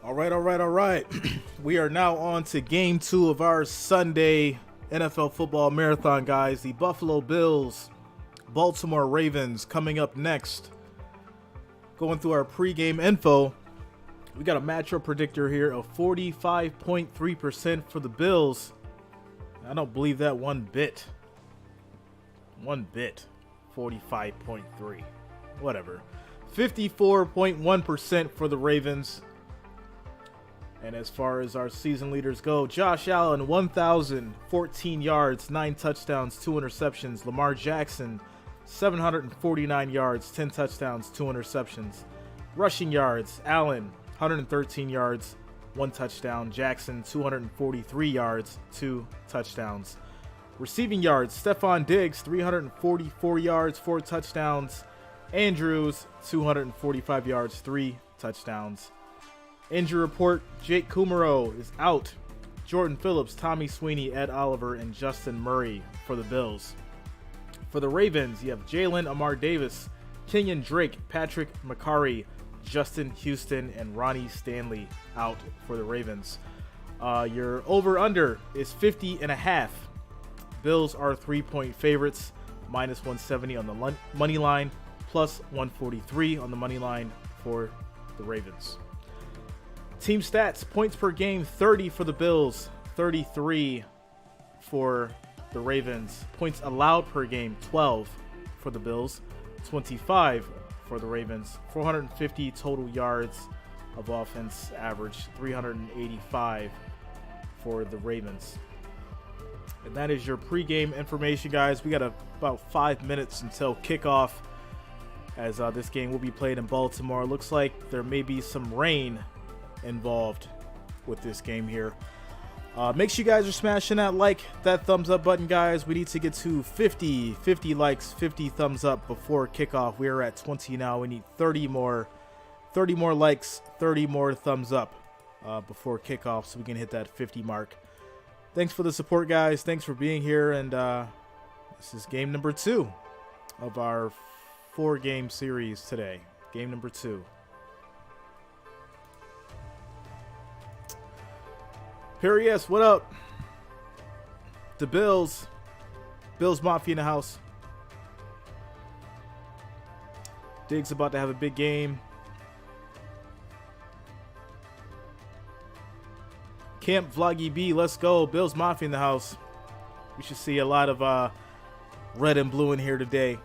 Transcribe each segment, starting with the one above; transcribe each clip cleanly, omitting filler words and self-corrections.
All right. We are now on to game 2 of our Sunday NFL football marathon, guys. The Buffalo Bills, Baltimore Ravens coming up next. Going through our pregame info, we got a matchup predictor here of 45.3% for the Bills. I don't believe that one bit. 45.3. Whatever. 54.1% for the Ravens. And as far as our season leaders go, Josh Allen, 1,014 yards, 9 touchdowns, 2 interceptions. Lamar Jackson, 749 yards, 10 touchdowns, 2 interceptions. Rushing yards, Allen, 113 yards, 1 touchdown. Jackson, 243 yards, 2 touchdowns. Receiving yards, Stephon Diggs, 344 yards, 4 touchdowns. Andrews, 245 yards, 3 touchdowns. Injury report, Jake Kumaro is out. Jordan Phillips, Tommy Sweeney, Ed Oliver, and Justin Murray for the Bills. For the Ravens, you have Jalen Amar Davis, Kenyon Drake, Patrick McCarry, Justin Houston, and Ronnie Stanley out for the Ravens. Your over-under is 50.5. Bills are 3-point favorites, minus 170 on the money line, plus 143 on the money line for the Ravens. Team stats, points per game, 30 for the Bills, 33 for the Ravens. Points allowed per game, 12 for the Bills, 25 for the Ravens. 450 total yards of offense average, 385 for the Ravens. And that is your pregame information, guys. We got about 5 minutes until kickoff, as this game will be played in Baltimore. Looks like there may be some rain involved with this game here. Make sure you guys are smashing that thumbs up button, guys. We need to get to 50 likes, 50 thumbs up before kickoff. We are at 20 now. We need 30 more likes, 30 more thumbs up before kickoff, so we can hit that 50 mark. Thanks for the support, guys. Thanks for being here. And this is game number 2 of our 4-game series today. Game number 2. Perry S, what up? The Bills Mafia in the house. Diggs about to have a big game. Camp Vloggy B, let's go. Bills Mafia in the house. We should see a lot of red and blue in here today.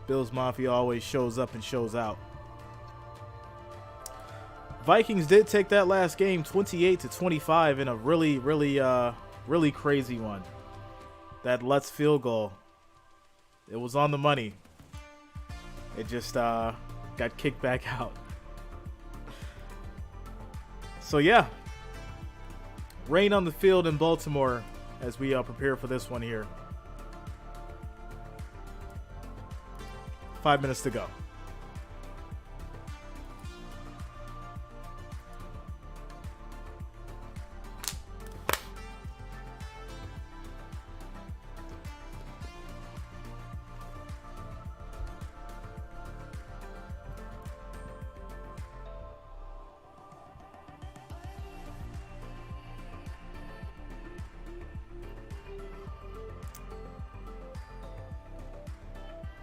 Bills Mafia always shows up and shows out. Vikings did take that last game 28-25 in a really crazy one. That Lutz field goal, it was on the money. It just got kicked back out. So yeah, rain on the field in Baltimore as we prepare for this one here. 5 minutes to go.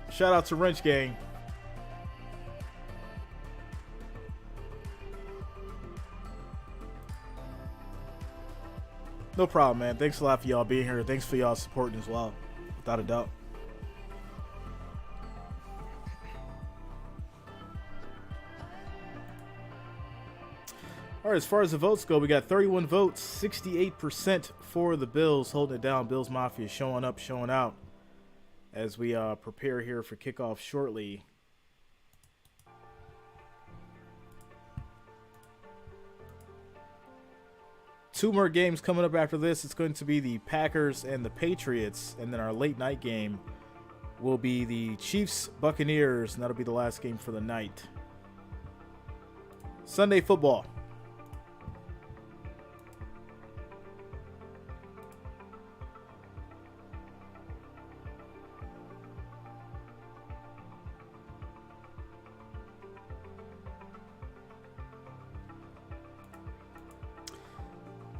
Shout out to Wrench Gang. No problem, man. Thanks a lot for y'all being here. Thanks for y'all supporting as well, without a doubt. All right, as far as the votes go, we got 31 votes, 68% for the Bills, holding it down. Bills Mafia showing up, showing out as we prepare here for kickoff shortly. Two more games coming up after this. It's going to be the Packers and the Patriots, and then our late night game will be the Chiefs Buccaneers, and that'll be the last game for the night. Sunday football.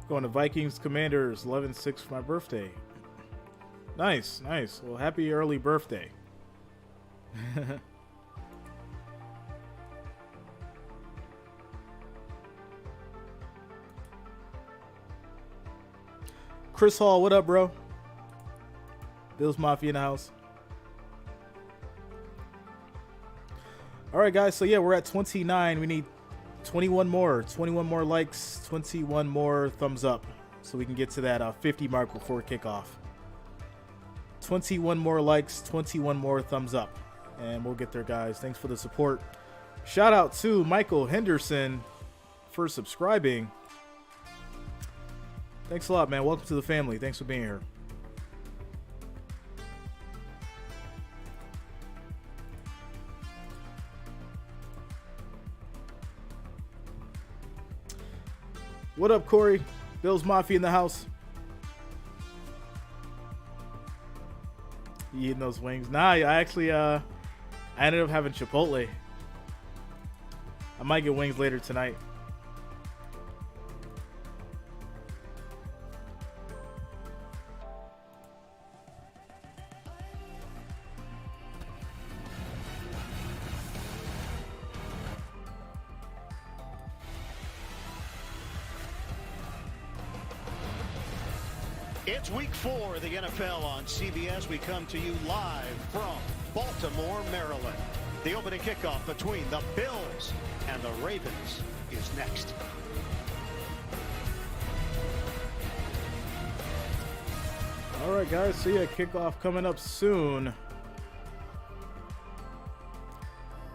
Going to Vikings Commanders 11-6 for my birthday. Nice, nice. Well, happy early birthday. Chris Hall, what up, bro? Bills Mafia in the house. All right, guys. So, yeah, we're at 29. We need 21 more. 21 more likes, 21 more thumbs up. So we can get to that 50 mark before kickoff. 21 more likes, 21 more thumbs up. And we'll get there, guys. Thanks for the support. Shout out to Michael Henderson for subscribing. Thanks a lot, man. Welcome to the family. Thanks for being here. What up, Corey? Bills Mafia in the house. You eating those wings? Nah, I actually I ended up having Chipotle. I might get wings later tonight. It's week 4 of the NFL on CBS. We come to you live from Baltimore, Maryland. The opening kickoff between the Bills and the Ravens is next. All right, guys. So, yeah, kickoff coming up soon.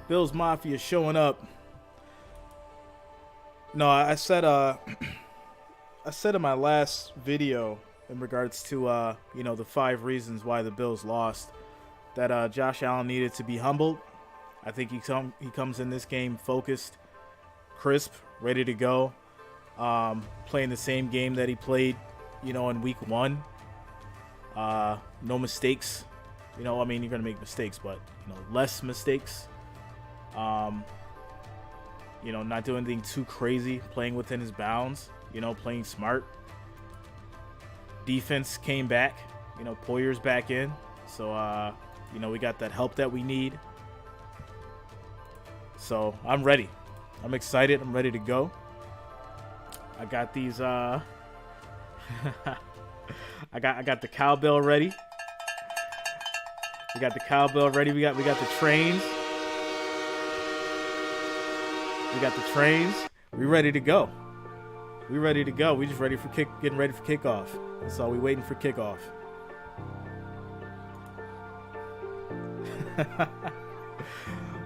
Bills Mafia showing up. No, I said I said in my last video in regards to you know, the 5 reasons why the Bills lost, that Josh Allen needed to be humbled. I think he comes in this game focused, crisp, ready to go, playing the same game that he played, you know, in week 1. No mistakes. You know, I mean, you're gonna make mistakes, but you know, less mistakes. You know, not doing anything too crazy, playing within his bounds, you know, playing smart. Defense came back, you know, Poyer's back in. So, you know, we got that help that we need. So, I'm ready. I'm excited. I'm ready to go. I got these, I got the cowbell ready. We got the cowbell ready. We got the trains. We got the trains. We ready to go. We ready to go. We just ready for getting ready for kickoff. That's all we waiting for kickoff.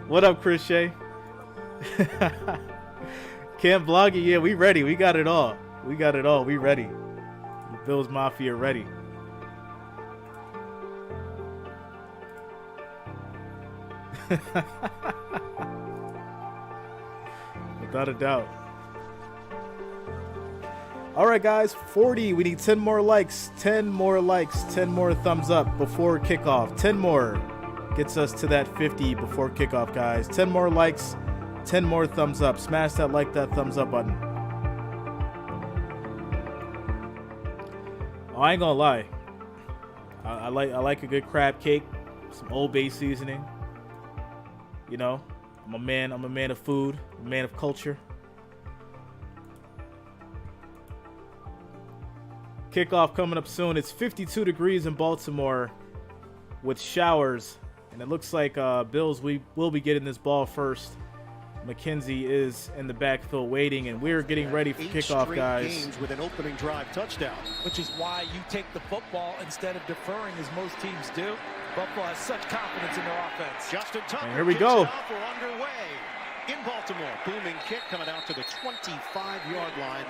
What up, Chris Shea? Can't blog it. Yeah, we ready. We got it all. We got it all. We ready. The Bills Mafia ready. Without a doubt. All right, guys, 40. We need 10 more likes, 10 more likes, 10 more thumbs up before kickoff. 10 more gets us to that 50 before kickoff, guys. 10 more likes, 10 more thumbs up. Smash that like, that thumbs up button. Oh, I ain't gonna lie. I like a good crab cake, some Old Bay seasoning. You know, I'm a man of food, a man of culture. Kickoff coming up soon. It's 52 degrees in Baltimore with showers, and it looks like Bills, we will be getting this ball first. McKenzie is in the backfield waiting, and we're getting ready for kickoff, guys. Games with an opening drive touchdown, which is why you take the football instead of deferring, as most teams do. Buffalo has such confidence in their offense. Justin Tucker, and here we go. We're underway in Baltimore. Booming kick coming out to the 25-yard line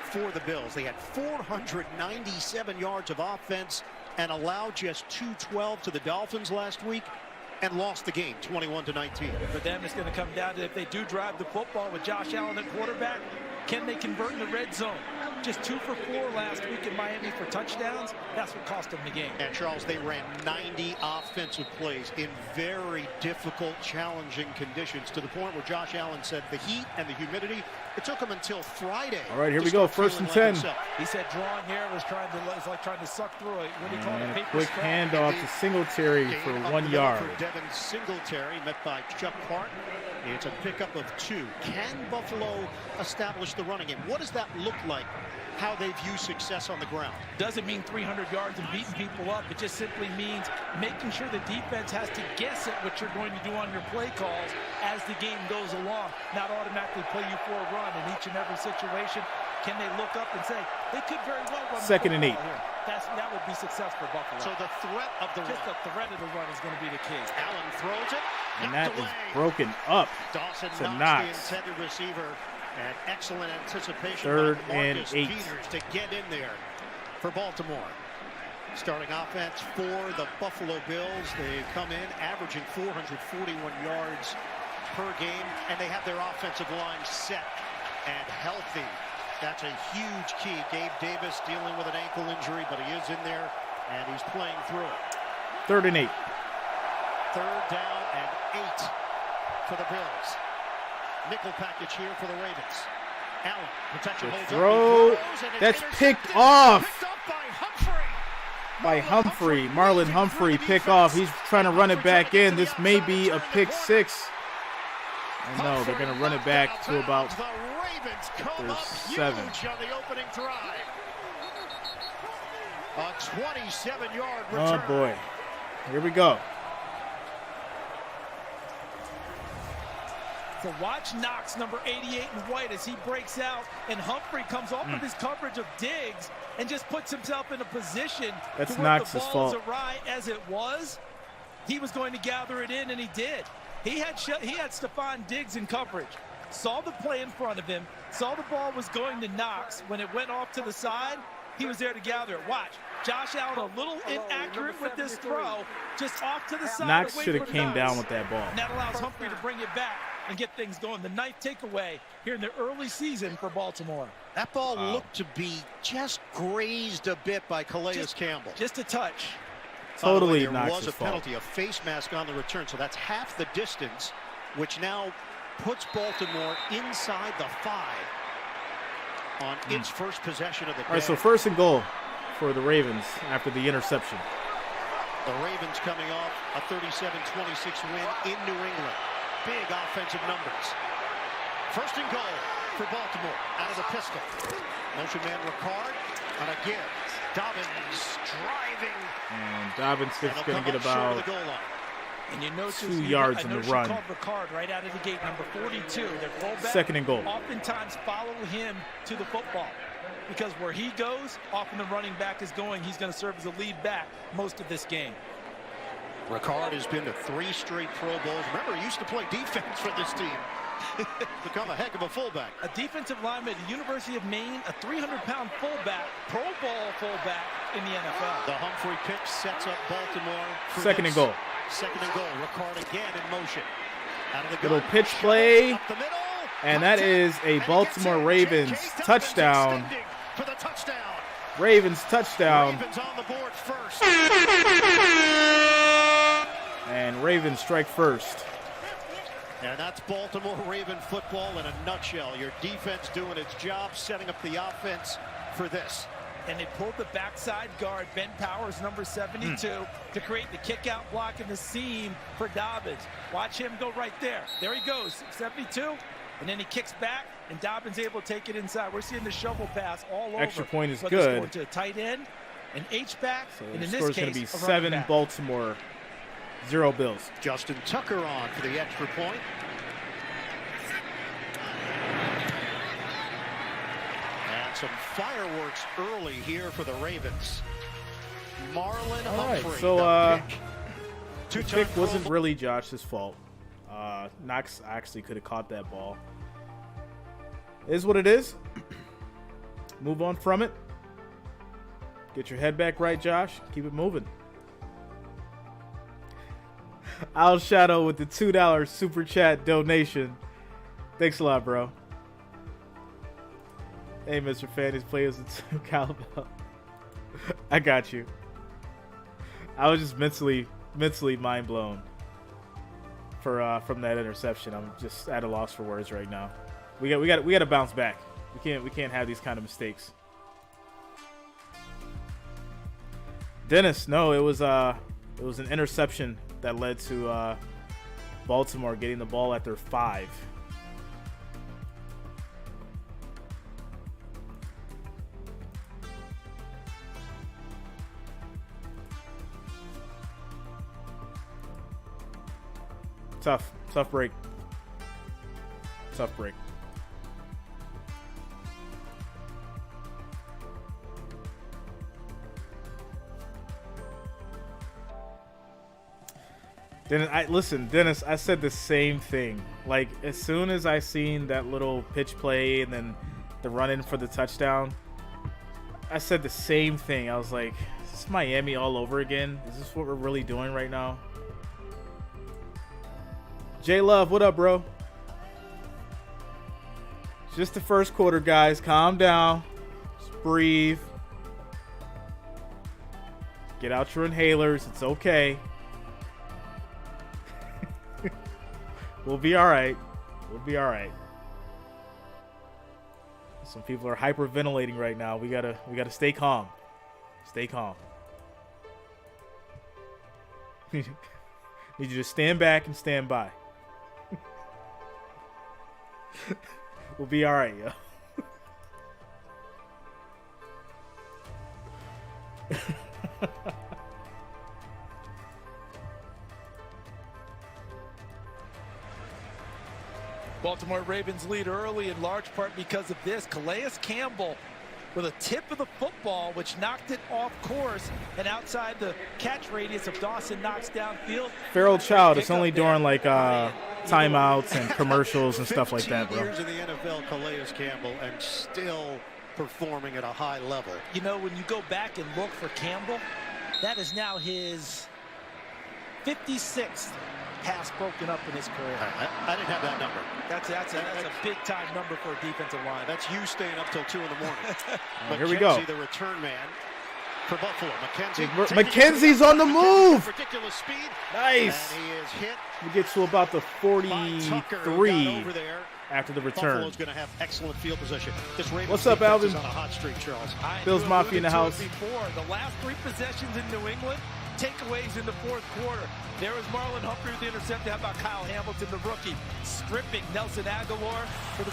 for the Bills. They had 497 yards of offense and allowed just 212 to the Dolphins last week and lost the game 21-19. For them, it's going to come down to, if they do drive the football with Josh Allen at quarterback, can they convert in the red zone? just 2 for 4 last week in Miami for touchdowns. That's what cost them the game. And Charles, they ran 90 offensive plays in very difficult, challenging conditions, to the point where Josh Allen said the heat and the humidity, it took him until Friday. All right, here we go. 1st and 10. He said drawing here was like trying to suck through it. What do you call it? Paper Quick straw. handoff to Singletary for 1 yard. For Devin Singletary, met by Chuck Hart. It's a pickup of 2. Can Buffalo establish the running game? What does that look like, how they view success on the ground? Doesn't mean 300 yards and beating people up. It just simply means making sure the defense has to guess at what you're going to do on your play calls as the game goes along, not automatically play you for a run in each and every situation. Can they look up and say, they could very well run 2nd and 8. That would be success for Buffalo. So the threat of the Just the threat of the run is going to be the key. Allen throws it. And that is broken up Dawson to knocks Knox. the intended receiver. And excellent anticipation 3rd by and Marcus 8. Peters to get in there for Baltimore. Starting offense for the Buffalo Bills. They come in averaging 441 yards per game, and they have their offensive line set and healthy. That's a huge key. Gabe Davis dealing with an ankle injury, but he is in there, and he's playing through it. 3rd and 8. 3rd down and 8 for the Bills. Nickel package here for the Ravens. Allen, protection holds Throw. up. He throws, and That's it's picked off. Picked up by Humphrey. By Humphrey. Marlon Humphrey pick off. He's trying to run it back in. This may be a pick 6. Oh, no, they're going to run it back to about The Ravens come up 7. huge on the opening drive. A 27-yard return. Oh, boy. Here we go. So watch Knox, number 88 in white, as he breaks out, and Humphrey comes off of his coverage of Diggs and just puts himself in a position That's to where Knox's the ball's fault. awry as it was. He was going to gather it in, and he did. He had Stephon Diggs in coverage, saw the play in front of him, saw the ball was going to Knox. When it went off to the side, he was there to gather it. Watch. Josh Allen a little inaccurate with this throw, just off to the side. Knox away should have from came Knox. down with that ball. And that allows Humphrey to bring it back and get things going. The 9th takeaway here in the early season for Baltimore. That ball looked to be just grazed a bit by Calais Campbell. Just a touch. Totally By the way, there Knox's was a fault. penalty, a face mask on the return, so that's half the distance, which now puts Baltimore inside the 5 on its first possession of the day. All right, so 1st and goal for the Ravens after the interception. The Ravens coming off a 37-26 win in New England. Big offensive numbers. 1st and goal for Baltimore out of the pistol. Motion man Ricard on a give. Dobbins driving. And Dobbins is And they'll going to come get up short of about the goal line. And you notice 2 yards in the run. Called Ricard right out of the gate, number 42. Their fullback 2nd and goal. oftentimes follow him to the football, because where he goes, often the running back is going. He's going to serve as a lead back most of this game. Ricard has been to 3 straight Pro Bowls. Remember, he used to play defense for this team. Become a heck of a fullback. A defensive lineman at the University of Maine, a 300-pound fullback, Pro Bowl fullback in the NFL. The Humphrey pick sets up Baltimore. For 2nd and goal. 2nd and goal. Ricard again in motion. Out of the Little gun. pitch play. Up the middle. And that is a Baltimore Ravens J.K. touchdown. extending for the touchdown. Ravens touchdown. Ravens on the board first. And Ravens strike first. And that's Baltimore Raven football in a nutshell. Your defense doing its job, setting up the offense for this. And they pulled the backside guard, Ben Powers, number 72, to create the kick-out block in the seam for Dobbins. Watch him go right there. There he goes, 72. And then he kicks back, and Dobbins able to take it inside. We're seeing the shovel pass all over. Extra point is Whether it's good. going to a tight end, an H-back, So and the in score this is going case, to be a running 7 back. Baltimore, 0 Bills. Justin Tucker on for the extra point. And some fireworks early here for the Ravens. Marlon All right, Humphrey. so the pick. the Two-time pick Pro wasn't Bowl. really Josh's fault. Knox actually could have caught that ball. It is what it is. Move on from it. Get your head back right, Josh. Keep it moving. Al Shadow with the $2 super chat donation. Thanks a lot, bro. Hey, Mr. Fanny's players in cowbell. I got you. I was just mentally mind blown from that interception. I'm just at a loss for words right now. We got to bounce back. We can't have these kind of mistakes. Dennis, no, it was an interception that led to Baltimore getting the ball at their 5. Tough break. Tough break. Dennis, I said the same thing. Like, as soon as I seen that little pitch play and then the run in for the touchdown, I said the same thing. I was like, is this Miami all over again? Is this what we're really doing right now? J Love, what up, bro? It's just the first quarter, guys. Calm down. Just breathe. Get out your inhalers. It's okay. We'll be all right. We'll be all right. Some people are hyperventilating right now. We gotta stay calm. Stay calm. Need you to stand back and stand by. We'll be all right, yo. Baltimore Ravens lead early in large part because of this. Calais Campbell with a tip of the football, which knocked it off course and outside the catch radius of Dawson Knox downfield. Feral Child, it's only during like timeouts and commercials and stuff like that, bro. 15 years in the NFL, Calais Campbell, and still performing at a high level. You know, when you go back and look for Campbell, that is now his 56th pass broken up in his career. I didn't have that number. That's a big-time number for a defensive line. That's you staying up till 2 in the morning. But here we go. The return man for Buffalo. McKenzie's on the move. Ridiculous speed. Nice. And he is hit. We get to about the 43 over there. After the return. Buffalo's going to have excellent field position. This Ravens What's up, Alvin? is on a hot streak, Charles. Bills Mafia in the house. Before the last 3 possessions in New England, takeaways in the 4th quarter. There was Marlon Humphrey with the interception. How about Kyle Hamilton, the rookie, stripping Nelson Aguilar for the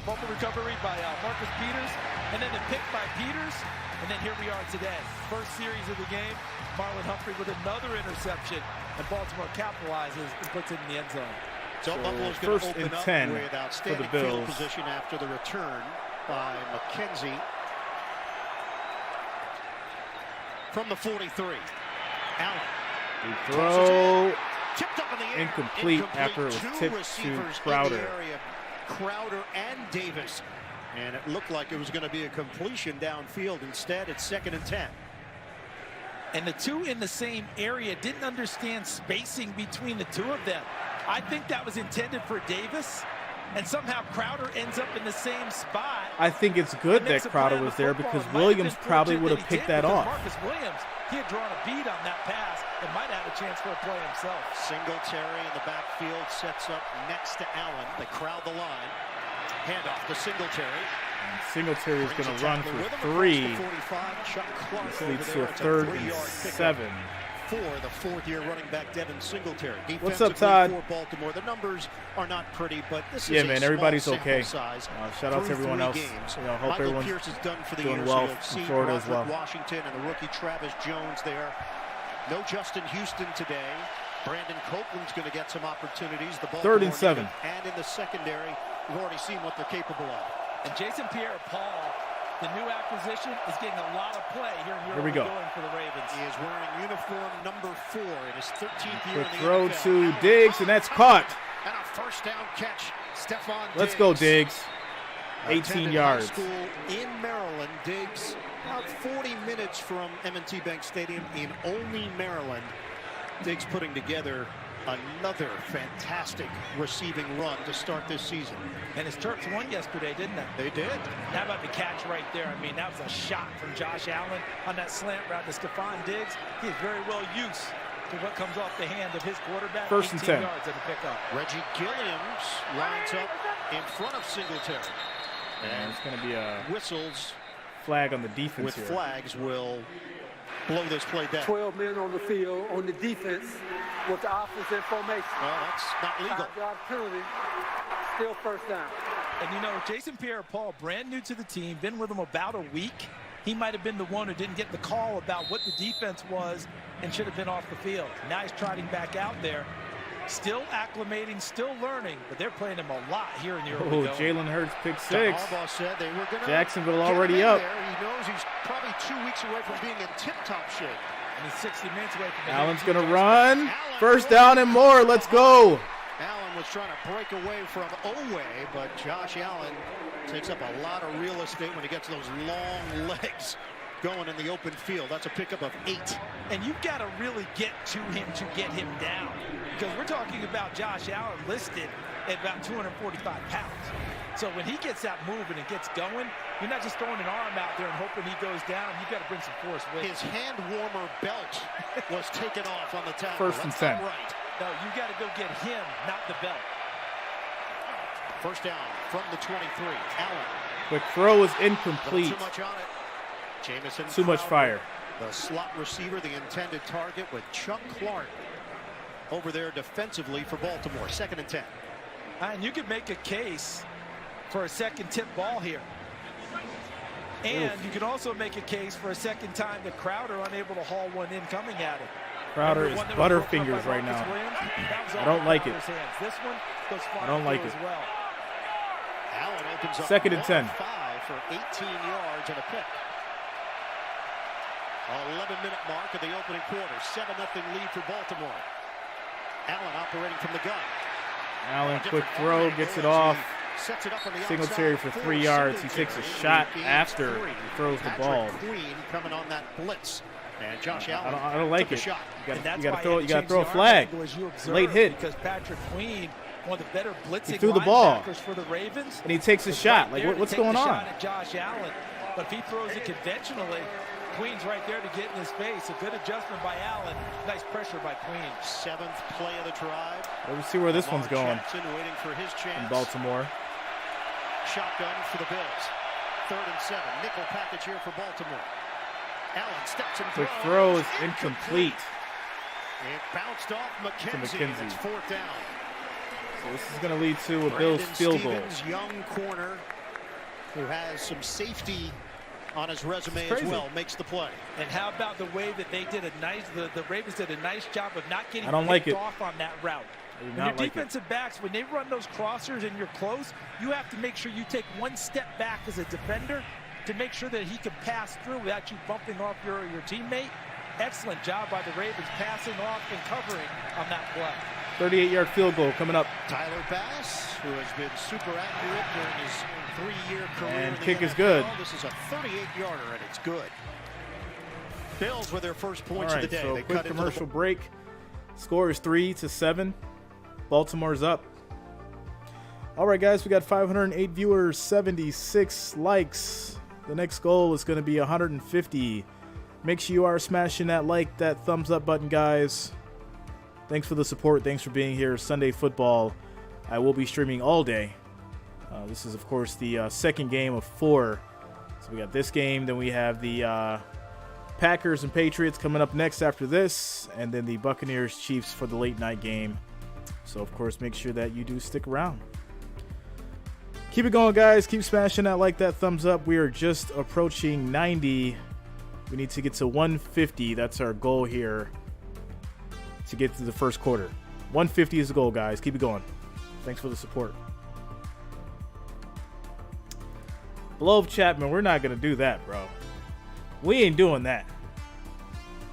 fumble recovery by Marcus Peters, and then the pick by Peters, and then here we are today. First series of the game, Marlon Humphrey with another interception, and Baltimore capitalizes and puts it in the end zone. So Buffalo's going to open up 10 with outstanding for the Bills. field position after the return by McKenzie from the 43. Allen. The throw Tipped up in the air. incomplete after it was tipped to Crowder. Crowder and Davis. And it looked like it was going to be a completion downfield. Instead, it's 2nd and 10. And the two in the same area didn't understand spacing between the two of them. I think that was intended for Davis, and somehow Crowder ends up in the same spot. I think it's good that Crowder was there because Williams probably would have picked that off. Marcus Williams, he had drawn a bead on that pass and might have a chance for a play himself. Singletary in the backfield sets up next to Allen. They crowd the line. Handoff to Singletary. Singletary is going to run for 3. This leads to a 3rd and 7. For the 4th-year running back Devin Singletary. What's up, Todd? For Baltimore, the numbers are not pretty, but this yeah, is man, a everybody's small okay. size shout out to everyone else. Games. You know, hope Michael everyone's Pierce is done for the doing year, well so in Florida as well. Washington and the rookie Travis Jones there. No Justin Houston today. Brandon Copeland's going to get some opportunities. The 3rd and 7. And in the secondary, we've already seen what they're capable of. And Jason Pierre-Paul, the new acquisition, is getting a lot of play here we go. For the Ravens. He is wearing uniform number 4 in his 13th year The in the throw NFL. to Diggs, and that's caught. And a first down catch. Stephon Diggs. Let's go, Diggs. 18 Attended yards. High school in Maryland. Diggs about 40 minutes from M&T Bank Stadium in Olney, Maryland. Diggs putting together Another fantastic receiving run to start this season. And his Terps won yesterday, didn't they? They did. How about the catch right there? I mean, that was a shot from Josh Allen on that slant route to Stephon Diggs. He is very well used to what comes off the hand of his quarterback. First and 10. Yards at the pickup. Reggie Gilliams lines up in front of Singletary. And it's going to be a whistles flag on the defense with here. flags will blow this play down. 12 men on the field on the defense with the offense in formation. Well, that's not legal. Five-yard penalty, still first down. And you know, Jason Pierre-Paul, brand new to the team, been with them about a week. He might have been the one who didn't get the call about what the defense was and should have been off the field. Now he's trotting back out there, still acclimating, still learning, but they're playing him a lot here in the early going. Jalen Hurts pick John 6. Harbaugh said they were gonna Jacksonville get already him in up. there. He knows he's probably 2 weeks away from being in tip-top shape. And he's 60 minutes away from Allen's going to run. First down and more. Let's go. Allen was trying to break away from Oweh, but Josh Allen takes up a lot of real estate when he gets those long legs going in the open field. That's a pickup of 8. And you've got to really get to him to get him down, because we're talking about Josh Allen listed at about 245 pounds. So when he gets that moving and gets going, you're not just throwing an arm out there and hoping he goes down. You've got to bring some force with His hand warmer belt was taken off on the tackle. First and 10. Right. No, you got to go get him, not the belt. First down from the 23. Allen. Quick throw is incomplete. Too much on it. Jamison. Too much fire. The slot receiver, the intended target, with Chuck Clark over there defensively for Baltimore. 2nd and 10. And you could make a case for a second tip ball here. And you can also make a case for a second time that Crowder unable to haul one in coming at it. Crowder is butterfingers right now. I don't like it. This one goes I don't like it. as well. Allen opens up 2nd and 10. 5 for 18 yards and a pick. 11-minute mark of the opening quarter. 7-0 lead for Baltimore. Allen operating from the gun. Allen, quick throw, gets it off. Sets it up on the Singletary outside for 3 yards. He takes a shot after he throws the ball. Queen coming on that blitz. And Josh Allen I don't like took it. a shot. You got to throw a flag. Late hit. Because Patrick Queen, one of the better blitzing threw the ball. linebackers for the Ravens, And he takes a shot. Like, what's going on? Shot at Josh Allen. But if he throws it conventionally, Queen's right there to get in his face. A good adjustment by Allen. Nice pressure by Queen. 7th play of the drive. Let's see where this one's going. Jackson waiting for his chance. In Baltimore. Shotgun for the Bills. 3rd and 7. Nickel package here for Baltimore. Allen steps and Quick throw is incomplete. It bounced off McKenzie. McKenzie. It's 4th down. So this is going to lead to a Bills field goal. Stevens, young corner who has some safety on his resume as well, makes the play. And how about the way that they did a nice, the Ravens did a nice job of not getting picked off on that route. When your defensive backs, when they run those crossers and you're close, you have to make sure you take one step back as a defender to make sure that he can pass through without you bumping off your teammate. Excellent job by the Ravens passing off and covering on that play. 38-yard field goal coming up. Tyler Bass, who has been super accurate during his 3-year career. And in the kick is NFL. good. This is a 38-yarder, and it's good. Bills with their first points of the day. So they quick cut commercial break. Score is 3-7. Baltimore's up. All right, guys, we got 508 viewers, 76 likes. The next goal is going to be 150. Make sure you are smashing that like, that thumbs up button, guys. Thanks for the support. Thanks for being here. Sunday football. I will be streaming all day. This is, of course, the second game of 4. So we got this game. Then we have the Packers and Patriots coming up next after this. And then the Buccaneers Chiefs for the late night game. So, of course, make sure that you do stick around. Keep it going, guys. Keep smashing that like, that thumbs up. We are just approaching 90. We need to get to 150. That's our goal here to get to the first quarter. 150 is the goal, guys. Keep it going. Thanks for the support. Below Chapman, we're not going to do that, bro. We ain't doing that.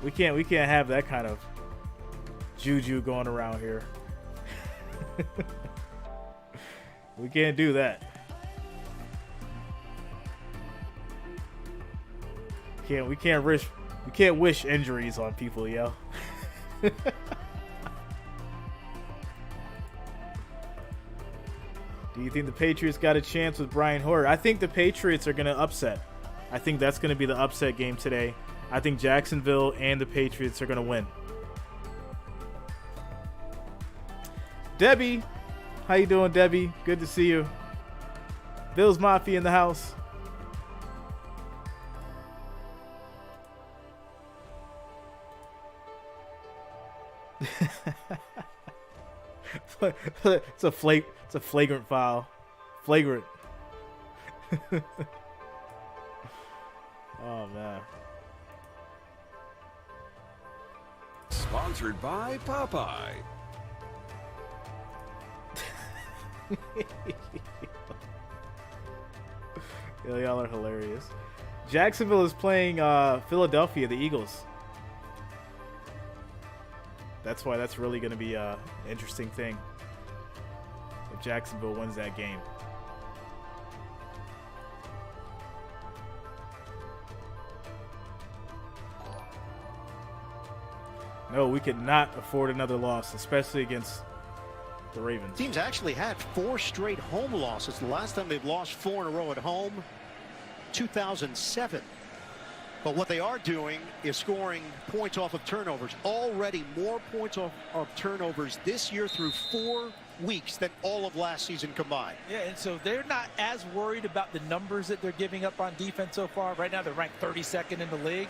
We can't have that kind of juju going around here. We can't do that. We can't wish injuries on people, yo. you think the Patriots got a chance with Brian Hoyer? I think the Patriots are going to upset. I think that's going to be the upset game today. I think Jacksonville and the Patriots are going to win. Debbie, how you doing, Debbie? Good to see you. Bills Mafia in the house. It's a flagrant foul. Flagrant. Oh man. Sponsored by Popeye. Y'all are hilarious. Jacksonville is playing Philadelphia, the Eagles. That's why that's really going to be an interesting thing if Jacksonville wins that game. No, we could not afford another loss, especially against the Ravens. Teams actually had 4 straight home losses. The last time they've lost 4 in a row at home, 2007. But what they are doing is scoring points off of turnovers. Already more points off of turnovers this year through 4 weeks than all of last season combined. Yeah, and so they're not as worried about the numbers that they're giving up on defense so far. Right now they're ranked 32nd in the league.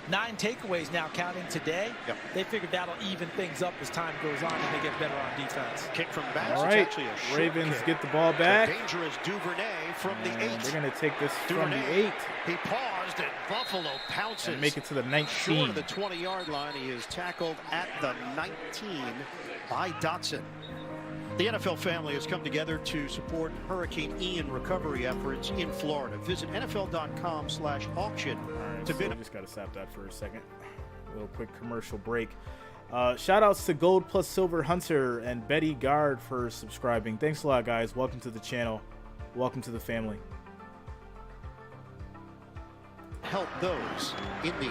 9 takeaways now counting today. Yep. They figured that'll even things up as time goes on and they get better on defense. Kick from bounds. All right, It's actually a short Ravens kick. get the ball back. A dangerous Duvernay from the 8. They're going to take this from Duvernay, the 8 he paused and Buffalo pounces. and make it to the 19. Short of the 20-yard line. He is tackled at the 19 by Dotson. The NFL family has come together to support Hurricane Ian recovery efforts in Florida. Visit NFL.com/auction to So bid. we just got to stop that for a second. A little quick commercial break. Shout outs to Gold Plus Silver Hunter and Betty Guard for subscribing. Thanks a lot, guys. Welcome to the channel. Welcome to the family. Help those in need.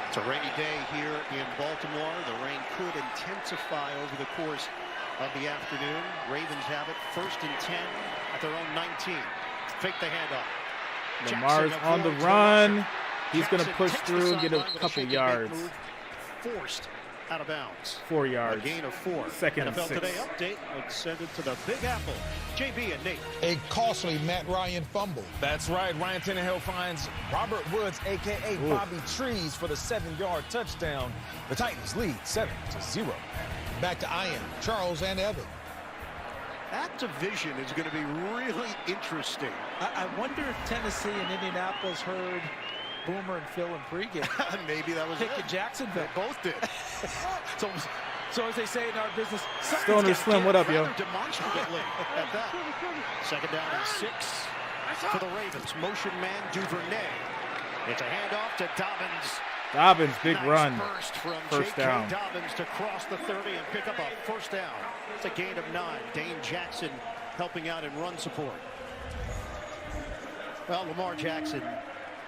It's a rainy day here in Baltimore. The rain could intensify over the course of the afternoon. Ravens have it 1st and 10 at their own 19. Fake the handoff. Lamar's Jackson on the avoids run. He's Jackson going to push takes the through and get a sideline with couple shaky yards. move. Forced out of bounds. 4 A yards. gain of 4. Second and NFL 6. Today update. Let's send it to the Big Apple. JB and Nate. A costly Matt Ryan fumble. That's right. Ryan Tannehill finds Robert Woods, a.k.a. Bobby Trees, for the 7-yard touchdown. The Titans lead 7-0. Back to Ian, Charles, and Evan. That division is going to be really interesting. I wonder if Tennessee and Indianapolis heard Boomer and Phil in pregame. Maybe that was Picking it. Jacksonville. They both did. So as they say in our business, Stoner Slim, what up, yo? Rather demonstratively at that. 2nd down and 6 for the Ravens. Motion man Duvernay. It's a handoff to Dobbins. Dobbins, big Nice run. burst from First J.K. down. Dobbins to cross the 30 and pick up a 1st down. It's a gain of 9. Dane Jackson helping out in run support. Well, Lamar Jackson,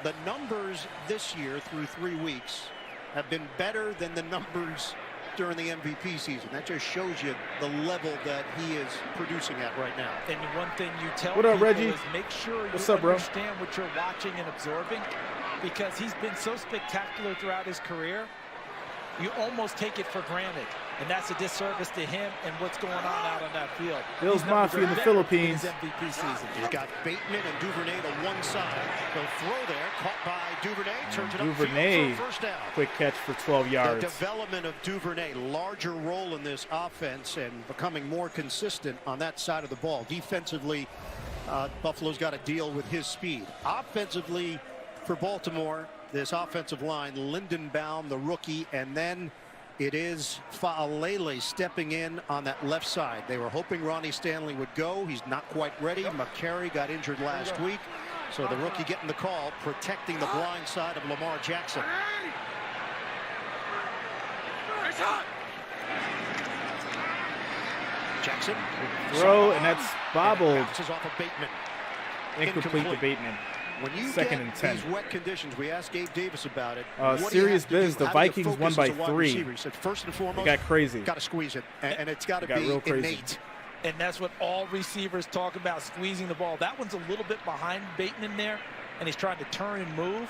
the numbers this year through 3 weeks have been better than the numbers during the MVP season. That just shows you the level that he is producing at right now. And one thing you tell What up, people Reggie? is make sure you What's up, bro? understand what you're watching and absorbing, because he's been so spectacular throughout his career. You almost take it for granted, and that's a disservice to him and what's going on out on that field. Bills He's number Mafia in the better Philippines. in his MVP season. He's got Bateman and Duvernay to one side. They'll throw there, caught by Duvernay, turns it Duvernay, upfield for a 1st down. quick catch for 12 The yards. development of Duvernay, larger role in this offense and becoming more consistent on that side of the ball. Defensively, Buffalo's got to deal with his speed. Offensively, for Baltimore, this offensive line, Lindenbaum, the rookie, and then it is Faalele stepping in on that left side. They were hoping Ronnie Stanley would go. He's not quite ready. McCary got injured last week. So the rookie getting the call, protecting the blind side of Lamar Jackson. Jackson. Throw, and that's bobbled. Bounces off of Bateman. Incomplete to Bateman. When you Second get and 10. these wet conditions, we asked Gabe Davis about it. What do you Serious have to do? biz. The How do you Vikings focus won by as a wide 3. receiver? He said, first and foremost, It got crazy. got to squeeze it, and it's got to got real be crazy. innate. And that's what all receivers talk about, squeezing the ball. That one's a little bit behind Bateman there, and he's trying to turn and move.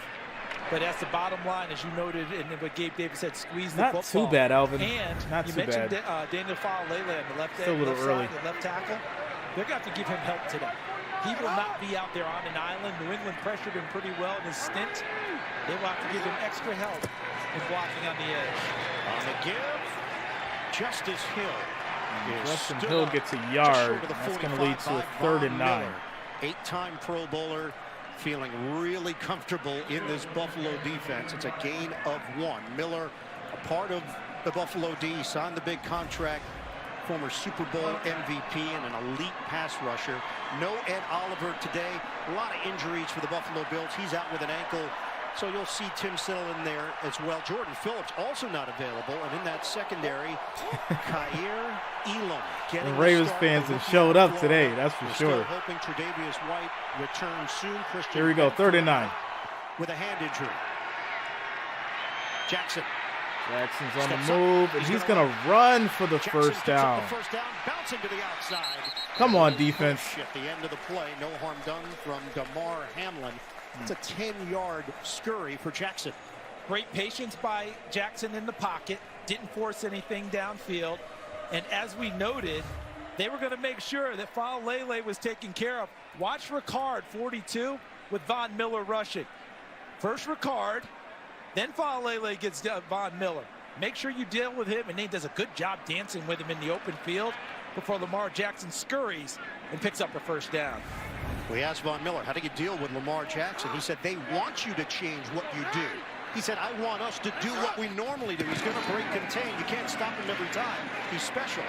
But that's the bottom line, as you noted, and what Gabe Davis said, squeeze the Not football. too bad, Alvin. And Not you too mentioned bad. Daniel Faalele on the left Still a little left early. side, the left tackle. They're going to have to give him help today. He will not be out there on an island. New England pressured him pretty well in his stint. They will have to give him extra help in blocking on the edge. On the give, Justice Hill. Justin Hill gets a yard. That's going to lead to a 3rd and 9. 8-time Pro Bowler, feeling really comfortable in this Buffalo defense. It's a gain of 1. Miller, a part of the Buffalo D, signed the big contract. Former Super Bowl MVP and an elite pass rusher. No Ed Oliver today. A lot of injuries for the Buffalo Bills. He's out with an ankle. So you'll see Tim Siddle in there as well. Jordan Phillips also not available. And in that secondary, Kyer Elam. The Ravens fans have showed up today, that's for We're sure. Still hoping Tre'Davious White returns soon. Christian Here we go, 3rd and 9. with a hand injury. Jackson's Jackson's on the move, and he's going to run for the first down. The first down, bouncing to the outside. Come on, defense. At the end of the play, no harm done from Damar Hamlin. It's a 10-yard scurry for Jackson. Great patience by Jackson in the pocket. Didn't force anything downfield. And as we noted, they were going to make sure that Faalele was taken care of. Watch Ricard, 42, with Von Miller rushing. First Ricard, then Faalele gets Von Miller. Make sure you deal with him, and he does a good job dancing with him in the open field before Lamar Jackson scurries and picks up a first down. We asked Von Miller, how do you deal with Lamar Jackson? He said, they want you to change what you do. He said, I want us to do what we normally do. He's going to break contain. You can't stop him every time. He's special.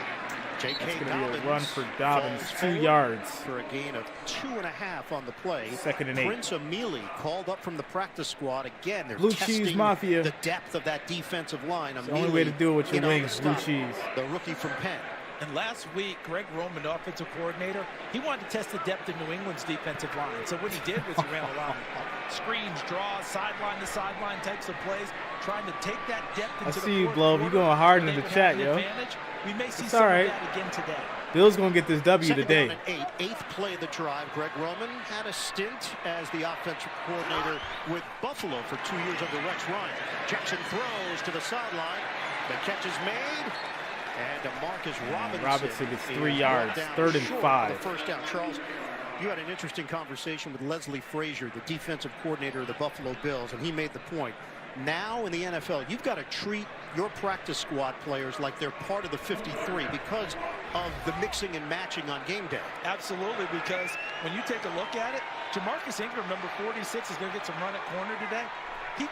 J.K. It's going to Dobbins be a run for Dobbins, falls 2 forward yards. For a gain of 2.5 on the play. 2nd and 8. Prince Emili called up from the practice squad. Again, they're Blue testing cheese mafia. the depth of that defensive line. It's the only way to do it with your wings, blue cheese. The rookie from Penn. And last week, Greg Roman, the offensive coordinator, he wanted to test the depth of New England's defensive line. So what he did was he ran a lot of screens, draws, sideline to sideline types of plays, trying to take that depth into the see you, fourth Glove. You quarter. going hard in They the would chat, have an yo. advantage. We may see It's some all right. of that again today. Bill's going to get this W Second today. down and 8, 8th play of the drive. Greg Roman had a stint as the offensive coordinator with Buffalo for 2 years under Rex Ryan. Jackson throws to the sideline. The catch is made. And DeMarcus Robinson gets 3 is yards, brought down 3rd and short 5. of the first down. Charles, you had an interesting conversation with Leslie Frazier, the defensive coordinator of the Buffalo Bills, and he made the point. Now in the NFL, you've got to treat your practice squad players like they're part of the 53 because of the mixing and matching on game day. Absolutely, because when you take a look at it, Jamarcus Ingram, number 46, is going to get some run at corner today. He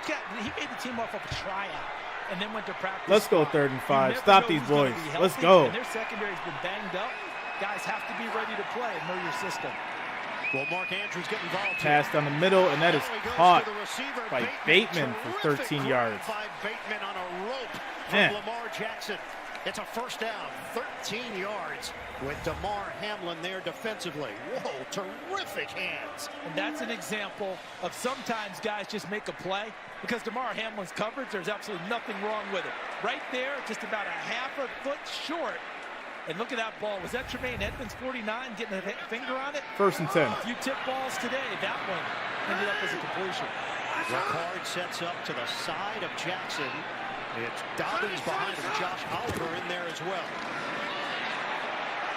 made the team off of a tryout and then went to practice. Let's go 3rd and 5. Stop these boys. Let's go. And their secondary's been banged up. Guys have to be ready to play and know your system. Well, Mark Andrews getting involved. Pass down the middle, and that is Now he goes caught to the receiver, by Bateman for Terrific 13 grab yards. by Bateman on a rope from Man. Lamar Jackson. It's a first down, 13 yards with Damar Hamlin there defensively. Whoa, terrific hands. And that's an example of sometimes guys just make a play because Damar Hamlin's coverage, there's absolutely nothing wrong with it. Right there, just about a half a foot short. And look at that ball. Was that Tremaine Edmonds, 49, getting a finger on it? 1st and 10. A few tip balls today. That one ended up as a completion. Ricard sets up to the side of Jackson. It's Dobbins behind him. Josh Oliver in there as well.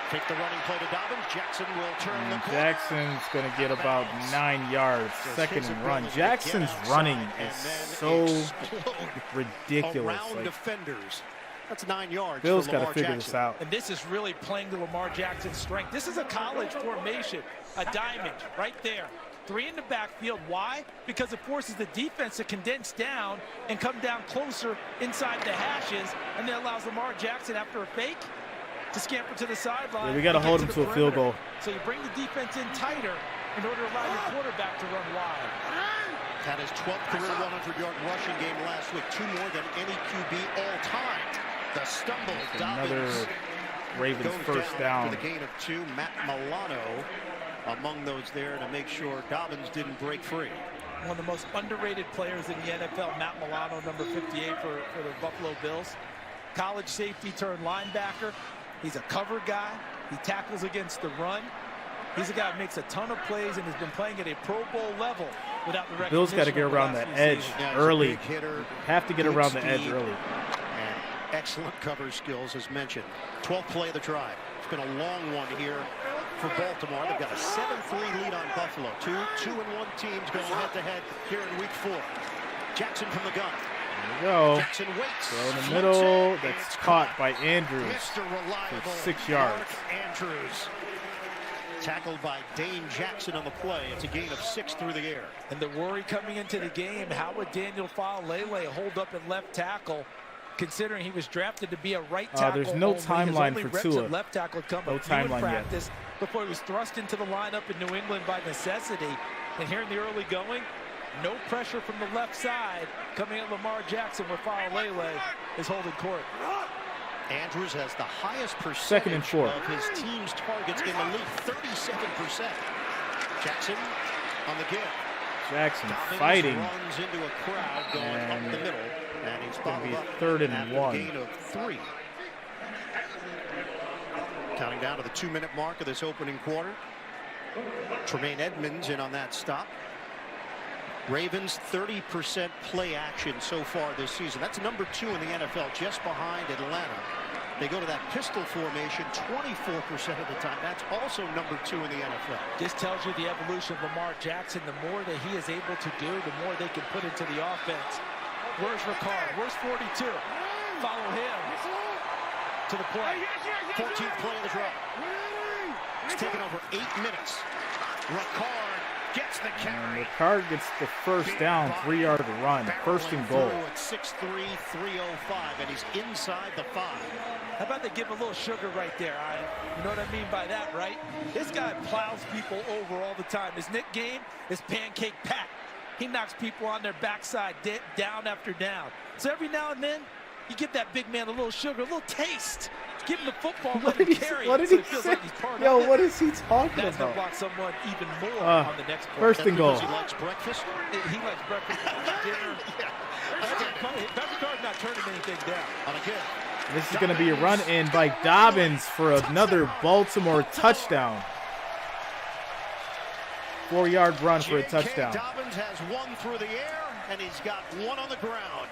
Take the running play to Dobbins. Jackson will turn the corner. Jackson's going to get about 9 yards. Just 2nd his and run. ability to Jackson's get outside running and is then so explode ridiculous. around Like, defenders. That's 9 yards. Bill's for got to Lamar figure Jackson. this out. And this is really playing to Lamar Jackson's strength. This is a college formation, a diamond right there. 3 in the backfield. Why? Because it forces the defense to condense down and come down closer inside the hashes, and then allows Lamar Jackson, after a fake, to scamper to the sideline. Yeah, we got to and hold get him to the a field perimeter. goal. So you bring the defense in tighter in order to allow your quarterback to run wide. Had his 12th career 100-yard rushing game last week, 2 more than any QB all time. The stumble, Another Dobbins Ravens goes first down. for the gain of 2. Matt Milano among those there to make sure Dobbins didn't break free. One of the most underrated players in the NFL, Matt Milano, number 58 for the Buffalo Bills. College safety turned linebacker. He's a cover guy. He tackles against the run. He's a guy who makes a ton of plays and has been playing at a Pro Bowl level without the recognition. Bills got to get around that edge early. Have to get around the edge early. And excellent cover skills, as mentioned. 12th play of the drive. It's been a long one here for Baltimore. They've got a 7-3 lead on Buffalo. Two and one teams going head-to-head here in Week 4. Jackson from the gun. There we go. Jackson waits. Throw in the middle. That's caught by Andrews for 6 yards. Mark Andrews. Tackled by Dane Jackson on the play. It's a gain of 6 through the air. And the worry coming into the game, how would Daniel Faalele hold up at left tackle, considering he was drafted to be a right tackle? There's no timeline for Tua. Left tackle had come no timeline practice before he was thrust into the lineup in New England by necessity. And here in the early going, no pressure from the left side coming at Lamar Jackson, where Faalele is holding court. Andrews has the highest percentage 2nd and 4 of his team's targets in the league, 37%. Jackson on the give. Jackson Dobbins fighting. runs into a crowd going up the middle, and he's going to be bottled up 3rd and after 1. a gain of 3. Counting down to the 2-minute mark of this opening quarter. Tremaine Edmonds in on that stop. Ravens 30% play action so far this season. That's number 2 in the NFL, just behind Atlanta. They go to that pistol formation 24% of the time. That's also number 2 in the NFL. This tells you the evolution of Lamar Jackson. The more that he is able to do, the more they can put into the offense. Where's Ricard? Where's 42? Follow him to the play. 14th play of the drive. It's taken over 8 minutes. Ricard gets the carry. And Ricard gets the first down, 3-yard run, 1st and goal. At 6'3", 305, and he's inside the 5. How about they give him a little sugar right there, Ian? You know what I mean by that, right? This guy plows people over all the time. His nickname is Pancake Pat. He knocks people on their backside down after down. So every now and then, you give that big man a little sugar, a little taste. Give him the football, let him carry it. What did so he feels say? like he's part Yo, of it. what is he talking That's going to about? block someone even more on the next play. 1st and goal. He likes breakfast. He likes breakfast, dinner. Patrick Card's not turning anything down. On a good. This is going to be a run in by Dobbins for another Baltimore touchdown. 4-yard run for a touchdown. Dobbins has 1 through the air, and he's got 1 on the ground.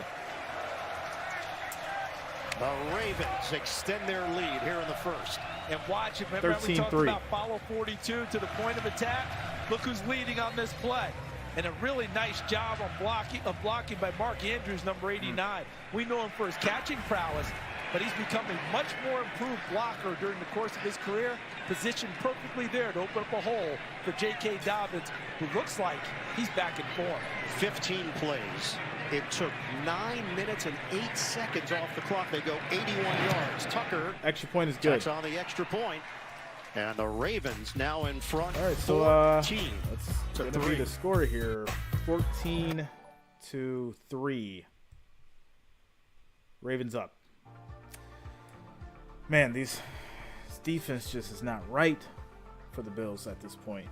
The Ravens extend their lead here in the 1st. And watch, remember we talked 13-3. about follow 42 to the point of attack? Look who's leading on this play. And a really nice job on blocking by Mark Andrews, number 89. We know him for his catching prowess, but he's become a much more improved blocker during the course of his career, positioned perfectly there to open up a hole for J.K. Dobbins, who looks like he's back in form. 15 plays. It took 9 minutes and 8 seconds off the clock. They go 81 yards. Tucker Extra point is good. checks on the extra point. And the Ravens now in front. All right, so 14 let's to read 3. the score here. 14-3. Ravens up. Man, this defense just is not right for the Bills at this point.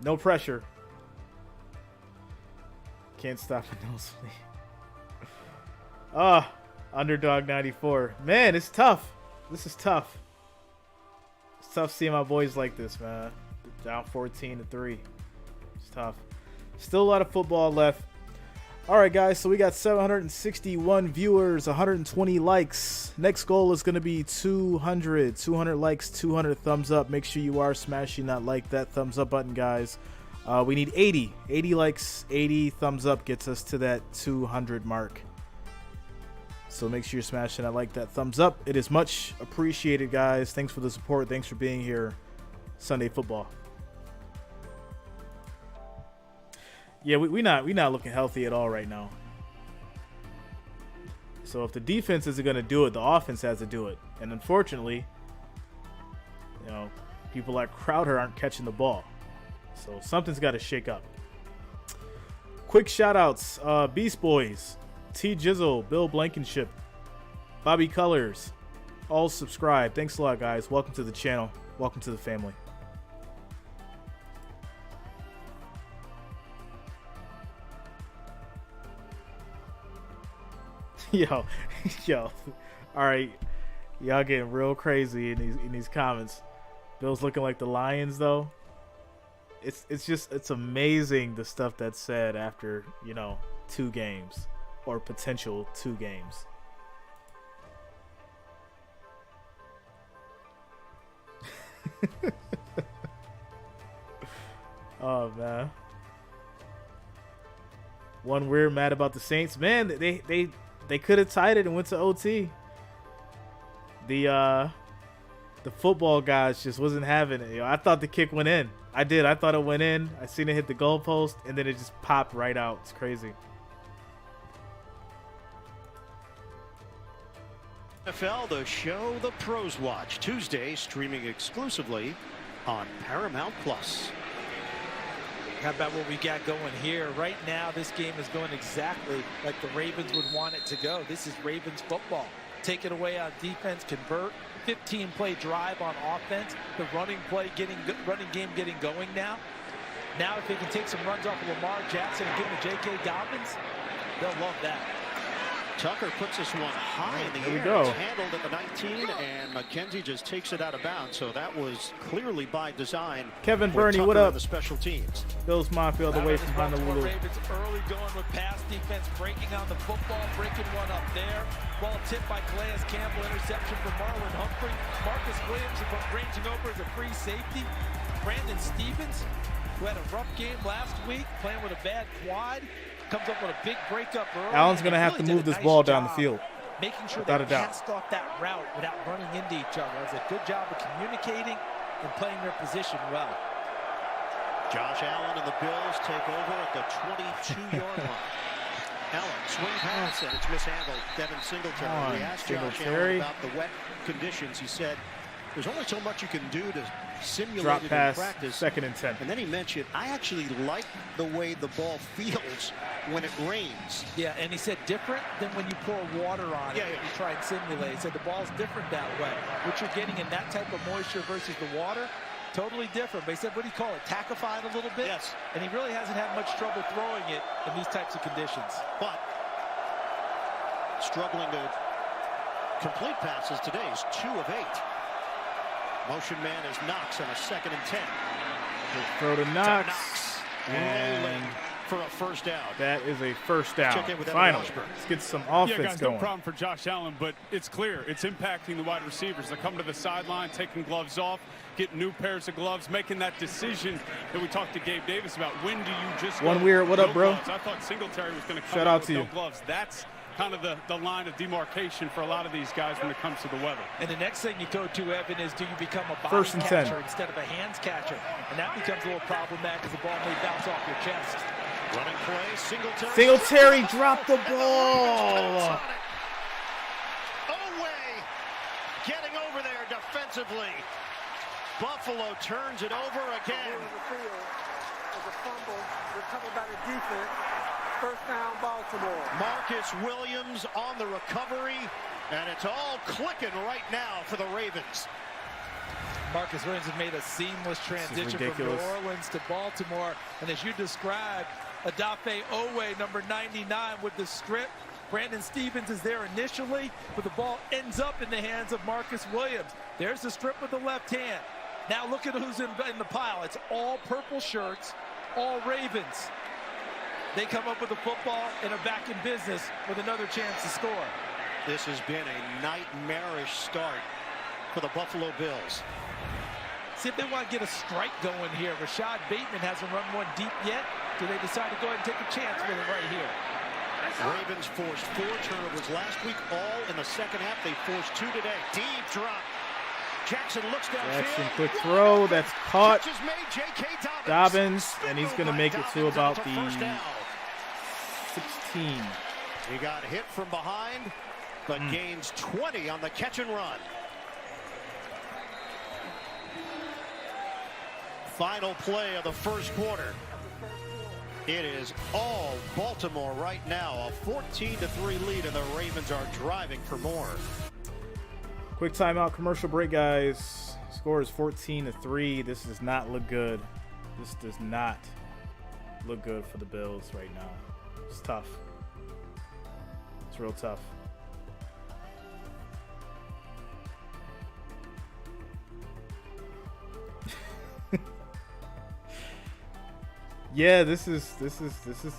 No pressure. Can't stop a nosebleed. Underdog 94. Man, it's tough. This is tough. It's tough seeing my boys like this, man. Down 14-3. It's tough. Still a lot of football left. All right, guys. So we got 761 viewers, 120 likes. Next goal is going to be 200. 200 likes, 200 thumbs up. Make sure you are smashing that thumbs up button, guys. We need 80. 80 likes, 80 thumbs up gets us to that 200 mark. So make sure you're smashing that thumbs up. It is much appreciated, guys. Thanks for the support. Thanks for being here. Sunday football. Yeah, we not looking healthy at all right now. So if the defense isn't going to do it, the offense has to do it. And unfortunately, people like Crowder aren't catching the ball. So something's got to shake up. Quick shout outs. Beast Boys, T Jizzle, Bill Blankenship, Bobby Colors, all subscribe. Thanks a lot, guys. Welcome to the channel. Welcome to the family. Yo. All right, y'all getting real crazy in these comments. Bill's looking like the Lions, though. It's amazing the stuff that's said after 2 games or potential 2 games. Oh man. One weird mad about the Saints. Man, they could have tied it and went to OT. The football guys just wasn't having it. I thought the kick went in. I did. I thought it went in. I seen it hit the goalpost and then it just popped right out. It's crazy. NFL, the show the pros watch. Tuesday, streaming exclusively on Paramount Plus. How about what we got going here? Right now, this game is going exactly like the Ravens would want it to go. This is Ravens football. Take it away on defense, convert. 15-play drive on offense. The running game getting going now. Now, if they can take some runs off of Lamar Jackson and give them to J.K. Dobbins, they'll love that. Tucker puts this one high in the There we air. go. It's handled at the 19, and McKenzie just takes it out of bounds. So that was clearly by design. Kevin for Burney, Tucker what up? and the special teams. Bills Mafia away from Baltimore Honolulu. Ravens early going with pass defense, breaking on the football, breaking one up there. Ball tipped by Calais Campbell, interception for Marlon Humphrey. Marcus Williams ranging over as a free safety. Brandon Stevens, who had a rough game last week, playing with a bad quad, comes up with a big breakup early. Allen's going to have to move this ball down the field. Making sure Without they a doubt. passed off that route without running into each other. It was a good job of communicating and playing their position well. Josh Allen and the Bills take over at the 22-yard line. Allen, swing pass, and it's mishandled. Devin Singletary. We asked Josh Allen about the wet conditions. He said, there's only so much you can do to simulate Drop it pass, in practice. 2nd and 10. And then he mentioned, I actually like the way the ball feels when it rains. Yeah, and he said different than when you pour water on it. You try and simulate. He said the ball's different that way. What you're getting in that type of moisture versus the water, totally different. But he said, what do you call it, tackified a little bit? Yes. And he really hasn't had much trouble throwing it in these types of conditions. But struggling to complete passes today is 2 of 8. Motion man is Knox on a 2nd and 10. Throw to Knox. And for a first down. That is a first down. Check in with Finally, Washburn. let's get some offense guys, going. no problem for Josh Allen, but it's clear it's impacting the wide receivers. They come to the sideline, taking gloves off, getting new pairs of gloves, making that decision that we talked to Gabe Davis about. When do you just One go weird, what no up, bro? gloves? I thought Singletary was going to come Shout out out with to no you. gloves. That's kind of the line of demarcation for a lot of these guys when it comes to the weather. And the next thing you go to, Evan, is do you become a body 1st and 10. catcher instead of a hands catcher? And that becomes a little problematic because the ball may bounce off your chest. Running play, Singletary. Singletary dropped the ball. Away, getting over there defensively. Buffalo turns it over again. There's a fumble recovered by the defense. First down, Baltimore. Marcus Williams on the recovery, and it's all clicking right now for the Ravens. Marcus Williams has made a seamless transition from New Orleans to Baltimore. And as you described, Adafe Owe, number 99, with the strip. Brandon Stevens is there initially, but the ball ends up in the hands of Marcus Williams. There's the strip with the left hand. Now look at who's in the pile. It's all purple shirts, all Ravens. They come up with the football and are back in business with another chance to score. This has been a nightmarish start for the Buffalo Bills. See if they want to get a strike going here. Rashad Bateman hasn't run one deep yet. Do they decide to go ahead and take a chance with it right here? Ravens forced 4 turnovers last week, all in the second half. They forced 2 today. Deep drop. Jackson looks downfield. Jackson, quick throw. That's caught. Catch is made. J.K. Dobbins, and he's going to make it to about the first down. 16. He got hit from behind, but gains 20 on the catch and run. Final play of the first quarter. It is all Baltimore right now. A 14-3 lead, and the Ravens are driving for more. Quick timeout, commercial break, guys. Score is 14-3. This does not look good. This does not look good for the Bills right now. It's tough. It's real tough. Yeah, this is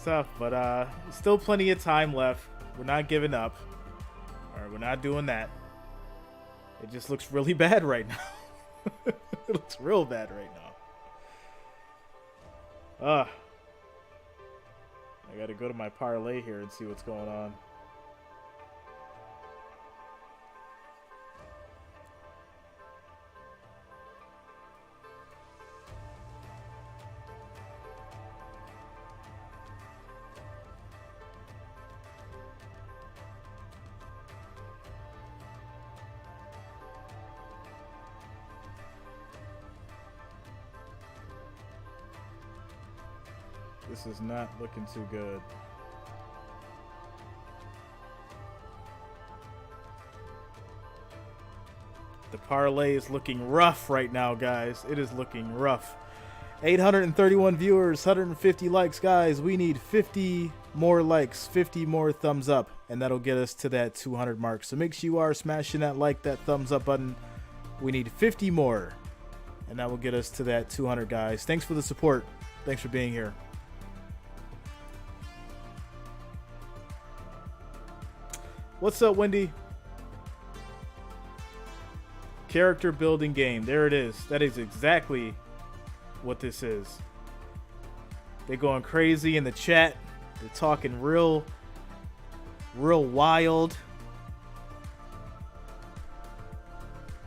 tough, but still plenty of time left. We're not giving up. All right, we're not doing that. It just looks really bad right now. It looks real bad right now. I got to go to my parlay here and see what's going on. This is not looking too good. The parlay is looking rough right now, guys. It is looking rough. 831 viewers, 150 likes, guys. We need 50 more likes, 50 more thumbs up, and that'll get us to that 200 mark. So make sure you are smashing that like, that thumbs up button. We need 50 more, and that will get us to that 200, guys. Thanks for the support. Thanks for being here. What's up, Wendy? Character building game. There it is. That is exactly what this is. They're going crazy in the chat. They're talking real wild.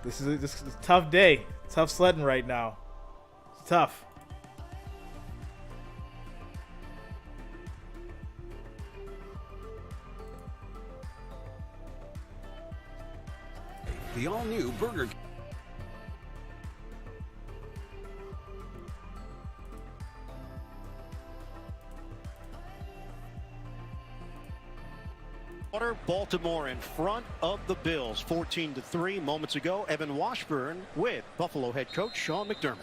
This is a tough day. Tough sledding right now. It's tough. The all-new Burger King. Baltimore in front of the Bills, 14-3 moments ago. Evan Washburn with Buffalo head coach Sean McDermott.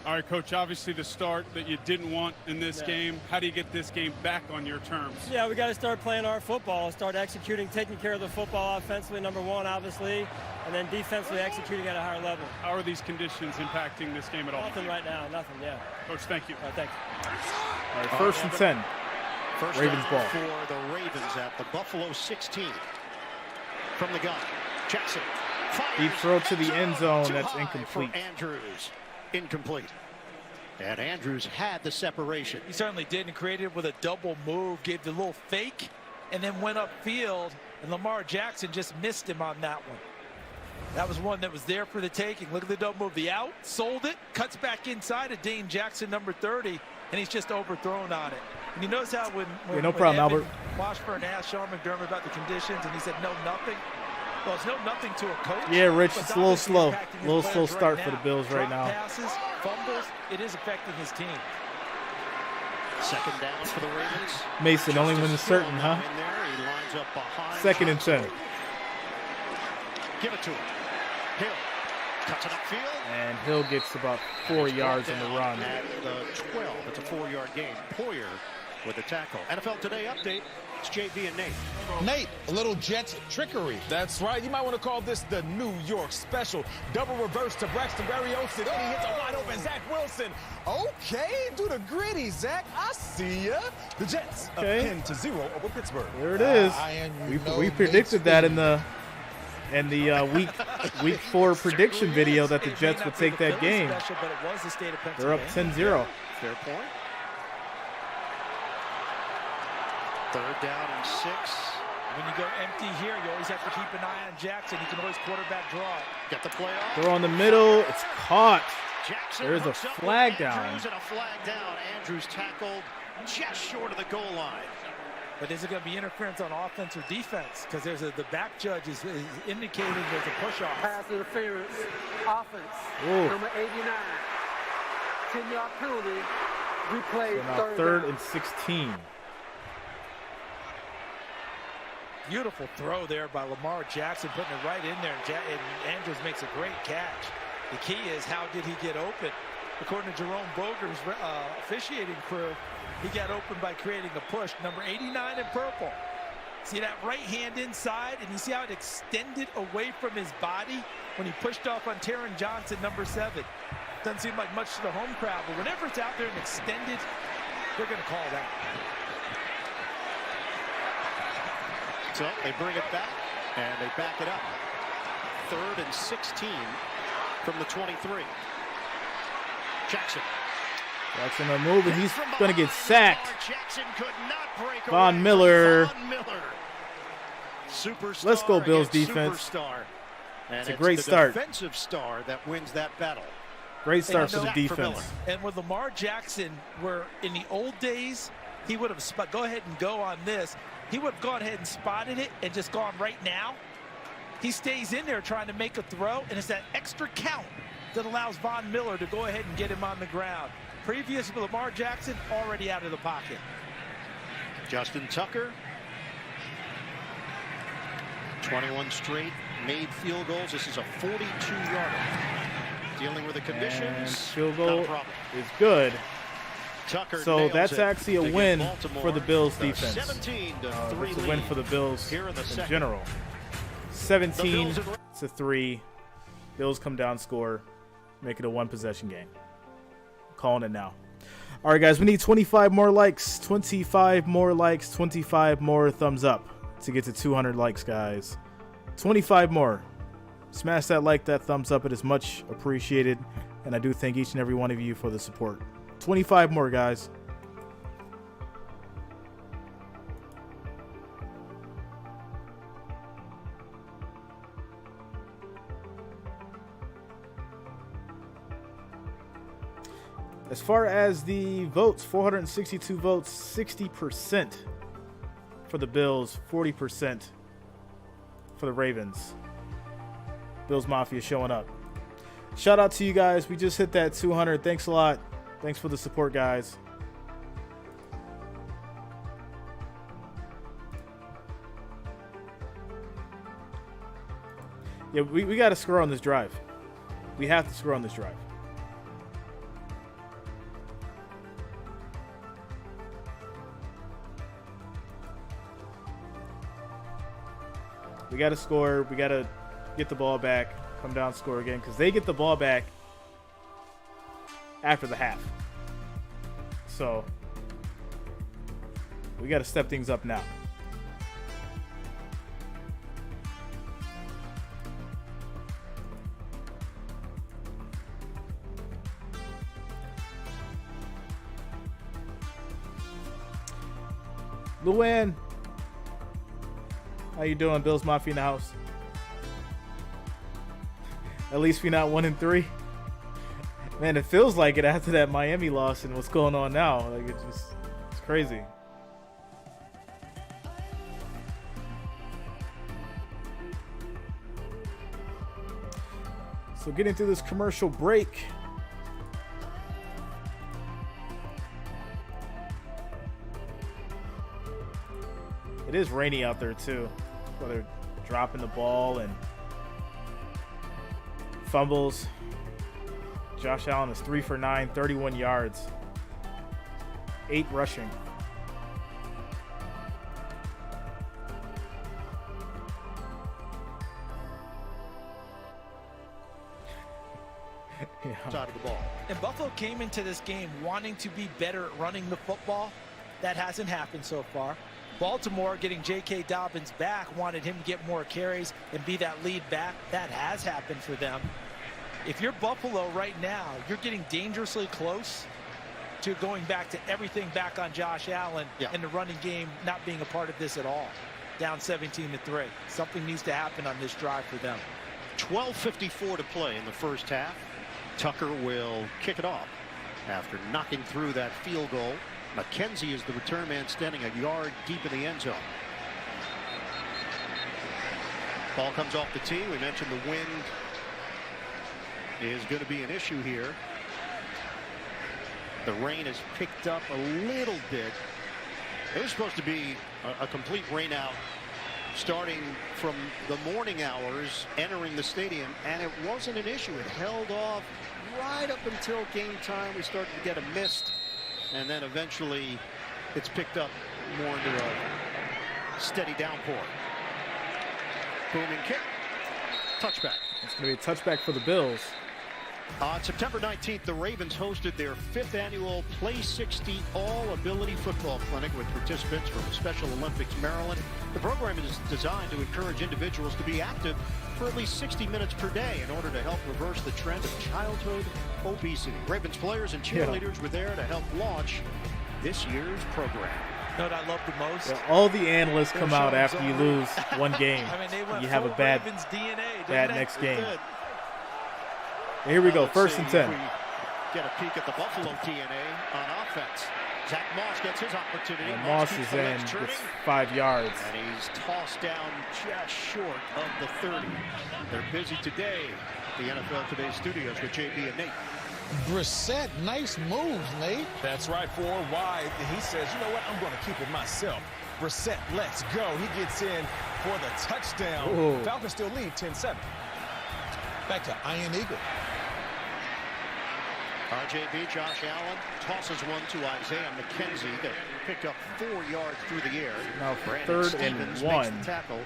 All right, Coach, obviously the start that you didn't want in this game. How do you get this game back on your terms? Yeah, we got to start playing our football, start executing, taking care of the football offensively, number one, obviously, and then defensively executing at a higher level. How are these conditions impacting this game at all? Nothing right now, nothing, yeah. Coach, thank you. Thanks. All right, first and 10. First Ravens ball. For the Ravens at the Buffalo 16. From the gun, Jackson fires. Deep throw to the end zone. That's incomplete. Andrews, incomplete. And Andrews had the separation. He certainly did, and created with a double move, gave the little fake, and then went upfield, and Lamar Jackson just missed him on that one. That was one that was there for the taking. Look at the double move. The out, sold it, cuts back inside to Dane Jackson, number 30, and he's just overthrown on it. And you notice how when no problem, Albert. Washburn asked Sean McDermott about the conditions, and he said no, nothing. Well, it's no nothing to a coach. Yeah, Rich, it's a little slow. A little slow start right for the Bills right now. Passes, fumbles, it is affecting his team. Second down for the Ravens. Mason, only when it's certain, huh? In there, he lines up behind. Second and 10. Give it to him. Hill cuts it upfield. And Hill gets about 4 yards on the run. At the 12, it's a 4-yard gain. Poyer with the tackle. NFL Today update. It's JV and Nate. Nate, a little Jets trickery. That's right. You might want to call this the New York special. Double reverse to Braxton Berrios. Then he hits a wide open Zach Wilson. Okay, do the gritty, Zach. I see ya. The Jets up 10-0 over Pittsburgh. There it is. We predicted that in the week 4 prediction video that the Jets would take that game. They're up 10-0. Fair point. Third down and 6. When you go empty here, you always have to keep an eye on Jackson. You can always quarterback draw. Get the play off. Throw in the middle. It's caught. Jackson There's a flag down. Andrews and a flag down. Andrews tackled just short of the goal line. But is it going to be interference on offense or defense? Because there's the back judge is indicating there's a push-off. Pass interference, offense, Ooh. number 89. 10-yard penalty, Replay So now third and 16. Beautiful throw there by Lamar Jackson, putting it right in there, and Andrews makes a great catch. The key is, how did he get open? According to Jerome Boger's officiating crew, he got open by creating a push. Number 89 in purple. See that right hand inside, and you see how it extended away from his body when he pushed off on Taron Johnson, number 7. Doesn't seem like much to the home crowd, but whenever it's out there and extended, they're going to call that. So they bring it back, and they back it up. 3rd and 16 from the 23. Jackson on the move, and he's going to get sacked. Jackson could not break Von Miller. Von Miller. Superstar. Let's go, Bills defense. Superstar. And it's a great start. Defensive star that wins that battle. Great start for the defense. And with Lamar Jackson, where in the old days, he would have go ahead and go on this. He would have gone ahead and spotted it and just gone right now. He stays in there trying to make a throw, and it's that extra count that allows Von Miller to go ahead and get him on the ground. Previous to Lamar Jackson, already out of the pocket. Justin Tucker, 21 straight made field goals. This is a 42-yarder. Dealing with the conditions. And field goal is good. Tucker, so that's actually a win for the Bills defense. 17-3 it's a win for the Bills in general. 17-3. Bills come down, score, make it a 1-possession game. Calling it now. All right, guys, we need 25 more likes, 25 more likes, 25 more thumbs up to get to 200 likes, guys. 25 more. Smash that like, that thumbs up. It is much appreciated, and I do thank each and every one of you for the support. 25 more, guys. As far as the votes, 462 votes, 60% for the Bills, 40% for the Ravens. Bills Mafia showing up. Shout out to you guys. We just hit that 200. Thanks a lot. Thanks for the support, guys. Yeah, we got to score on this drive. We have to score on this drive. We got to score. We got to get the ball back, come down, score again, because they get the ball back after the half. So we got to step things up now. Luann, how you doing? Bills Mafia in the house. At least we're not 1-3. Man, it feels like it after that Miami loss and what's going on now. Like it's crazy. So getting through this commercial break. It is rainy out there too. Where they're dropping the ball and fumbles. Josh Allen is 3 for 9, 31 yards, 8 rushing. Side of the ball. And Buffalo came into this game wanting to be better at running the football. That hasn't happened so far. Baltimore, getting J.K. Dobbins back, wanted him to get more carries and be that lead back. That has happened for them. If you're Buffalo right now, you're getting dangerously close to going back to everything back on Josh Allen and the running game not being a part of this at all. Down 17-3. Something needs to happen on this drive for them. 12:54 to play in the first half. Tucker will kick it off after knocking through that field goal. McKenzie is the return man, standing a yard deep in the end zone. Ball comes off the tee. We mentioned the wind is going to be an issue here. The rain has picked up a little bit. It was supposed to be a complete rain out starting from the morning hours entering the stadium, and it wasn't an issue. It held off right up until game time. We started to get a mist, and then eventually it's picked up more into a steady downpour. Booming kick. Touchback. It's going to be a touchback for the Bills. On September 19th, the Ravens hosted their 5th annual Play 60 All-Ability Football Clinic with participants from Special Olympics Maryland. The program is designed to encourage individuals to be active for at least 60 minutes per day in order to help reverse the trend of childhood obesity. Ravens players and cheerleaders were there to help launch this year's program. You know what I love the most? Yeah, all the analysts come out after you lose one game. I mean, they went you have a bad, Ravens DNA, bad next game. Here we go, first and 10. Get a peek at the Buffalo DNA on offense. Zach Moss gets his opportunity. And Moss is in, gets 5 yards. And he's tossed down just short of the 30. They're busy today at the NFL Today studios with JB and Nate. Brissett, nice moves, Nate. That's right, 4 wide. He says, you know what, I'm going to keep it myself. Brissett, let's go. He gets in for the touchdown. Ooh. Falcons still lead 10-7. Back to Iron Eagle. RJB, Josh Allen tosses one to Isaiah McKenzie that picked up 4 yards through the air. Now Brandon 3rd and Stevens 1. makes the tackle.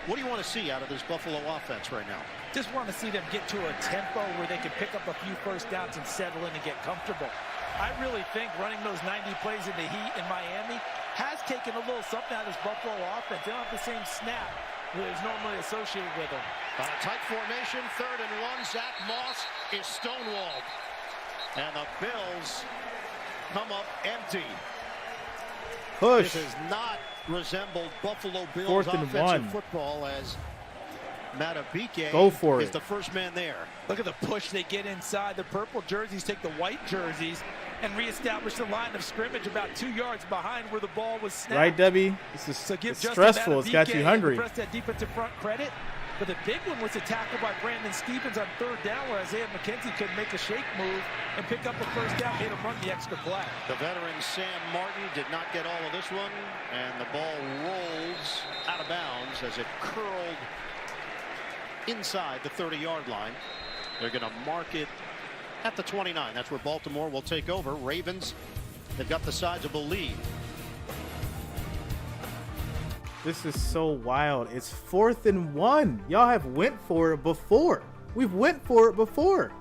What do you want to see out of this Buffalo offense right now? Just want to see them get to a tempo where they can pick up a few first downs and settle in and get comfortable. I really think running those 90 plays in the heat in Miami has taken a little something out of this Buffalo offense. They don't have the same snap that is normally associated with them. On a tight formation, 3rd and 1, Zach Moss is stonewalled. And the Bills come up empty. Push. This has not resembled Buffalo Bills 4th and offensive 1. football as Matabike Go for is it. the first man there. Look at the push they get inside. The purple jerseys take the white jerseys and reestablish the line of scrimmage about 2 yards behind where the ball was snapped. Right, Debbie? This is So give it's Justin stressful. It's got Matabike you hungry. and the rest of that defensive front credit. But the big one was a tackle by Brandon Stevens on 3rd down where Isaiah McKenzie couldn't make a shake move and pick up the first down, made him run the extra play. The veteran Sam Martin did not get all of this one, and the ball rolls out of bounds as it curled inside the 30-yard line. They're going to mark it at the 29. That's where Baltimore will take over. Ravens, they've got the sizable lead. This is so wild. It's 4th and 1. Y'all have went for it before. We've went for it before.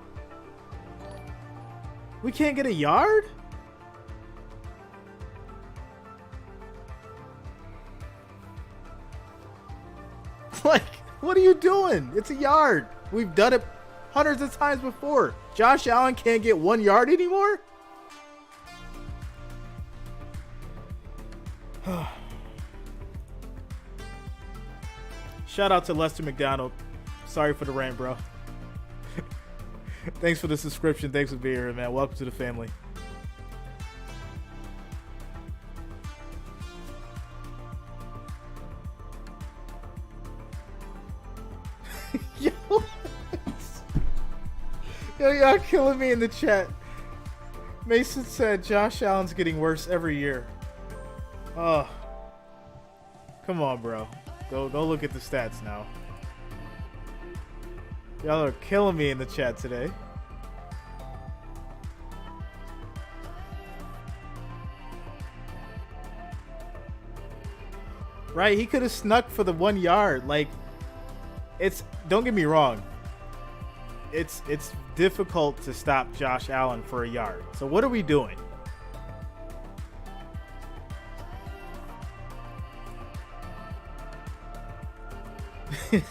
We can't get a yard? Like, what are you doing? It's a yard. We've done it hundreds of times before. Josh Allen can't get 1 yard anymore? Shout out to Lester McDonald. Sorry for the rain, bro. Thanks for the subscription. Thanks for being here, man. Welcome to the family. Yo, y'all killing me in the chat. Mason said Josh Allen's getting worse every year. Oh, come on, bro. Go look at the stats now. Y'all are killing me in the chat today. Right, he could have snuck for the 1 yard. Like, don't get me wrong. It's difficult to stop Josh Allen for a yard. So what are we doing?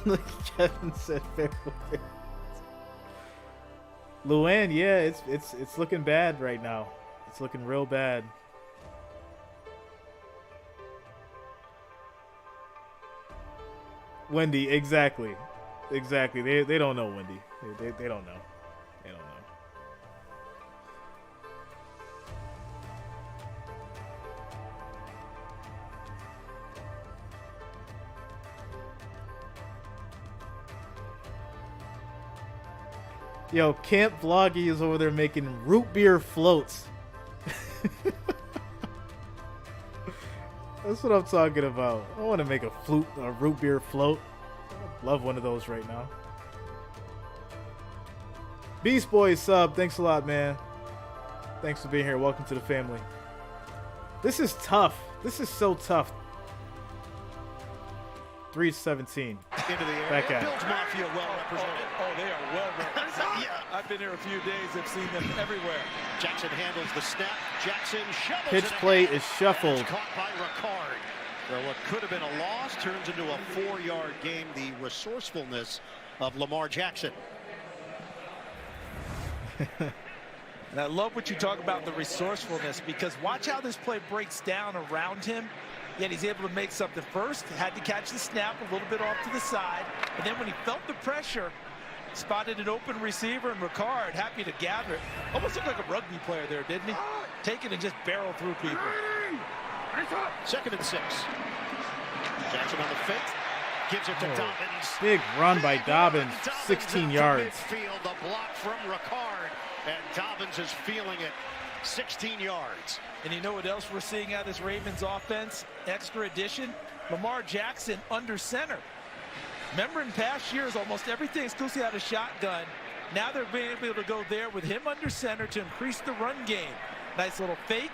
Look, Kevin said fair. Luann, yeah, it's looking bad right now. It's looking real bad. Wendy, exactly. They don't know, Wendy. They don't know. They don't know. Yo, Camp Vloggy is over there making root beer floats That's what I'm talking about. I want to make a root beer float. I'd love one of those right now. Beast Boy sub, thanks a lot, man. Thanks for being here. Welcome to the family. This is tough. This is so tough. 3-17. Into the air. Back at Bills Mafia well represented. Oh, they are well represented. Yeah, I've been here a few days. I've seen them everywhere. Jackson handles the snap. Jackson shovels pitch it play ahead. is shuffled. It's caught by Ricard. So what could have been a loss turns into a 4-yard game. The resourcefulness of Lamar Jackson. And I love what you talk about, the resourcefulness, because watch how this play breaks down around him. Yet he's able to make something first. Had to catch the snap a little bit off to the side. And then when he felt the pressure, spotted an open receiver, and Ricard happy to gather it. Almost looked like a rugby player there, didn't he? Take it and just barrel through people. 2nd and 6. Jackson on the fake. Gives it to Dobbins. Big run by Dobbins. 16 yards. Midfield, the block from Ricard. And Dobbins is feeling it. 16 yards. And you know what else we're seeing out of this Ravens offense? Extra addition, Lamar Jackson under center. Remember in past years, almost everything exclusively out of shotgun. Now they're being able to go there with him under center to increase the run game. Nice little fake.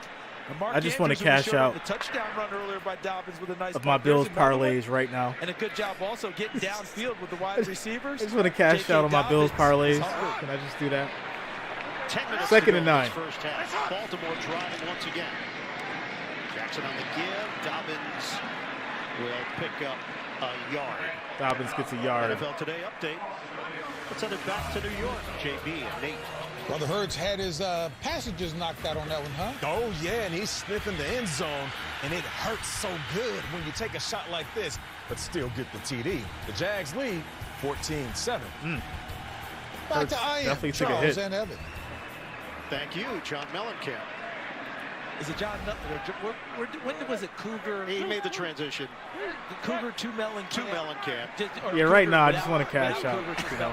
I just want to cash out the touchdown run earlier by Dobbins with a nice of my Bills parlays right now. And a good job also getting downfield with the wide receivers. I just want to cash out on my Bills parlays. Can I just do that? 10 minutes 2nd and 9. First half. Baltimore driving once again. Jackson on the give. Dobbins will pick up a yard. Dobbins gets a yard. NFL Today update. Let's send it back to New York. JB and Nate. Brother Hurts had his passages knocked out on that one, huh? Oh, yeah, and he's sniffing the end zone, and it hurts so good when you take a shot like this, but still get the TD. The Jags lead 14-7. Back to I definitely took a Charles hit. and Evan. Thank you, John Mellencamp. Is it John? When was it Cougar? He made the transition. Cougar to Mellencamp. To Mellencamp. Yeah, right now I just want to cash out. You know,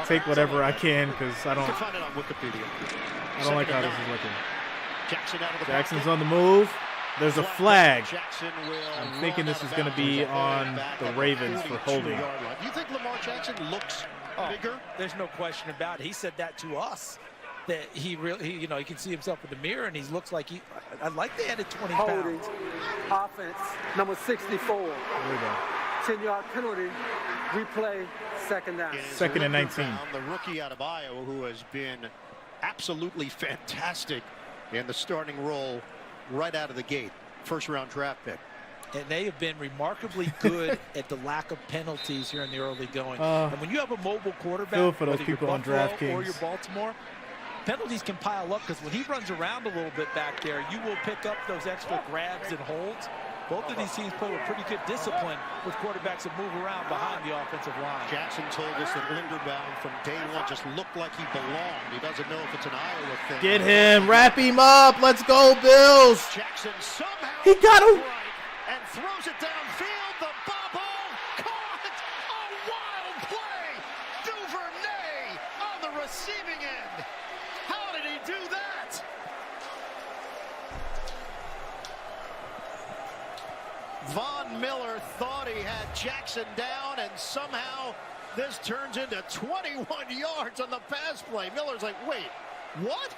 take whatever I can because I You don't. can find it on Wikipedia. I don't like how this is looking. Jackson out of the Jackson's pocket. on the move. There's a flag. Jackson will I'm thinking run this out is of going to bounds be at on back the at Ravens for 42 holding. yard line. Do you think Lamar Jackson looks bigger? There's no question about it. He said that to us. That he really, you know, he can see himself in the mirror, and he looks like he. I'd like they added 20 Holding. pounds. Offense, number 64. Here we go. 10-yard penalty. Replay, 2nd down. 2nd and 19. The rookie out of Iowa who has been absolutely fantastic in the starting role right out of the gate. 1st-round draft pick. And they have been remarkably good at the lack of penalties here in the early going. And when you have a mobile quarterback, feel for those whether you're people on Buffalo DraftKings. or you're Baltimore, penalties can pile up because when he runs around a little bit back there, you will pick up those extra grabs and holds. Both of these teams play with pretty good discipline with quarterbacks that move around behind the offensive line. Jackson told us that Linderbaum from day one just looked like he belonged. He doesn't know if it's an Iowa thing. Get him. Wrap him up. Let's go, Bills. Jackson somehow He got him. right and throws it downfield. The bubble caught. A wild play. Duvernay on the receiving end. How did he do that? Von Miller thought he had Jackson down, and somehow this turns into 21 yards on the pass play. Miller's like, wait, what?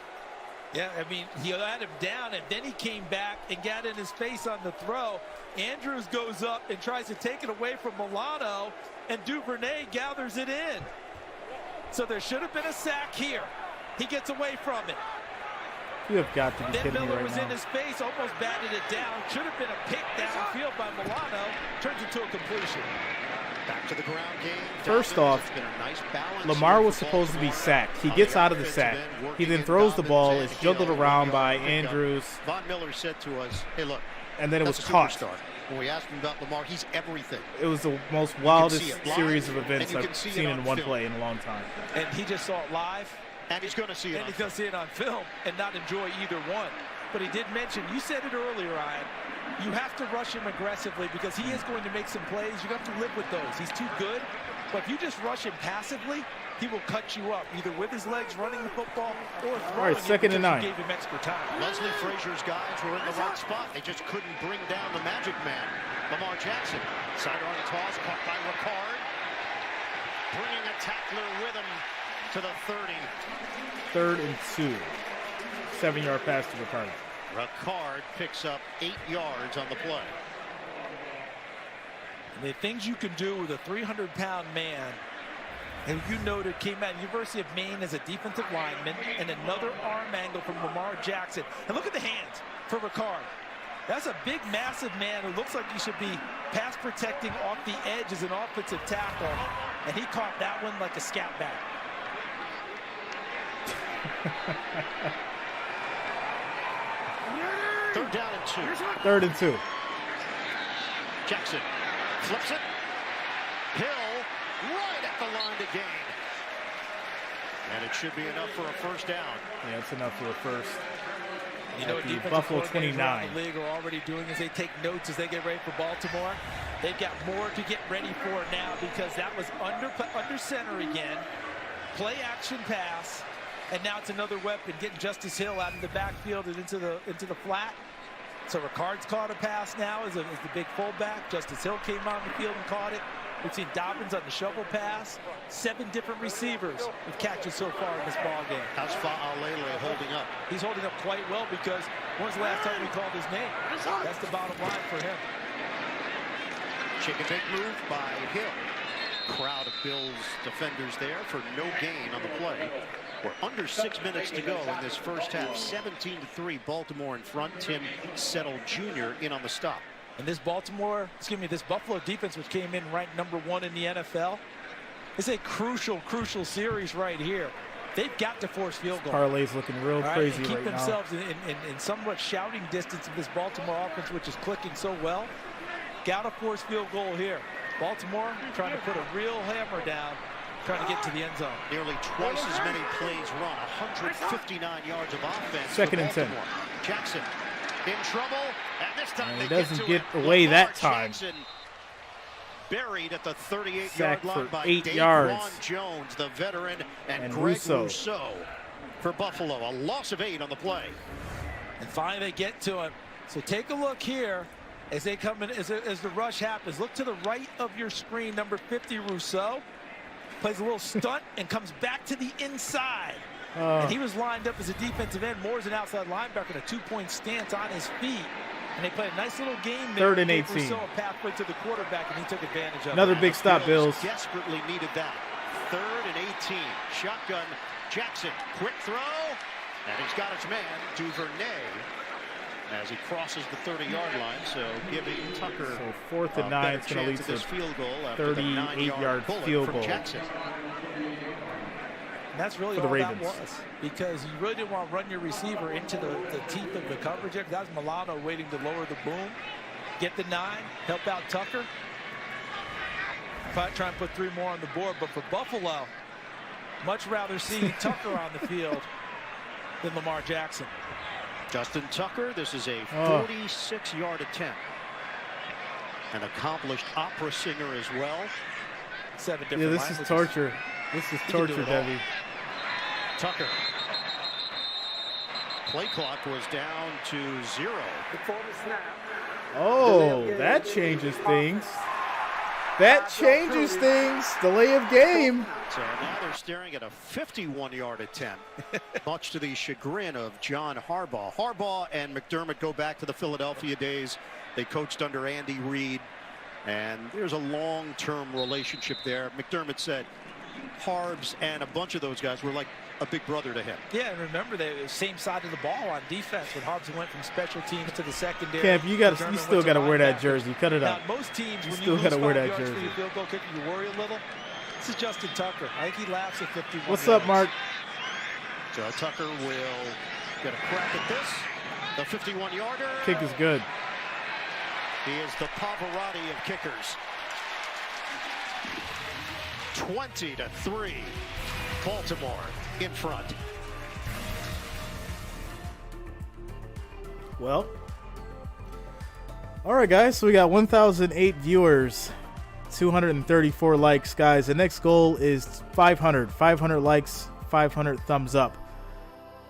Yeah, I mean, he had him down, and then he came back and got in his face on the throw. Andrews goes up and tries to take it away from Milano, and Duvernay gathers it in. So there should have been a sack here. He gets away from it. You have got to be Then kidding me Miller right was now. in his face, almost batted it down. Should have been a pick downfield by Milano. Turns into a completion. Back to the ground game. First Dobbins, off, it's been a nice balance Lamar here was for supposed to be Baltimore. sacked. He On gets the out of the offensive sack. end, He working then in throws the Dobbins ball. and It's juggled Hill. around by 1 yard pickup. Andrews, Von Miller said to us, hey, look, and then it that's was a caught. superstar. When we asked him about Lamar, he's everything. It was the most wildest see it live, series of and events you I've can see it seen on in one film. play in a long time. And he just saw it live. And he's going to see it And on he's going to see it on film and not enjoy either one. But he did mention, you said it earlier, Ryan, you have to rush him aggressively because he is going to make some plays. You have to live with those. He's too good. But if you just rush him passively, he will cut you up, either with his legs running the football or throwing All right, second and 9. Gave him extra time. Leslie Frazier's guys were in the right spot. They just couldn't bring down the magic man, Lamar Jackson. Sidearm toss caught by Ricard. Bringing a tackler with him to the 30. 3rd and 2. 7-yard pass to Ricard. Ricard picks up 8 yards on the play. The things you can do with a 300-pound man, and you noted came out of University of Maine as a defensive lineman, and another arm angle from Lamar Jackson. And look at the hands for Ricard. That's a big, massive man who looks like he should be pass protecting off the edge as an offensive tackle, and he caught that one like a scat back. Third down and 2. 3rd and 2. Jackson flips it. Hill right at the line to gain. And it should be enough for a first down. Yeah, it's enough for a first. You know what defensive Buffalo coordinators 29. around the league are already doing is they take notes as they get ready for Baltimore. They've got more to get ready for now because that was under center again. Play action pass. And now it's another weapon, getting Justice Hill out of the backfield and into the flat. So Ricard's caught a pass now as the big fullback. Justice Hill came on the field and caught it. We've seen Dobbins on the shovel pass. 7 different receivers with catches so far in this ball game. How's Fa'alele holding up? He's holding up quite well because when's the last time we called his name? That's the bottom line for him. Chicken big move by Hill. Crowd of Bills defenders there for no gain on the play. We're under 6 minutes to go in this first half. 17-3, Baltimore in front. Tim Settle Jr. in on the stop. And this Buffalo defense, which came in ranked #1 in the NFL, is a crucial series right here. They've got to force field goal. Parlay's looking real crazy and keep right now. themselves in somewhat shouting distance of this Baltimore offense, which is clicking so well. Got to force field goal here. Baltimore trying to put a real hammer down, trying to get to the end zone. Nearly twice as many plays run, 159 yards of offense. 2nd and 10. Jackson in trouble, and this time And he they doesn't get get away Lamar that time. Jackson buried at the 38-yard Sacked line for by 8 Daquan yards. Jones, the veteran, and Greg Rousseau. Rousseau for Buffalo. A loss of 8 on the play. And finally they get to him. So take a look here as they come in, as the rush happens. Look to the right of your screen, number 50, Rousseau. Plays a little stunt and comes back to the inside. And he was lined up as a defensive end. Moore's an outside linebacker, a 2-point stance on his feet. And they played a nice little game there. 3rd and 18. Rousseau a pathway to the quarterback, and he took advantage of Another it. big stop, Bills. Desperately needed that. 3rd and 18. Shotgun. Jackson. Quick throw. And he's got his man, Duvernay, as he crosses the 30-yard line. So giving Tucker So 4th and 9 is going to lead to this field goal after the 38-yard bullet field from goal. Jackson. And that's really for the all Ravens. that was, because you really didn't want to run your receiver into the teeth of the coverage. That was Milano waiting to lower the boom, get the 9, help out Tucker. Try and put 3 more on the board, but for Buffalo, much rather see Tucker on the field than Lamar Jackson. Justin Tucker, this is a 46-yard attempt. An accomplished opera singer as well. 7 different Yeah, this languages. is torture. This is torture, Debbie. Tucker. Play clock was down to 0. Before the snap. Oh, that changes things. That changes things. Delay of game. So now they're staring at a 51-yard attempt, much to the chagrin of John Harbaugh. Harbaugh and McDermott go back to the Philadelphia days. They coached under Andy Reid, and there's a long-term relationship there. McDermott said Harbs and a bunch of those guys were like a big brother to him. Yeah, and remember, they were the same side of the ball on defense when Harbs went from special teams to the secondary. Camp, you still got to wear that jersey. Cut it Now, up. most teams, You when still you gotta lose wear 5 that yards for jersey. your field goal kicker, you worry a little. This is Justin Tucker. I think he laughs at 51 What's yards. up, Mark? So Tucker will get a crack at this. The 51-yarder. Kick is good. He is the Pavarotti of kickers. 20-3. Baltimore in front. Well, all right, guys. So we got 1,008 viewers 234 likes, guys. The next goal is 500 likes, 500 thumbs up.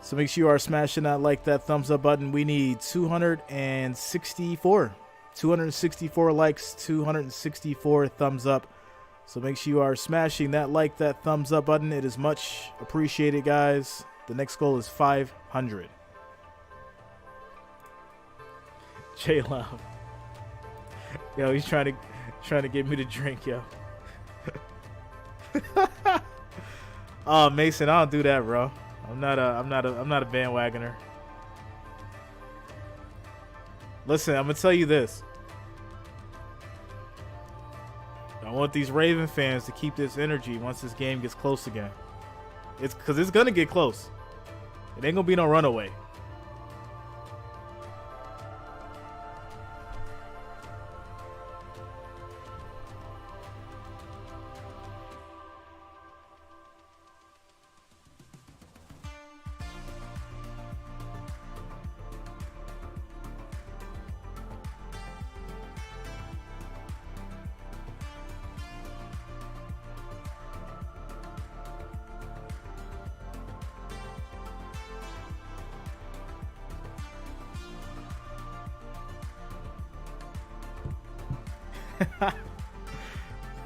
So make sure you are smashing that thumbs up button. We need 264 likes, 264 thumbs up. So make sure you are smashing that thumbs up button. It is much appreciated, guys. The next goal is 500. J Love. Yo, he's trying to get me to drink, yo. Oh, Mason, I don't do that, bro. I'm not a bandwagoner. Listen, I'm gonna tell you this. I want these Raven fans to keep this energy once this game gets close again. It's because it's gonna get close. It ain't gonna be no runaway.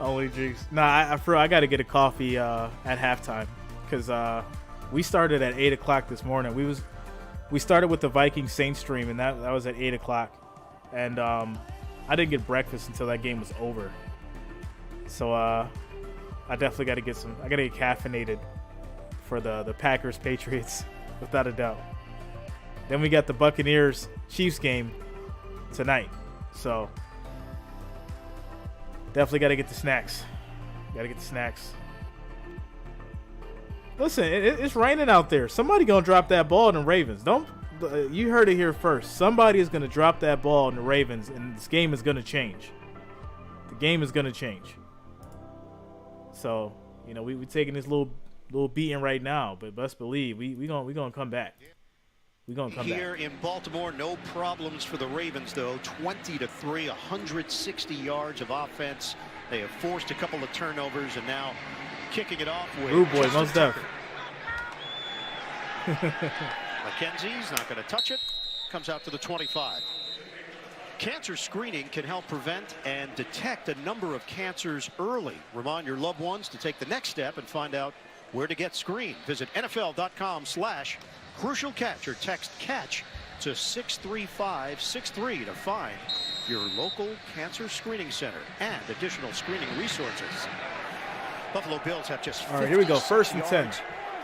Only drinks. Nah, I got to get a coffee at halftime because we started at 8 o'clock this morning. We started with the Viking Saints stream, and that was at 8 o'clock. And I didn't get breakfast until that game was over. So I definitely got to get some. I got to get caffeinated for the Packers Patriots without a doubt. Then we got the Buccaneers Chiefs game tonight. So definitely got to get the snacks. Listen, it's raining out there. Somebody gonna drop that ball in the Ravens. You heard it here first. Somebody is gonna drop that ball in the Ravens, and this game is gonna change. The game is gonna change. So we taking this little beating right now, but best believe we gonna come back. We're going to come here back. In Baltimore, no problems for the Ravens, though. 20-3, 160 yards of offense. They have forced a couple of turnovers, and now kicking it off with Ooh, boy, most def. McKenzie's not going to touch it. Comes out to the 25. Cancer screening can help prevent and detect a number of cancers early. Remind your loved ones to take the next step and find out where to get screened. Visit NFL.com/Crucial Catch or text CATCH to 63563 to find your local cancer screening center and additional screening resources. Buffalo Bills have just all right, here we go. 1st and 10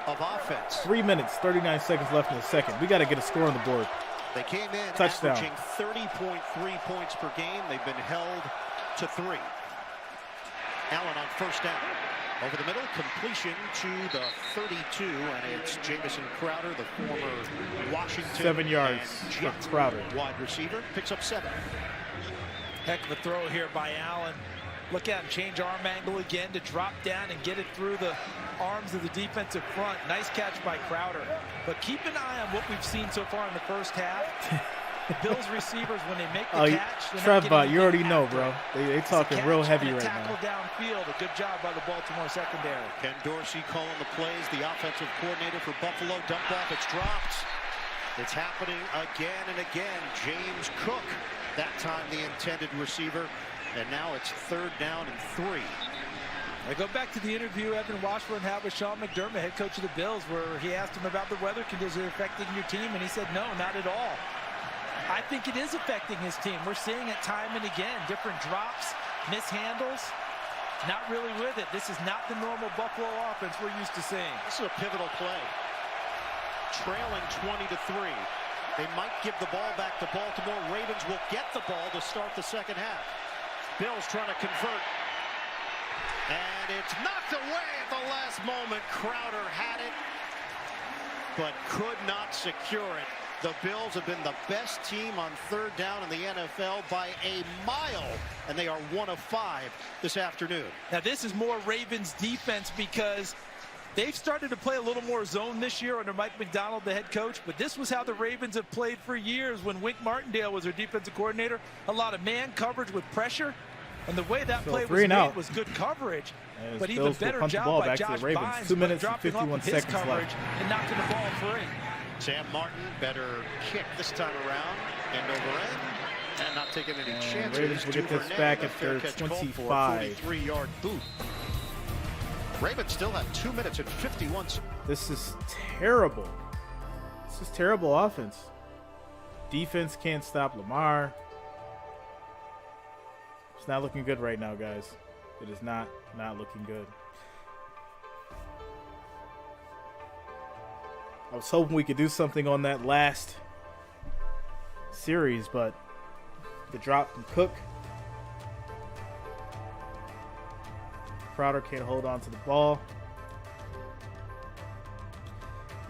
of offense. 3 minutes, 39 seconds left in the second. We got to get a score on the board. They came in touchdown, averaging 30.3 points per game. They've been held to 3. Allen on 1st down. Over the middle, completion to the 32, and it's Jamison Crowder, the former Washington 7 yards for Crowder. Wide receiver, picks up 7. Heck of a throw here by Allen. Look at him change arm angle again to drop down and get it through the arms of the defensive front. Nice catch by Crowder. But keep an eye on what we've seen so far in the first half. Bills receivers, when they make the catch, Trevbot, you already know, bro. They talking real heavy right now. Tackle downfield, a good job by the Baltimore secondary. Ken Dorsey calling the plays, the offensive coordinator for Buffalo. Dump off, it's dropped. It's happening again and again. James Cook, that time the intended receiver. And now it's 3rd down and 3. I go back to the interview Evan Washburn had with Sean McDermott, head coach of the Bills, where he asked him about the weather conditions affecting your team, and he said, no, not at all. I think it is affecting his team. We're seeing it time and again. Different drops, mishandles, not really with it. This is not the normal Buffalo offense we're used to seeing. This is a pivotal play. Trailing 20-3. They might give the ball back to Baltimore. Ravens will get the ball to start the second half. Bills trying to convert. And it's knocked away at the last moment. Crowder had it, but could not secure it. The Bills have been the best team on 3rd down in the NFL by a mile, and they are 1 of 5 this afternoon. Now, this is more Ravens defense because they've started to play a little more zone this year under Mike McDonald, the head coach, but this was how the Ravens have played for years when Wink Martindale was their defensive coordinator. A lot of man coverage with pressure. And the way that play was 3 and out. made was good coverage, As but even Bills will better punt the job ball by back to Josh the Ravens. Bynes 2 minutes and dropping off 51 with his seconds coverage left. and knocking the ball free. Sam Martin, better kick this time around, end over end, and not taking any chances. Ravens will get this back after 25. 43-yard boot. Ravens still have 2 minutes and 51 seconds. This is terrible. This is terrible offense. Defense can't stop Lamar. It's not looking good right now, guys. It is not looking good. I was hoping we could do something on that last series, but the drop from Cook. Crowder can't hold on to the ball.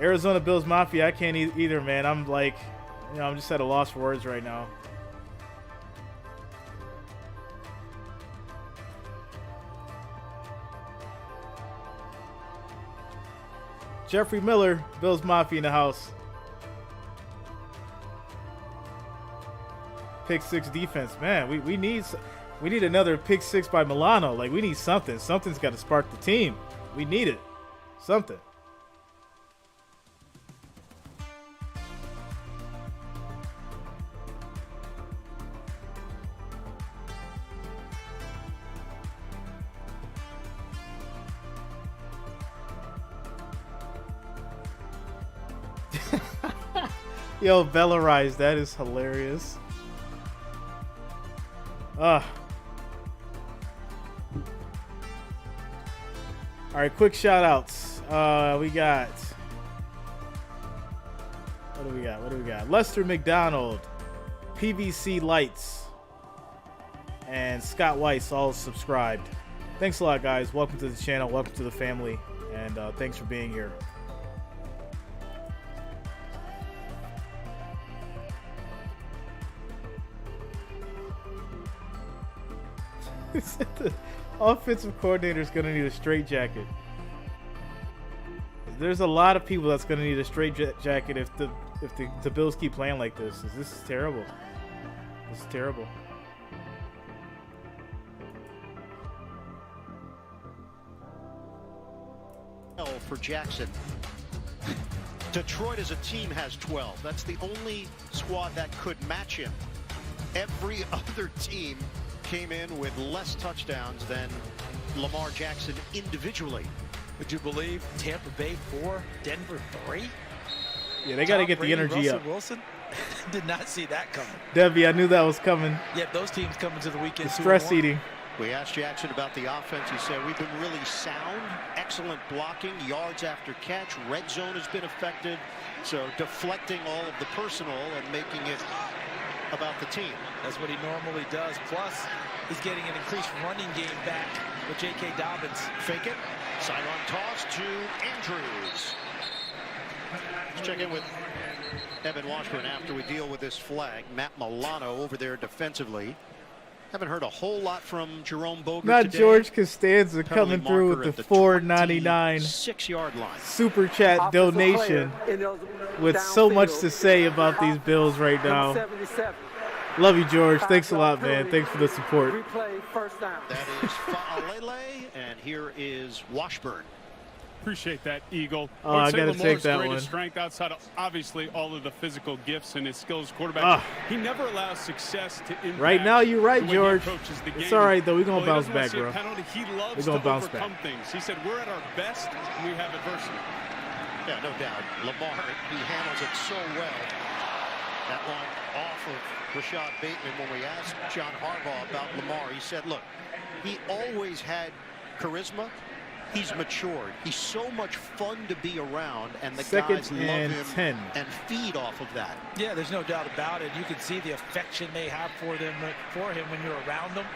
Arizona Bills Mafia, I can't either, man. I'm like, I'm just at a loss for words right now. Jeffrey Miller, Bills Mafia in the house. Pick 6 defense, man. We need another pick 6 by Milano. Like, we need something. Something's got to spark the team. We need it. Something. Yo, Bellarize, that is hilarious. All right, quick shout outs. We got, what do we got? Lester McDonald, PVC Lights, and Scott Weiss all subscribed. Thanks a lot, guys. Welcome to the channel. Welcome to the family. And thanks for being here. The offensive coordinator is going to need a straight jacket. There's a lot of people that's going to need a straight jacket if the Bills keep playing like this. This is terrible. This is terrible. For Jackson. Detroit as a team has 12. That's the only squad that could match him. Every other team came in with less touchdowns than Lamar Jackson individually. Would you believe Tampa Bay 4, Denver 3? Yeah, they got to get the energy Russell up. Wilson did not see that coming. Debbie, I knew that was coming. Yeah, those teams coming to the weekend. The stress eating. We asked Jackson about the offense. He said, we've been really sound, excellent blocking, yards after catch, red zone has been effective. So deflecting all of the personal and making it about the team. That's what he normally does. Plus, he's getting an increased running game back with J.K. Dobbins. Fake it. Sideline toss to Andrews. Let's check in with Evan Washburn after we deal with this flag. Matt Milano over there defensively. Haven't heard a whole lot from Jerome Boger Not today. George Costanza coming through with the $4.99 6-yard line. super chat donation with so much to say about these Bills right now. Love you, George. Thanks a lot, man. Thanks for the support. Replay first down. That is Fa'alele, and here is Washburn. Appreciate that, Eagle. Oh, I got to take that greatest one. Strength outside of obviously all of the physical gifts and his skills quarterback. He never allows success to impact. Right now, you're right, George. It's all right, though. We're going to bounce back, bro. He loves to overcome things. He said, we're at our best when we have adversity. Yeah, no doubt. Lamar, he handles it so well. That one off of Rashad Bateman. When we asked John Harbaugh about Lamar, he said, look, he always had charisma. He's matured. He's so much fun to be around, and the guys love him and feed off of that. Yeah, there's no doubt about it. You can see the affection they have for him when you're around them,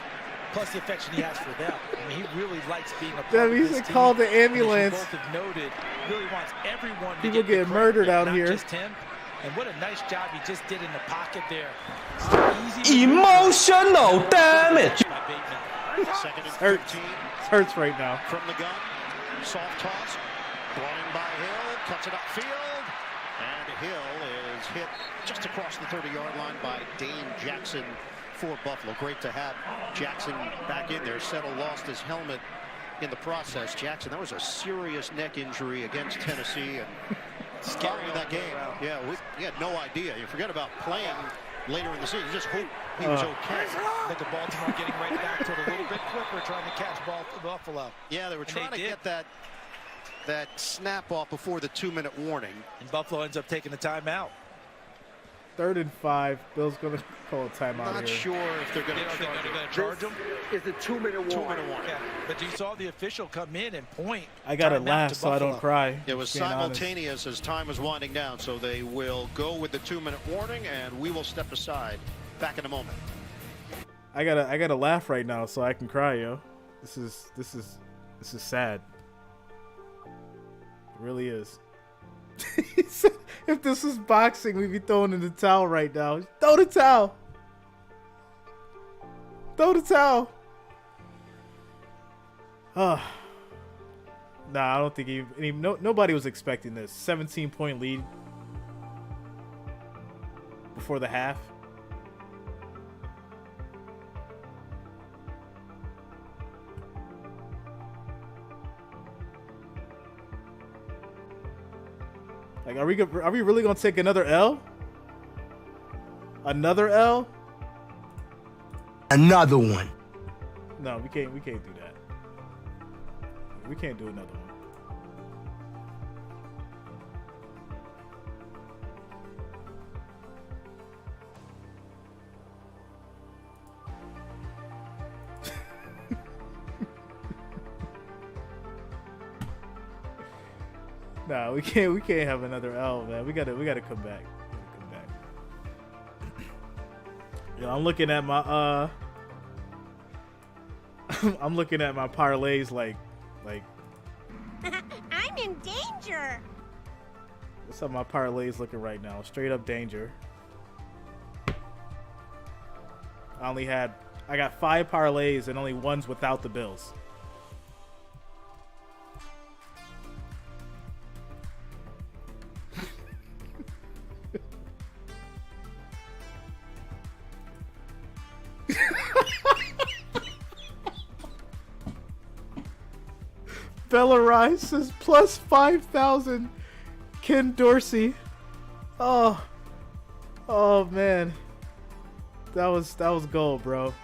plus the affection he has for them. I mean, he really likes being a part of this team. Call the ambulance. Both have noted, really wants everyone to People get getting murdered out here. Not just him. And what a nice job he just did in the pocket there. Emotional damage. Second and 13. Hurts right now. From the gun, soft toss, brought in by Hill, cuts it upfield, and Hill is hit just across the 30-yard line by Dane Jackson for Buffalo. Great to have Jackson back in there. Settle lost his helmet in the process. Jackson, that was a serious neck injury against Tennessee. And scary in that game. Yeah, we had no idea. You forget about playing later in the season. You just hope he was okay. But the Baltimore getting right back to it a little bit quicker, trying to catch Buffalo. Yeah, they were trying to get that snap off before the 2-minute warning. And Buffalo ends up taking the timeout. 3rd and 5. Bill's going to call a timeout Not here. sure if they're going to charge him. It's a 2-minute warning. Yeah. But you saw the official come in and point. I got to laugh so I don't cry. It was simultaneous as time was winding down, so they will go with the 2-minute warning, and we will step aside. Back in a moment. I gotta laugh right now so I can cry, yo. This is sad. It really is. If this was boxing, we'd be throwing in the towel right now. Throw the towel. Throw the towel. Nah, I don't think nobody was expecting this. 17-point lead before the half. Like, are we really gonna take another L? Another L? Another one. No, we can't do that. We can't do another one. No, we can't have another L, man. We gotta come back. You know, I'm looking at my I'm looking at my parlays like I'm in danger. What's up my parlays looking right now? Straight up danger. I got 5 parlays and only one's without the Bills. Bella Rice says plus 5,000. Ken Dorsey. Oh man, that was gold, bro.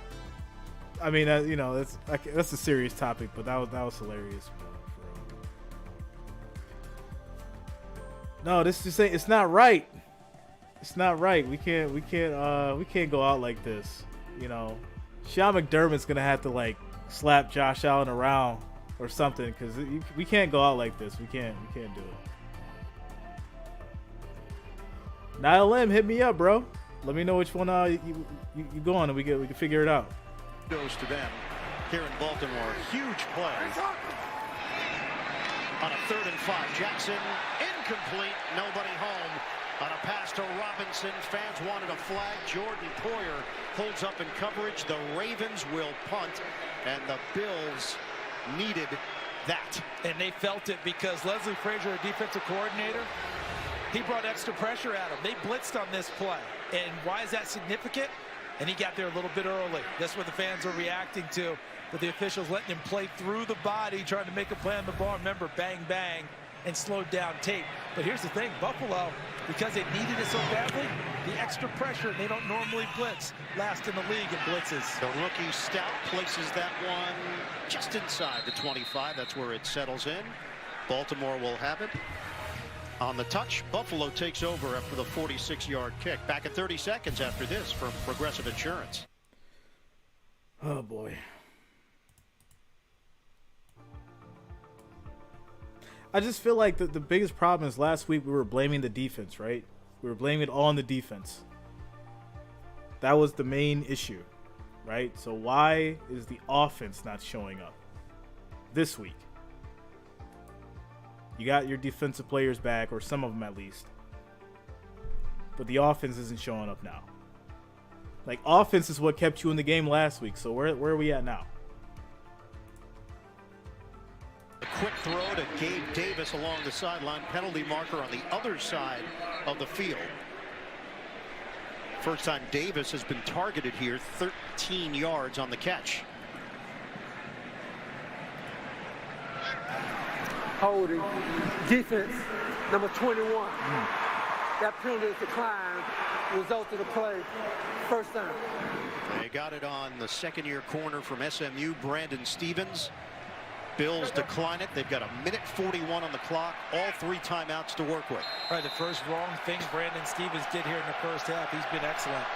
I mean, you know, that's a serious topic, but that was hilarious, bro. No, this just ain't. It's not right. It's not right. We can't go out like this. You know, Sean McDermott's gonna have to like slap Josh Allen around or something, because we can't go out like this. We can't do it. Niall M, hit me up, bro. Let me know which one you go on, and we can figure it out. Goes to them here in Baltimore. Huge play on a 3rd and 5. Jackson incomplete. Nobody home on a pass to Robinson. Fans wanted a flag. Jordan Poyer holds up in coverage. The Ravens will punt, and the Bills needed that. And they felt it because Leslie Frazier, a defensive coordinator, he brought extra pressure at him. They blitzed on this play. And why is that significant? And he got there a little bit early. That's what the fans are reacting to. But the officials letting him play through the body, trying to make a play on the ball. Remember, bang, bang, and slowed down tape. But here's the thing, Buffalo, because they needed it so badly, the extra pressure, they don't normally blitz. Last in the league in blitzes. The rookie Stout places that one just inside the 25. That's where it settles in. Baltimore will have it. On the touch, Buffalo takes over after the 46-yard kick. Back at 30 seconds after this from Progressive Insurance. Oh, boy. I just feel like the biggest problem is last week we were blaming the defense, right? We were blaming it all on the defense. That was the main issue, right? So why is the offense not showing up this week? You got your defensive players back, or some of them at least. But the offense isn't showing up now. Like, offense is what kept you in the game last week. So where are we at now? A quick throw to Gabe Davis along the sideline. Penalty marker on the other side of the field. First time Davis has been targeted here, 13 yards on the catch. Holding. Defense, number 21. That penalty is declined. Result of the play, first down. They got it on the second-year corner from SMU, Brandon Stevens. Bills decline it. They've got 1:41 on the clock. All 3 timeouts to work with. Right, the first wrong thing Brandon Stevens did here in the first half. He's been excellent.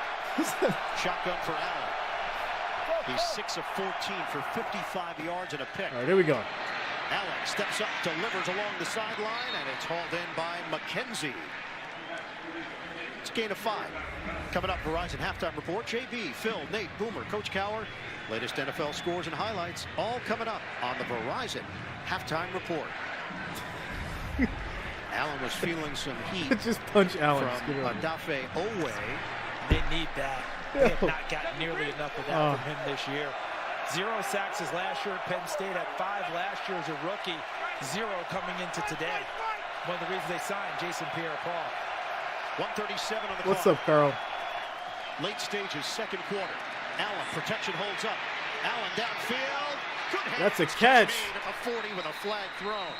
Shotgun for Allen. He's 6 of 14 for 55 yards and a pick. All right, here we go. Allen steps up, delivers along the sideline, and it's hauled in by McKenzie. It's a gain of 5. Coming up, Verizon Halftime Report. JB, Phil, Nate, Boomer, Coach Cower. Latest NFL scores and highlights, all coming up on the Verizon Halftime Report. Allen was feeling some heat. Just punch Allen. From Adafe Owe. They need that. They have not gotten nearly enough of that from him this year. 0 sacks his last year at Penn State, had 5 last year as a rookie, 0 coming into today. One of the reasons they signed Jason Pierre-Paul. 1:37 on the clock. What's up, Carl? Late stages, second quarter. Allen, protection holds up. Allen downfield. Good That's a catch. Made at the 40 with a flag thrown.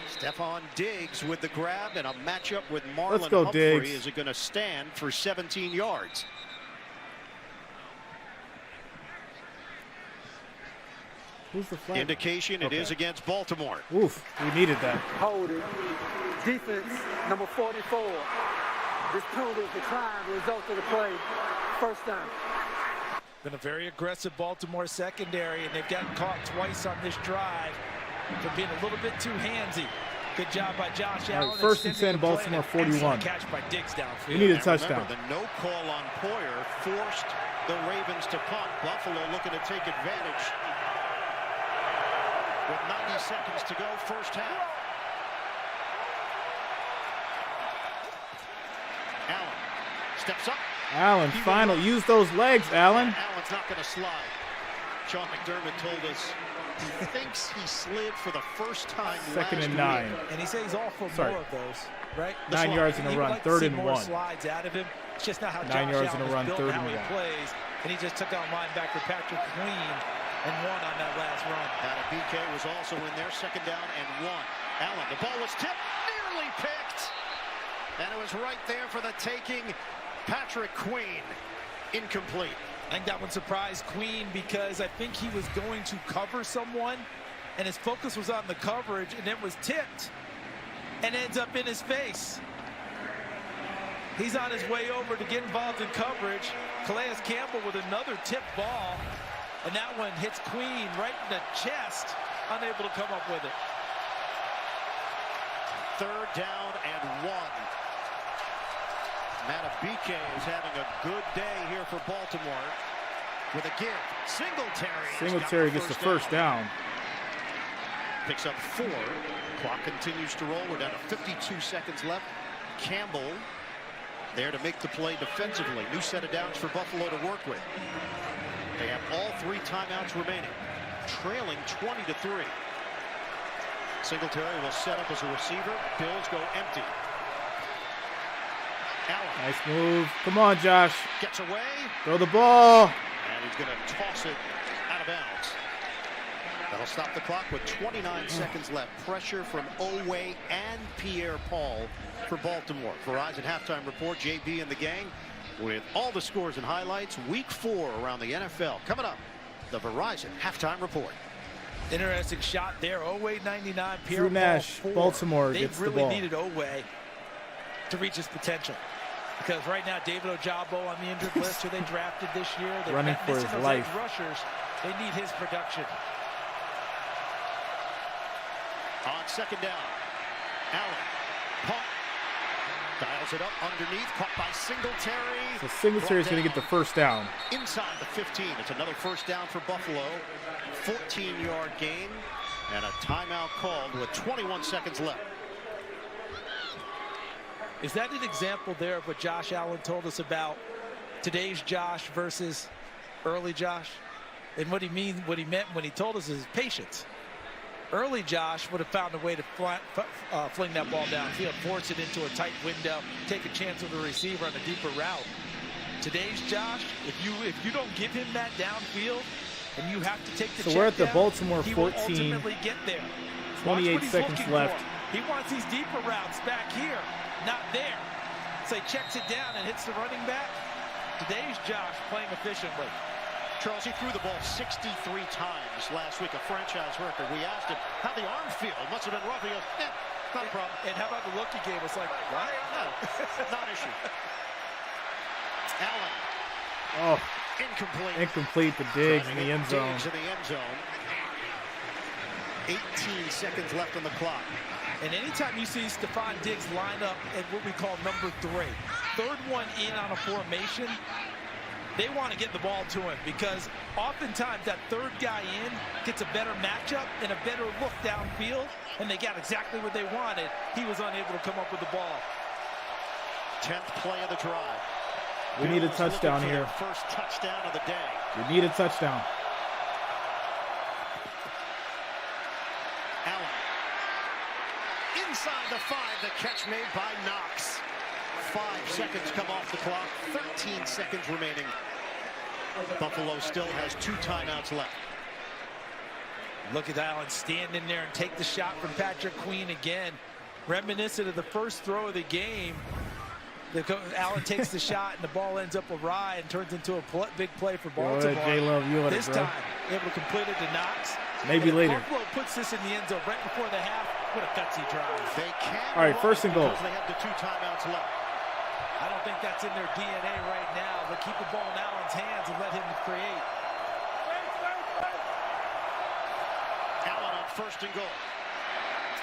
Stephon Diggs with the grab, and a matchup with Marlon Let's go, Humphrey. Diggs. Is it going to stand for 17 yards? Who's the flag? Indication it is against Baltimore. Oof, we needed that. Holding. Defense, number 44. This penalty is declined. Result of the play, first down. Been a very aggressive Baltimore secondary, and they've gotten caught twice on this drive for being a little bit too handsy. Good job by Josh Allen. Right, first and 10, Baltimore 41. Catch by Diggs downfield. We need a touchdown. Remember, the no call on Poyer forced the Ravens to punt. Buffalo looking to take advantage. With 90 seconds to go, first half. Allen steps up. Allen, final. Use those legs, Allen. Allen's not going to slide. Sean McDermott told us he thinks he slid for the first time Second last and 9. week. And he says he's all for Sorry. more of those, right? 9 yards in a run, Like to 3rd see and more 1. Slides out of him. It's just not how 9 Josh yards Allen in a is run, built, 3rd how and he 1. plays. And he just took out linebacker Patrick Queen and won on that last run. BK was also in there, second down and 1. Allen, the ball was tipped, nearly picked. And it was right there for the taking. Patrick Queen, incomplete. I think that one surprised Queen because I think he was going to cover someone, and his focus was on the coverage, and it was tipped and ends up in his face. He's on his way over to get involved in coverage. Calais Campbell with another tipped ball, and that one hits Queen right in the chest, unable to come up with it. 3rd down and 1. Matabike is having a good day here for Baltimore with a give. Singletary gets the first down. Picks up 4. Clock continues to roll. We're down to 52 seconds left. Campbell there to make the play defensively. New set of downs for Buffalo to work with. They have all 3 timeouts remaining. Trailing 20-3. Singletary will set up as a receiver. Bills go empty. Allen. Nice move. Come on, Josh. Gets away. Throw the ball. And he's going to toss it out of bounds. That'll stop the clock with 29 seconds left. Pressure from Owe and Pierre-Paul for Baltimore. Verizon Halftime Report, JB and the gang with all the scores and highlights. Week 4 around the NFL. Coming up, the Verizon Halftime Report. Interesting shot there. Owe 99, Pierre-Paul Drew Nash, 4. Baltimore They gets the really ball. needed Owe to reach his potential. Because right now, David Ojabo on the injured list, who they drafted this year. They're running for his those life. edge rushers. They need his production. On second down, Allen. Pump. Dials it up underneath. Caught by Singletary. So Singletary's going to get the first down. Inside the 15. It's another first down for Buffalo. 14-yard gain. And a timeout called with 21 seconds left. Is that an example there of what Josh Allen told us about today's Josh versus early Josh? And what he meant when he told us is patience. Early Josh would have found a way to fling that ball downfield, force it into a tight window, take a chance with the receiver on a deeper route. Today's Josh, if you don't give him that downfield, and you have to take the So check we're at the down, Baltimore he will 14. ultimately get there. 28 seconds left. He wants these deeper routes back here, not there. So he checks it down and hits the running back. Today's Josh playing efficiently. Charles, he threw the ball 63 times last week, a franchise record. We asked him how the arm feel. It must have been rough. He goes, not a problem. And how about the look he gave us? Like, what? No, not an issue. Allen. Oh, Incomplete. incomplete to Diggs in the end zone. Diggs in the end zone. 18 seconds left on the clock. And anytime you see Stephon Diggs line up at what we call number 3, third one in on a formation, they want to get the ball to him because oftentimes that third guy in gets a better matchup and a better look downfield, and they got exactly what they wanted. He was unable to come up with the ball. 10th play of the drive. We need a touchdown here. First touchdown of the day. We need a touchdown. Allen. Inside the 5, the catch made by Knox. 5 seconds come off the clock, 13 seconds remaining. Buffalo still has 2 timeouts left. Look at Allen stand in there and take the shot from Patrick Queen again. Reminiscent of the first throw of the game. Allen takes the shot and the ball ends up awry and turns into a big play for Baltimore. This time, able to complete it to Knox. Maybe later. Buffalo puts this in the end zone right before the half. What a gutsy drive. They can't. All right, first and goal. They have the 2 timeouts left. I don't think that's in their DNA right now, but keep the ball in Allen's hands and let him create. Allen on first and goal.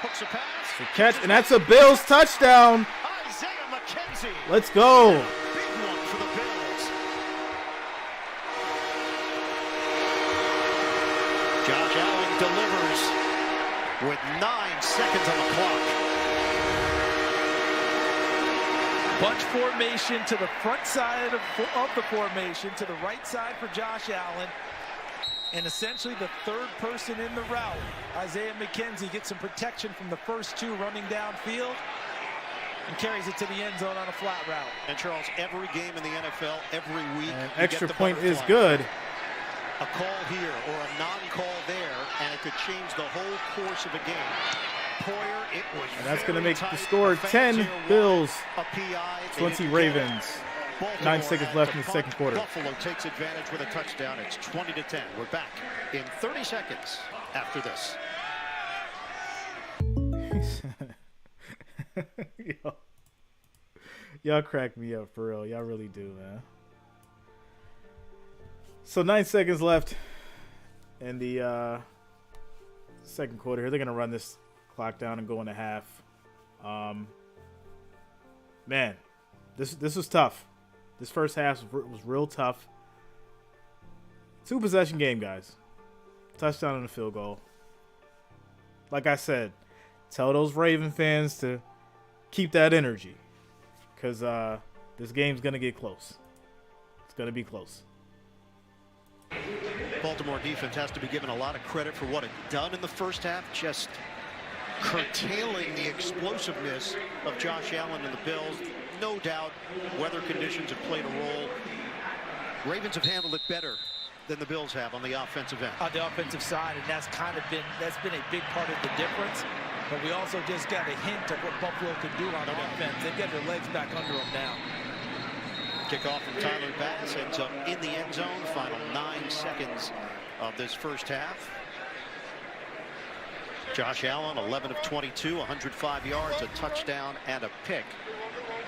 Hooks a pass. The catch, and that's a Bills touchdown. Isaiah McKenzie. Let's go. Big one for the Bills. Josh Allen delivers with 9 seconds on the clock. Bunch formation to the front side of the formation, to the right side for Josh Allen. And essentially the third person in the route. Isaiah McKenzie gets some protection from the first 2 running downfield and carries it to the end zone on a flat route. And Charles, every game in the NFL, every week, An extra point is good. A call here or a non-call there, and it could change the whole course of a game. Poyer, it was And that's going to make tight. the score 10 Bills, A PI, 20 Ravens. 9 seconds has left to in the punt. second quarter. Buffalo takes advantage with a touchdown. It's 20-10. We're back in 30 seconds after this. Y'all crack me up for real. Y'all really do, man. So 9 seconds left in the second quarter here. They're going to run this clock down and go into half. Man, this was tough. This first half was real tough. 2 possession game, guys. Touchdown and a field goal. Like I said, tell those Raven fans to keep that energy, because this game's going to get close. It's going to be close. Baltimore defense has to be given a lot of credit for what it done in the first half, just curtailing the explosiveness of Josh Allen and the Bills. No doubt weather conditions have played a role. Ravens have handled it better than the Bills have on the offensive end. On the offensive side, and that's been a big part of the difference. But we also just got a hint of what Buffalo can do on offense. They've got their legs back under them now. Kickoff from Tyler Bass ends up in the end zone. Final 9 seconds of this first half. Josh Allen, 11 of 22, 105 yards, a touchdown, and a pick.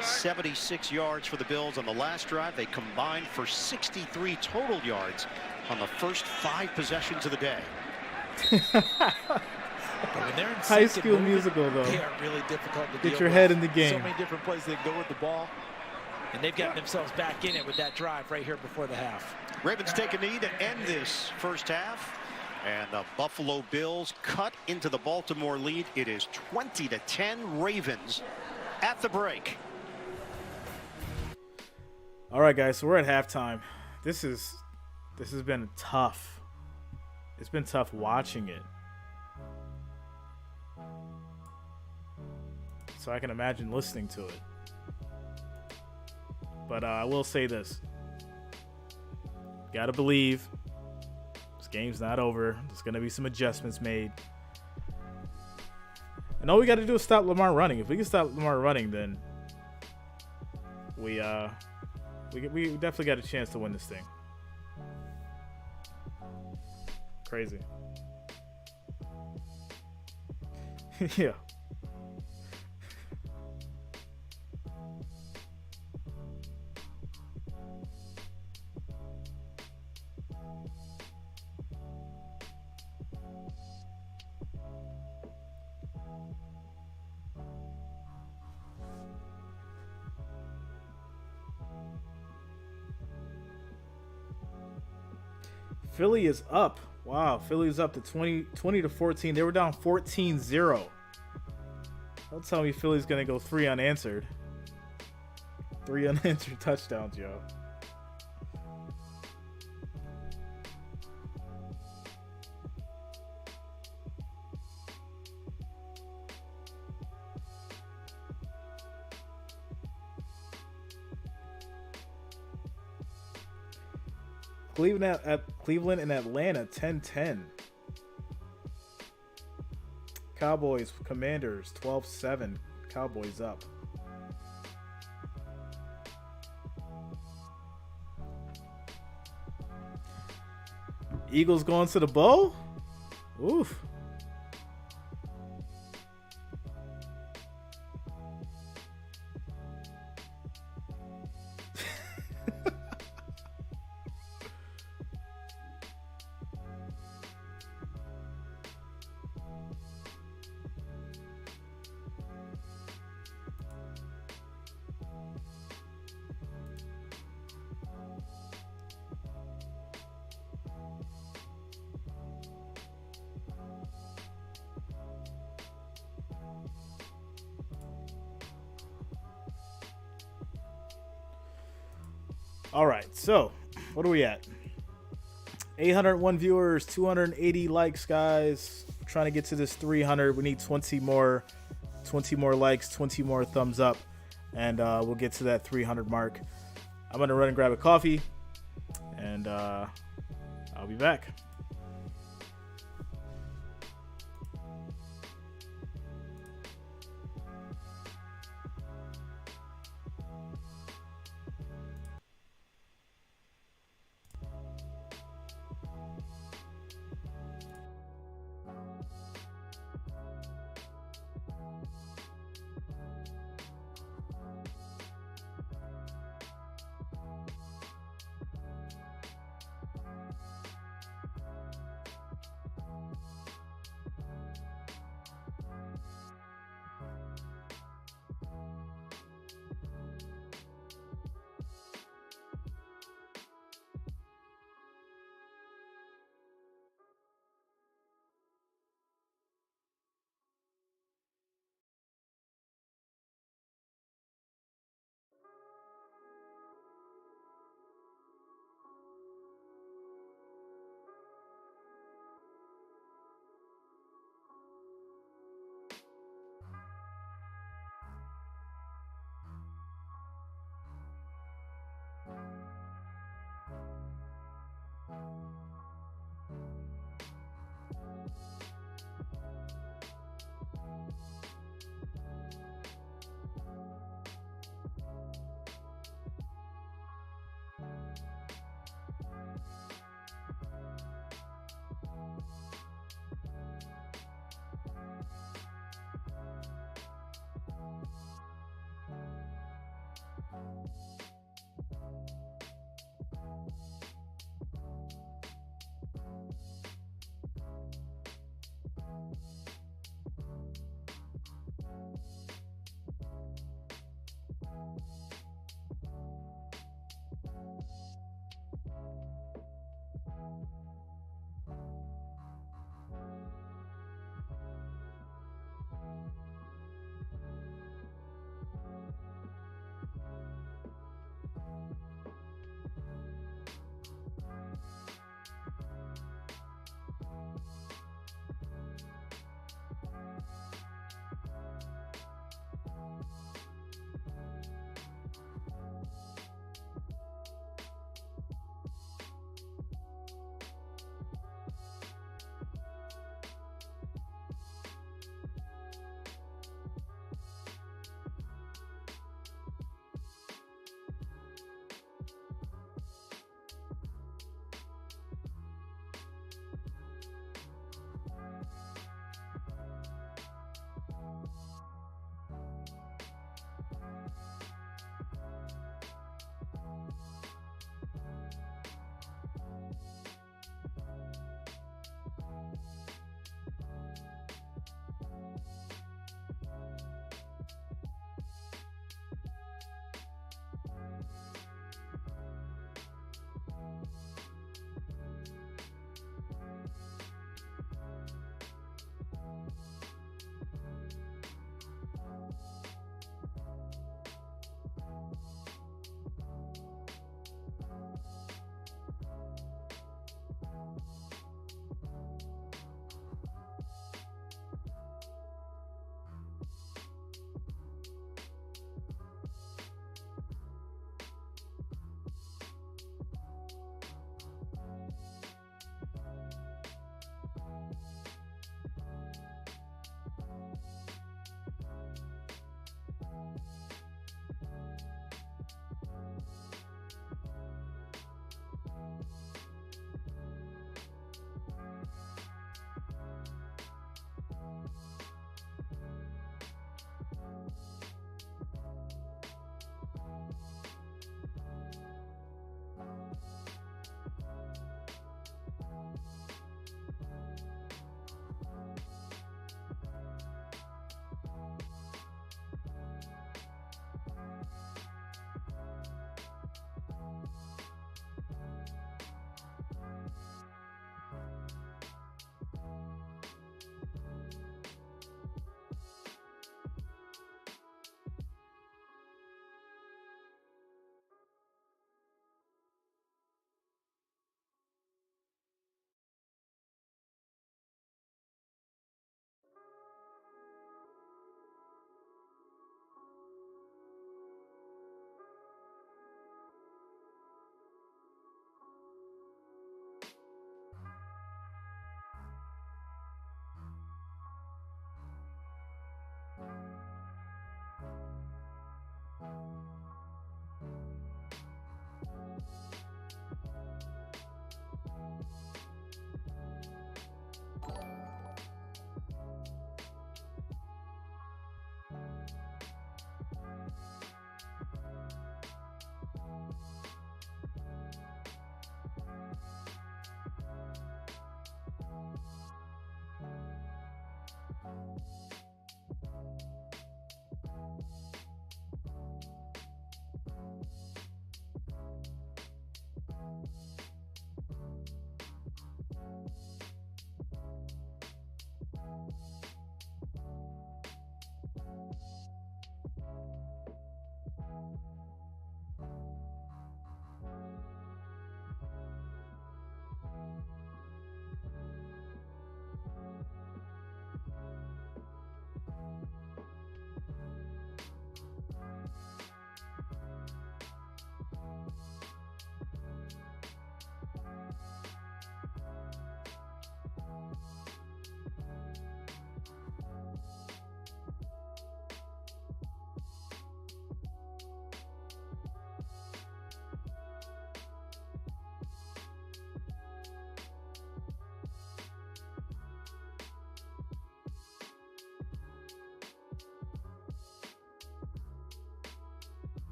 76 yards for the Bills on the last drive. They combined for 63 total yards on the first 5 possessions of the day. When they're in High School Musical, though. They are really difficult to Get deal your with. head in the game. So many different places they can go with the ball. And they've gotten themselves back in it with that drive right here before the half. Ravens take a knee to end this first half. And the Buffalo Bills cut into the Baltimore lead. It is 20-10 Ravens at the break. All right, guys, so we're at halftime. This has been tough. It's been tough watching it. So I can imagine listening to it. But I will say this. Gotta believe. This game's not over. There's gonna be some adjustments made. And all we gotta do is stop Lamar running. If we can stop Lamar running, then we definitely got a chance to win this thing. Crazy. Yeah. Philly is up. Wow, Philly's up to 20 to 14. They were down 14-0. Don't tell me Philly's going to go 3 unanswered. 3 unanswered touchdowns, yo. Cleveland and Atlanta 10-10. Cowboys, Commanders 12-7. Cowboys up. Eagles going to the bowl? Oof. All right, so what are we at? 801 viewers, 280 likes, guys. We're trying to get to this 300. We need 20 more likes, 20 more thumbs up, and we'll get to that 300 mark. I'm gonna run and grab a coffee, and I'll be back.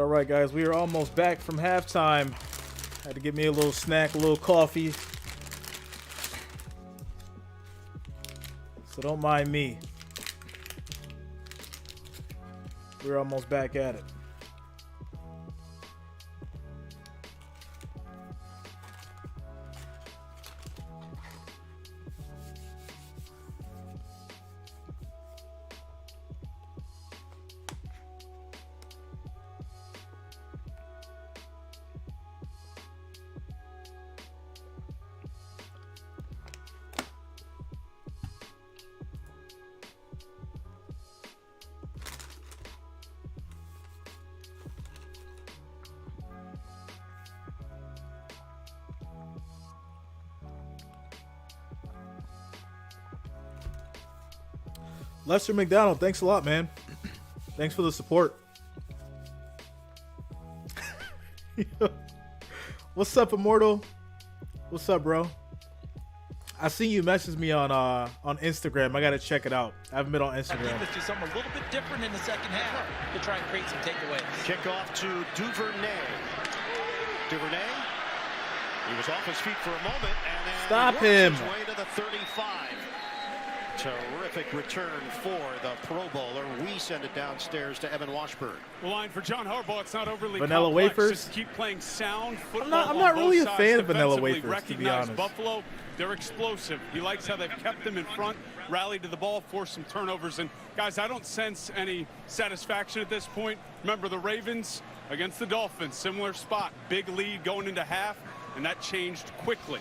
All right, guys. We are almost back from halftime. Had to get me a little snack, a little coffee. So don't mind me. We're almost back at it. Lester McDonald, thanks a lot, man. Thanks for the support. What's up, Immortal? What's up, bro? I see you message me on Instagram. I gotta check it out. I haven't been on Instagram. I think it's just something a little bit different in the second half to try and create some takeaways. Kickoff to Duvernay. Duvernay. He was off his feet for a moment and then Stop works him. his way to the 35. Terrific return for the Pro Bowler. We send it downstairs to Evan Washburn. The line for John Harbaugh, it's not overly Vanilla complex. wafers? Just keep playing sound football. I'm not on really both a sides fan of vanilla defensively. wafers, to be Recognize honest. Buffalo, they're explosive. He likes how they've kept them in front, rallied to the ball, forced some turnovers. And guys, I don't sense any satisfaction at this point. Remember the Ravens against the Dolphins, similar spot, big lead going into half, and that changed quickly.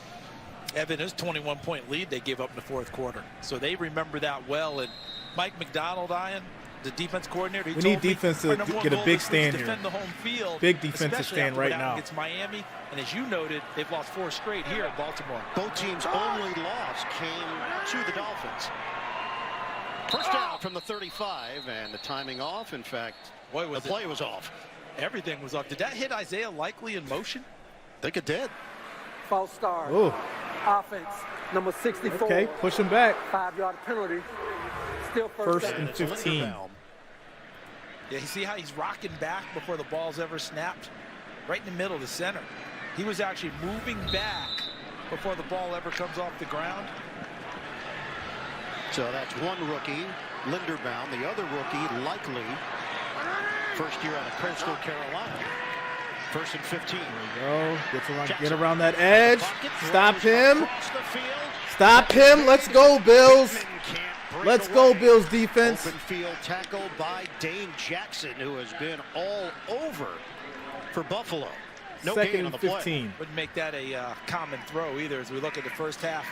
Evan, is 21-point lead they gave up in the fourth quarter. So they remember that well. And Mike McDonald, Ian, the defense coordinator, We need defense to get a big stand here. Defend the home field, Big defensive especially stand after right what now. happened against Miami. And as you noted, they've lost 4 straight here in Baltimore. Both teams' only loss came to the Dolphins. First down from the 35, and the timing off. In fact, Boy, was the play was off. Everything was off. Did that hit Isaiah Likely in motion? I think it did. False start. Ooh, Offense, number 64. okay, push him back. 5-yard penalty. Still First down. and 15. Linderbaum. Yeah, you see how he's rocking back before the ball's ever snapped? Right in the middle of the center. He was actually moving back before the ball ever comes off the ground. So that's one rookie, Linderbaum. The other rookie, Likely. First year out of Coastal Carolina. First and 15. There we go. Get around that edge. Pocket Stop throws him. across the field. Stop him. Let's go, Bills. Pittman can't break Let's go, away. Bills defense. Open field tackle by Dane Jackson, who has been all over for Buffalo. No Second gain on and the play. 15. Wouldn't make that a common throw either. As we look at the first half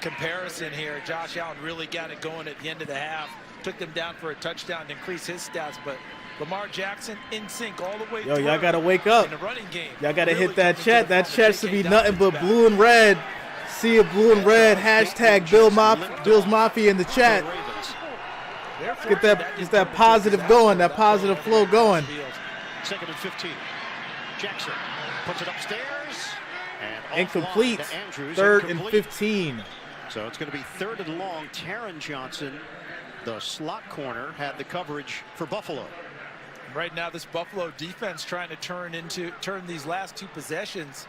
comparison here, Josh Allen really got it going at the end of the half. Took them down for a touchdown to increase his stats, but Lamar Jackson in sync all the way Yo, through. y'all gotta wake up. In the running game. Y'all gotta Really hit that coming chat. to the That front. chat They should be came nothing down but back. blue and red. See a blue and red. Hashtag Bills Mafia in the chat. For the Ravens. Get that positive going, that positive flow going. Second and 15. Jackson puts it upstairs. And Incomplete. offline to Andrews. Third and Incomplete. 15. So it's going to be third and long. Taron Johnson, the slot corner, had the coverage for Buffalo. Right now, this Buffalo defense trying to turn these last 2 possessions.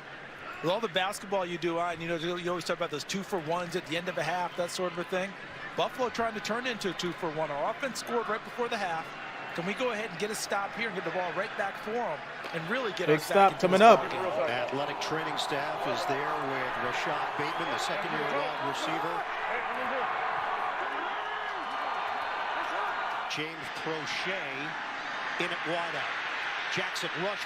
With all the basketball you do, you always talk about those 2-for-1s at the end of a half, that sort of a thing. Buffalo trying to turn into a 2-for-1. Our offense scored right before the half. Can we go ahead and get a stop here and get the ball right back for them and really get Big us stop back into coming this up. ballgame? Athletic training staff is there with Rashad Bateman, the second-year wide receiver. James Crochet in it wide out.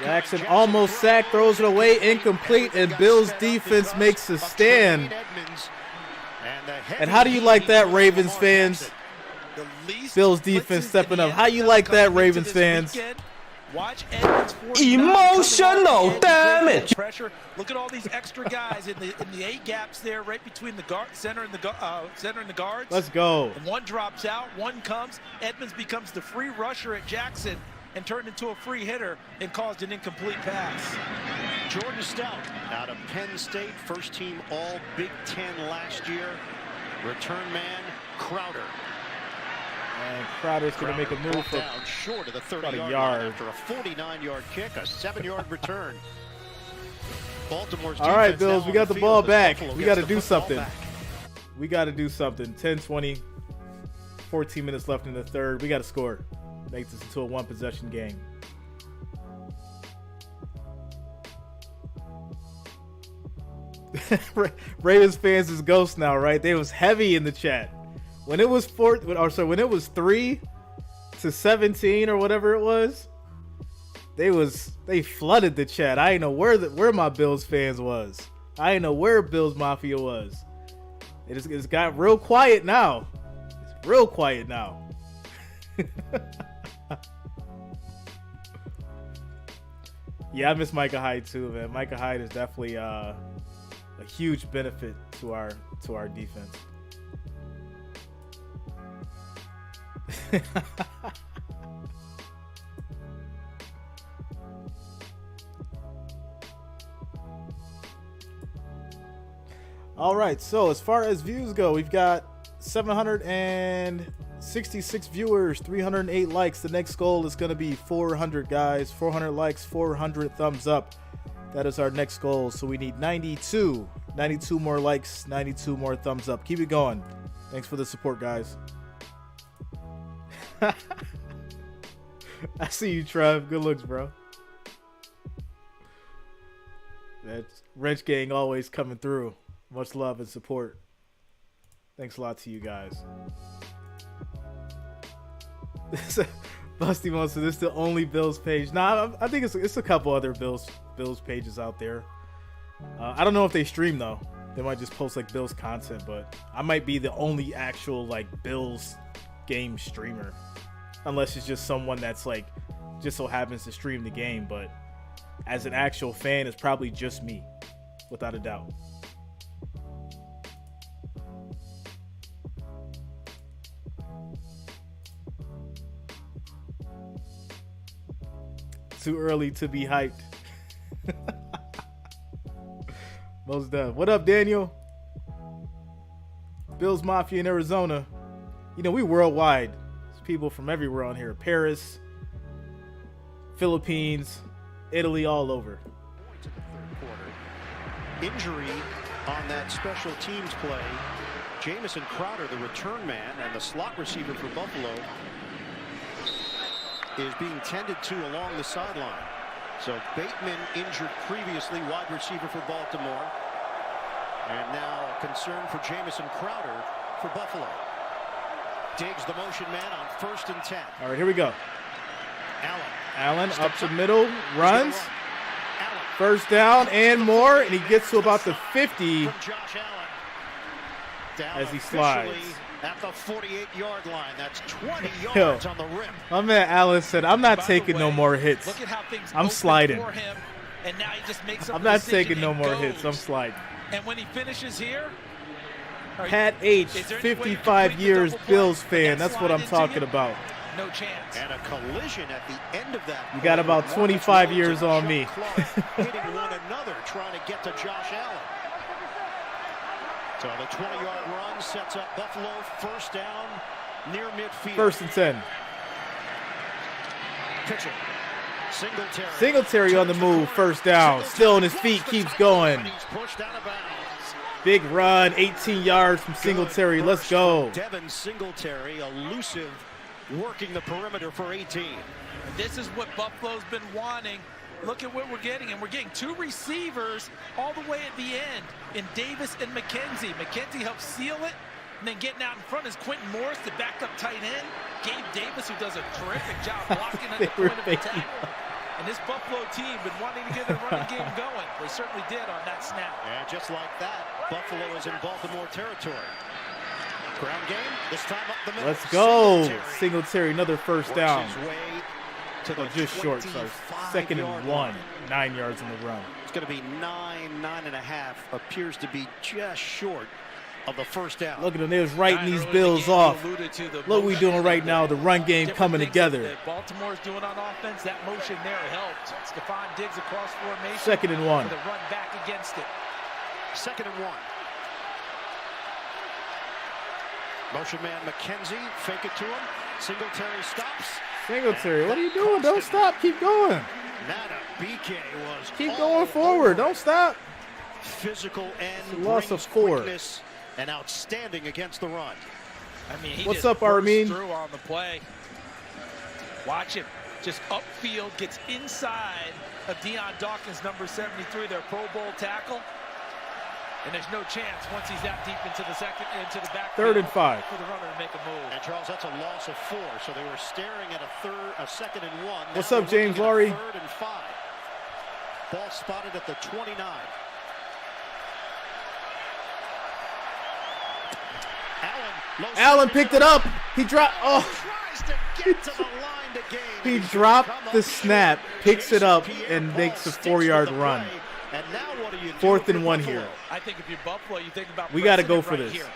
Jackson almost sacked, throws it away, incomplete, and Bills defense makes a stand. And how do you like that, Ravens fans? The least Bills defense blitzes stepping in up. the How you NFL like that, coming into Ravens this fans? weekend. Watch Edmonds Emotional damage. Pressure. Look at all these extra guys in the A gaps there, right between the center and the guards. Let's go. And one drops out, one comes. Edmonds becomes the free rusher at Jackson and turned into a free hitter and caused an incomplete pass. Jordan Stout out of Penn State, first team all Big Ten last year. Return man Crowder. And Crowder's going to make a move for down short of the 30-yard about a line yard. after a 49-yard kick, a 7-yard return. Baltimore's All right, defense Bills, now we on got the field ball as back. Buffalo We gets got to the do football something. back. We got to do something. 10-20, 14 minutes left in the third. We got to score. Make this into a one-possession game. Ravens fans is ghost now, right? They was heavy in the chat. When it was 3-17 or whatever it was, they flooded the chat. I didn't know where my Bills fans was. I didn't know where Bills Mafia was. It's got real quiet now. It's real quiet now. Yeah, I miss Micah Hyde too, man. Micah Hyde is definitely a huge benefit to our defense. All right, so as far as views go, we've got 766 viewers, 308 likes. The next goal is going to be 400, guys. 400 likes, 400 thumbs up. That is our next goal. So we need 92 more likes, 92 more thumbs up. Keep it going. Thanks for the support, guys. I see you, Trev. Good looks, bro. That's Wrench Gang always coming through. Much love and support. Thanks a lot to you guys. Busty Monster, this is the only Bills page. Nah, I think it's a couple other Bills pages out there. I don't know if they stream though. They might just post like Bills content, but I might be the only actual like Bills game streamer, unless it's just someone that's like just so happens to stream the game. But as an actual fan, it's probably just me, without a doubt. Too early to be hyped. Most done. What up, Daniel? Bills Mafia in Arizona. You know, we worldwide. There's people from everywhere on here. Paris, Philippines, Italy, all over. Injury on that special teams play. Jamison Crowder, the return man and the slot receiver for Buffalo, is being tended to along the sideline. So Bateman injured previously, wide receiver for Baltimore. And now a concern for Jamison Crowder for Buffalo. Diggs the motion man on 1st and 10. All right, here we go. Allen up the middle, runs. First down and more, and he gets to about the 50 as he slides. At the 48-yard line, that's 20 yards on the rim. My man Allen said, "I'm not taking no more hits. Look at how things I'm sliding. for him, and now he just makes up I'm not taking no more hits. I'm sliding." And when he finishes here, Pat H, 55 years Bills fan. That's what I'm talking about. No chance. And a collision at the end of that. You got about 25 years on me. Hitting one another, trying to get to Josh Allen. So the 20-yard run sets up Buffalo, first down near midfield. 1st and 10. Pitching. Singletary on the move, first down. Still on his feet, keeps going. Big run, 18 yards from Singletary. Let's go. Devin Singletary, elusive, working the perimeter for 18. This is what Buffalo's been wanting. Look at what we're getting, and we're getting 2 receivers all the way at the end in Davis and McKenzie. McKenzie helps seal it, and then getting out in front is Quentin Morris, the backup tight end. Gabe Davis, who does a terrific job blocking at the point of attack. And this Buffalo team been wanting to get a running game going. They certainly did on that snap. And just like that, Buffalo is in Baltimore territory. Ground game, this time up the middle. Let's go. Singletary, another first down. Just short, sorry. 2nd and 1. 9 yards on the run. It's going to be 9.5. Appears to be just short of the first down. Look at them. They was writing these Bills off. Look what we doing right now. The run game coming together. Baltimore's doing on offense. That motion there helped. Stephon Diggs across formation. 2nd and 1. The run back against it. 2nd and 1. Motion man McKenzie, fake it to him. Singletary stops. Singletary, what are you doing? Don't stop. Keep going. Keep going forward. Don't stop. Physical and loss of 4. And outstanding against the run. I mean, he what's just up, Armin? Through on the play. Watch him. Just upfield, gets inside of Deion Dawkins, number 73, their Pro Bowl tackle. And there's no chance once he's that deep into the back. 3rd and 5. For the runner to make a move. And Charles, that's a loss of 4. So they were staring at a 2nd and 1. What's up, James Laurie? 3rd and 5. Ball spotted at the 29. Allen picked it up. He dropped. Oh. He dropped the snap, picks it up, and makes a 4-yard run. And now what do you do 4th and 1 here. I think if you're Buffalo, you think about we got to go for this. Here.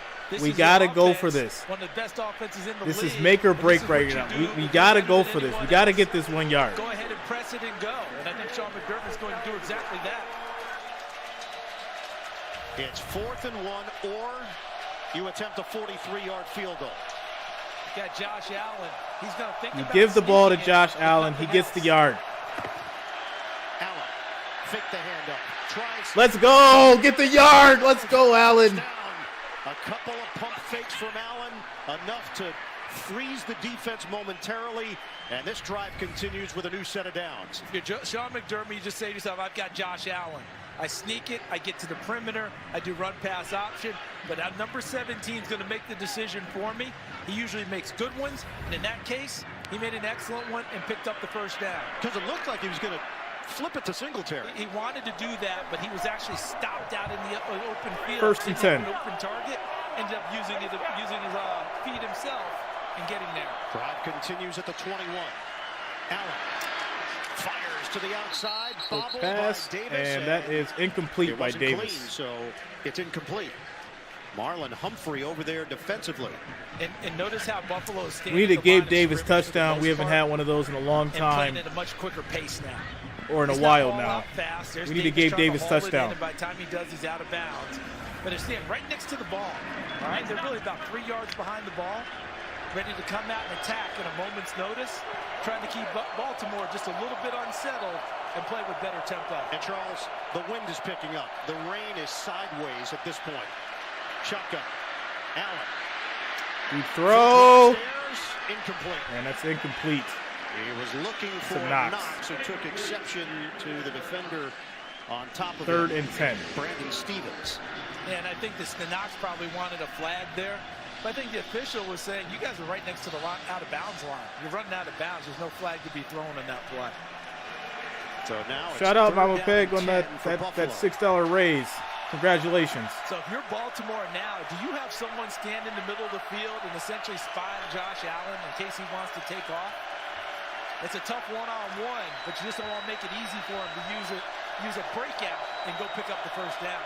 We got to go for this. One of the best offenses in the This league. is make or break right now. We got to go for this. We got to get this 1 yard. Go ahead and press it and go. And I think Sean McDermott's going to do exactly that. It's 4th and 1, or you attempt a 43-yard field goal. You got Josh Allen. He's going to think You about give the ball to sneaking Josh it, Allen. He gets the yard. Allen, fake the hand up. Tries. Let's go. Get the yard. Let's go, Allen. Down. A couple of pump fakes from Allen, enough to freeze the defense momentarily, and this drive continues with a new set of downs. If you're Sean McDermott, you just say to yourself, I've got Josh Allen. I sneak it, I get to the perimeter, I do run-pass option, but number 17 is going to make the decision for me. He usually makes good ones, and in that case, he made an excellent one and picked up the first down. Because it looked like he was going to flip it to Singletary. He wanted to do that, but he was actually stopped out in the open field. 1st and 10. An open target, ended up using his feet himself and getting there. Drive continues at the 21. Allen fires to the outside. Bobbled Pass, by Davis, and that is incomplete it by wasn't Davis. clean, so it's incomplete. Marlon Humphrey over there defensively. And notice how Buffalo is standing. We need a Gabe Davis touchdown. We haven't had one of those in a long time. And playing at a much quicker pace now. Or in a while now. We need a Gabe Davis touchdown. By the time he does, he's out of bounds. But they're standing right next to the ball. All right, they're really about 3 yards behind the ball, ready to come out and attack at a moment's notice, trying to keep Baltimore just a little bit unsettled and play with better tempo. And Charles, the wind is picking up. The rain is sideways at this point. Shotgun. Allen. We throw. Incomplete. And that's incomplete. He was looking for Knox, who took exception to the defender on top of 3rd and 10. Brandon Stevens. And I think the Knox probably wanted a flag there. But I think the official was saying, you guys are right next to the out-of-bounds line. You're running out of bounds. There's no flag to be thrown on that play. So now shout out Mama Peg on that $6 raise. Congratulations. So if you're Baltimore now, do you have someone stand in the middle of the field and essentially spy on Josh Allen in case he wants to take off? It's a tough one-on-one, but you just don't want to make it easy for him to use a breakout and go pick up the first down.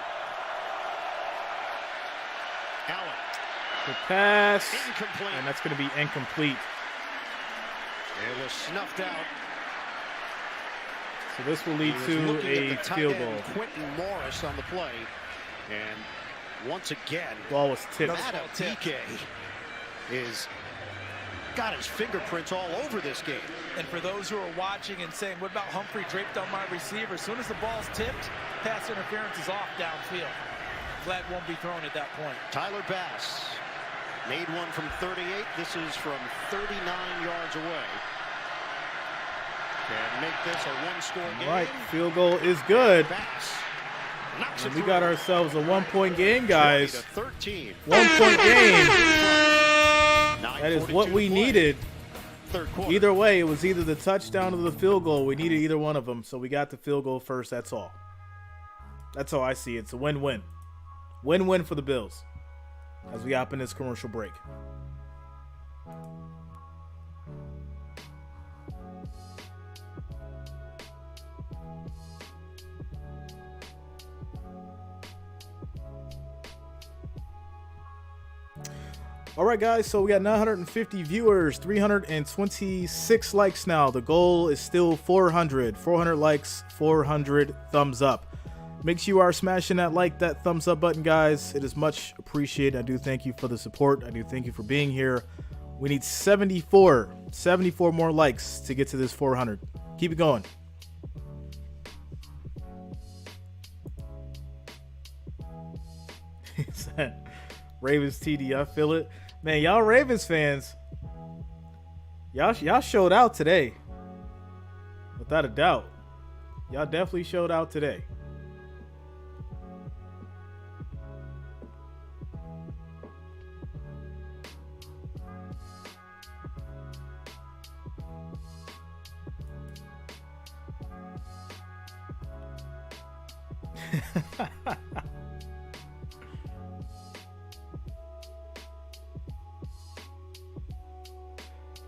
Allen. The pass. Incomplete. And that's going to be incomplete. It was snuffed out. So this will lead to a field goal. Quentin Morris on the play. And once again, ball was tipped. DK is got his fingerprints all over this game. And for those who are watching and saying, what about Humphrey draped on my receiver? As soon as the ball's tipped, pass interference is off downfield. Flag won't be thrown at that point. Tyler Bass made one from 38. This is from 39 yards away. Can make this a one-score game. Right, field goal is good. And we got ourselves a 1-point game, guys. 13. 1-point game. That is what we needed. Either way, it was either the touchdown or the field goal. We needed either one of them, so we got the field goal first. That's all. That's how I see it. It's a win-win. Win-win for the Bills as we hop in this commercial break. All right, guys, so we got 950 viewers, 326 likes now. The goal is still 400. 400 likes, 400 thumbs up. Make sure you are smashing that thumbs up button, guys. It is much appreciated. I do thank you for the support. I do thank you for being here. We need 74 more likes to get to this 400. Keep it going. Ravens TD, I feel it. Man, y'all Ravens fans, y'all showed out today. Without a doubt. Y'all definitely showed out today.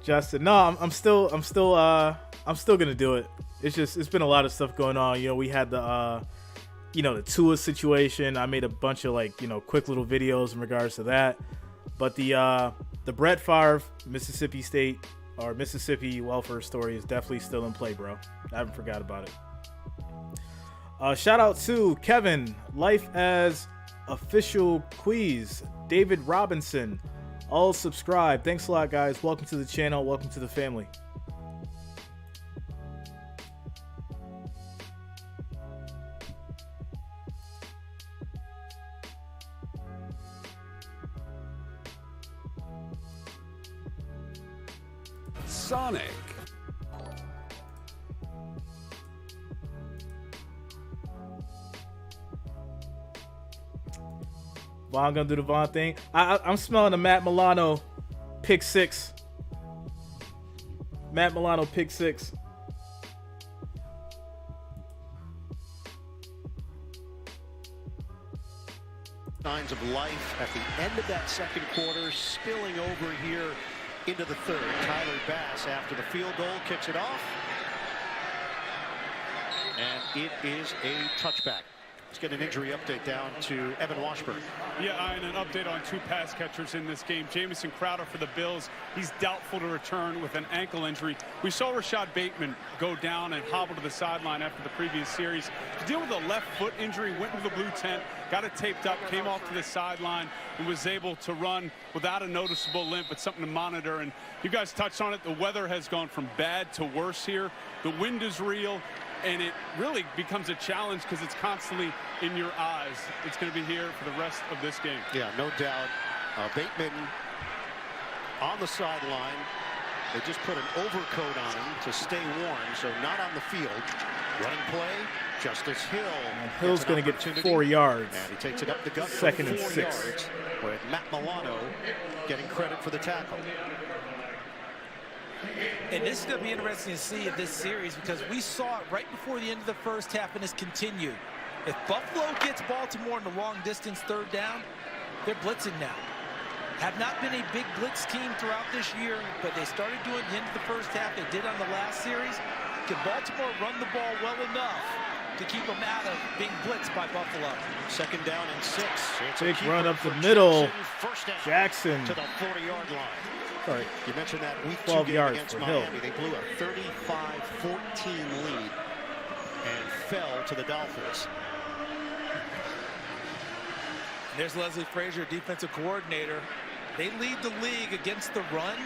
Justin, no, I'm still gonna do it. It's been a lot of stuff going on. You know, we had the you know, the Tua situation. I made a bunch of like, you know, quick little videos in regards to that. But the Brett Favre Mississippi State or Mississippi welfare story is definitely still in play, bro. I haven't forgot about it. Shout out to Kevin, Life as Official Quiz, David Robinson, all subscribe. Thanks a lot, guys. Welcome to the channel. Welcome to the family. Sonic. Vaughn gonna do the Vaughn thing. I'm smelling a Matt Milano pick 6. Matt Milano pick 6. Signs of life at the end of that second quarter, spilling over here into the third. Tyler Bass, after the field goal, kicks it off. And it is a touchback. Let's get an injury update down to Evan Washburn. Yeah, and an update on 2 pass catchers in this game. Jamison Crowder for the Bills. He's doubtful to return with an ankle injury. We saw Rashad Bateman go down and hobble to the sideline after the previous series. To deal with a left foot injury, went into the blue tent, got it taped up, came off to the sideline, and was able to run without a noticeable limp, but something to monitor. And you guys touched on it. The weather has gone from bad to worse here. The wind is real. And it really becomes a challenge because it's constantly in your eyes. It's going to be here for the rest of this game. Yeah, no doubt. Bateman on the sideline. They just put an overcoat on him to stay warm, so not on the field. Running play, Justice Hill. And Hill's going to get 4 yards. And he takes it up the gut. Second and 4 6. yards, with Matt Milano getting credit for the tackle. And this is going to be interesting to see in this series because we saw it right before the end of the first half and it's continued. If Buffalo gets Baltimore in the long distance third down, they're blitzing now. Have not been a big blitz scheme throughout this year, but they started doing it at the end of the first half. They did on the last series. Can Baltimore run the ball well enough to keep them out of being blitzed by Buffalo? Second down and 6. Big run up the middle. Jackson to the 40-yard line. Sorry. You mentioned that week 12 2 game yards against for Miami. Hill. They blew a 35-14 lead and fell to the Dolphins. There's Leslie Frazier, defensive coordinator. They lead the league against the run,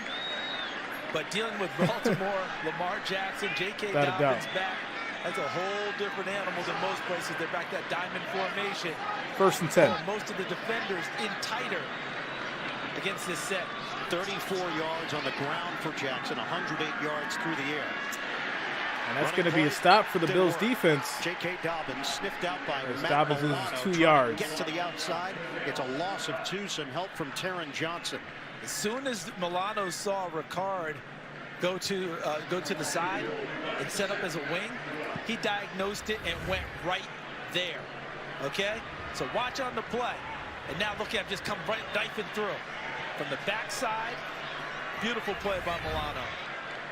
but dealing with Baltimore, Lamar Jackson, J.K. Dobbins back, that's a whole different animal than most places. They're back that diamond formation. 1st and 10. Most of the defenders in tighter against this set. 34 yards on the ground for Jackson, 108 yards through the air. And that's going to be a stop for the Bills defense. J.K. Dobbins sniffed out by Matt Dobbins Milano, loses 2 yards. Get to the outside. It's a loss of 2. Some help from Taron Johnson. As soon as Milano saw Ricard go to the side and set up as a wing, he diagnosed it and went right there. Okay? So watch on the play. And now look at him just come right knifing through. From the backside, beautiful play by Milano.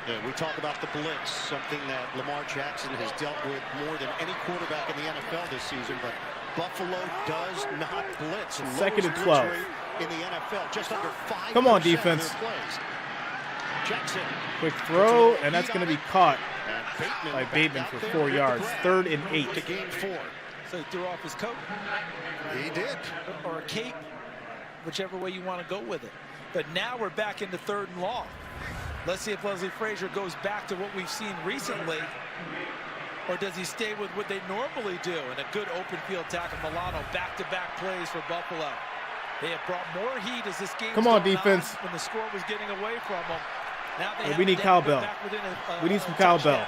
Yeah, we talk about the blitz, something that Lamar Jackson has dealt with more than any quarterback in the NFL this season, but Buffalo does not blitz. Second and 12. In the NFL, just under 5%. Come on, defense. Jackson. Quick throw, and that's going to be caught by Bateman for 4 yards. 3rd and 8. To gain 4. So he threw off his coat. He did. Or a cape. Whichever way you want to go with it. But now we're back into 3rd and long. Let's see if Leslie Frazier goes back to what we've seen recently, or does he stay with what they normally do? And a good open field tackle. Milano, back-to-back plays for Buffalo. They have brought more heat as this game. Come on, defense. When the score was getting away from them. Now they we need cowbell. We need some cowbell.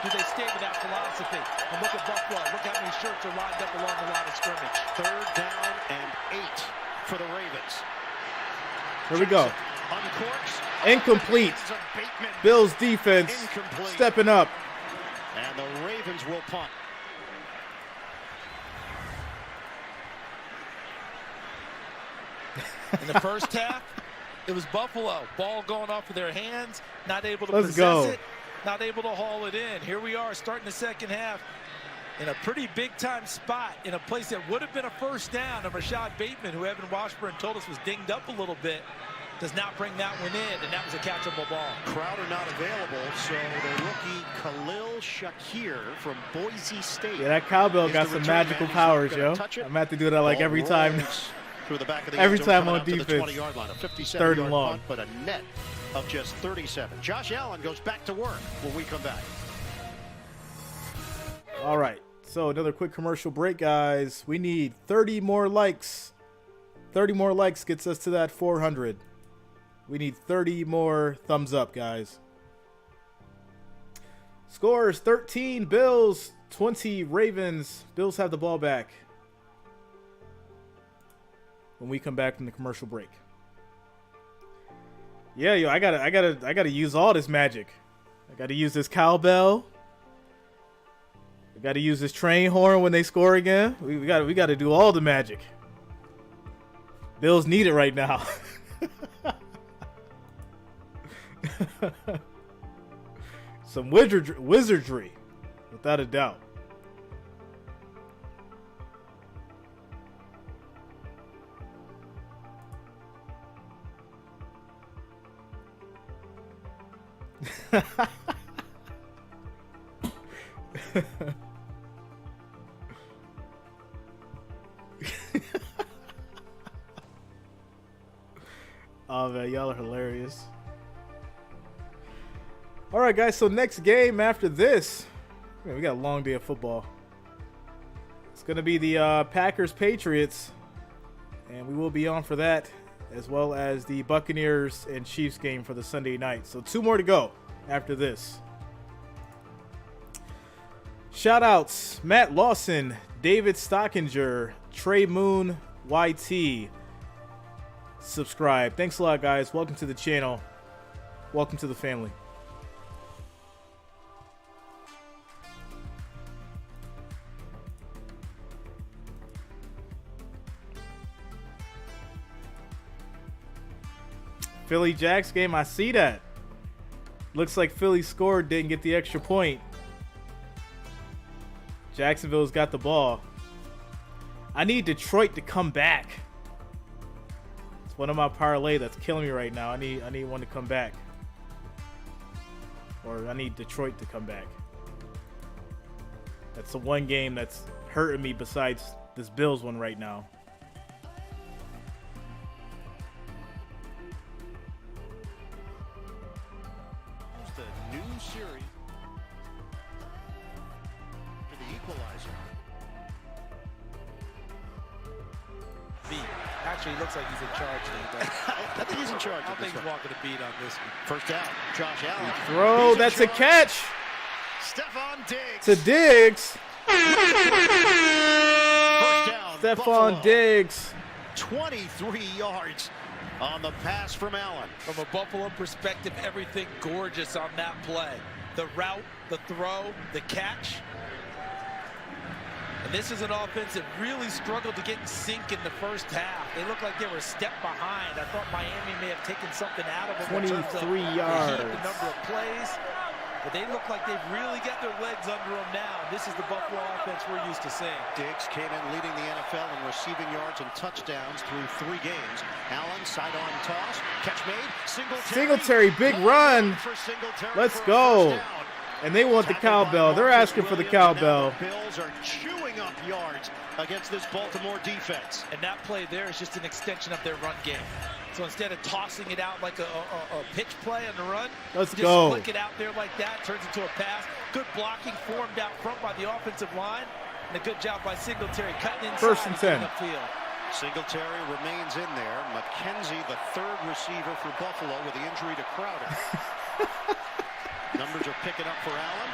Do they stay with that philosophy? And look at Buffalo. Look how many shirts are lined up along the line of scrimmage. 3rd down and 8 for the Ravens. Here we go. Incomplete. Bills defense stepping up. And the Ravens will punt. In the first half, it was Buffalo. Ball going off of their hands, not able to Let's possess go. it, not able to haul it in. Here we are starting the second half. in a pretty big-time spot in a place that would have been a first down. And Rashad Bateman, who Evan Washburn told us was dinged up a little bit, does not bring that one in, and that was a catchable ball. Crowder not available, so the rookie Khalil Shakir from Boise State. Yeah, that cowbell got some magical powers, yo. I'm going to have to do that like every time. Through the back of the every end zone, time on defense. 20-yard line, a 57-yard punt, but a net of just 37. Josh Allen goes back to work when we come back. All right, so another quick commercial break, guys. We need 30 more likes. 30 more likes gets us to that 400. We need 30 more thumbs up, guys. Scores 13 Bills, 20 Ravens. Bills have the ball back when we come back from the commercial break. Yeah, yo, I gotta use all this magic. I gotta use this cowbell. I gotta use this train horn when they score again. We gotta do all the magic. Bills need it right now. Some wizardry, without a doubt. Oh man, y'all are hilarious. All right, guys, so next game after this, man, we got a long day of football. It's going to be the Packers-Patriots, and we will be on for that, as well as the Buccaneers and Chiefs game for the Sunday night. So 2 more to go after this. Shout-outs, Matt Lawson, David Stockinger, Trey Moon, YT. Subscribe. Thanks a lot, guys. Welcome to the channel. Welcome to the family. Philly Jacks game, I see that. Looks like Philly scored, didn't get the extra point. Jacksonville's got the ball. I need Detroit to come back. It's one of my parlay that's killing me right now. I need one to come back. Or I need Detroit to come back. That's the one game that's hurting me besides this Bills one right now. Series for the equalizer. Actually, he looks like he's in charge today. I think he's in charge. I don't think he's walking a beat on this one. First down, Josh Allen. Throw, that's a catch. Stephon Diggs. To Diggs. First down, Stephon Buffalo. Diggs. 23 yards on the pass from Allen. From a Buffalo perspective, everything gorgeous on that play. The route, the throw, the catch. And this is an offense that really struggled to get in sync in the first half. They looked like they were a step behind. I thought Miami may have taken something out of them. 23 yards. The number of plays. But they look like they've really got their legs under them now. This is the Buffalo offense we're used to seeing. Diggs came in leading the NFL in receiving yards and touchdowns through 3 games. Allen, sidearm toss, catch made, Singletary, big run. Let's go. And they want the cowbell. They're asking for the cowbell. The Bills are chewing up yards against this Baltimore defense. And that play there is just an extension of their run game. So instead of tossing it out like a pitch play on the run, just flick it out there like that, turns into a pass. Good blocking formed out front by the offensive line. And a good job by Singletary cutting inside. 1st and 10. Upfield. Singletary remains in there. McKenzie, the 3rd receiver for Buffalo with the injury to Crowder. Numbers are picking up for Allen.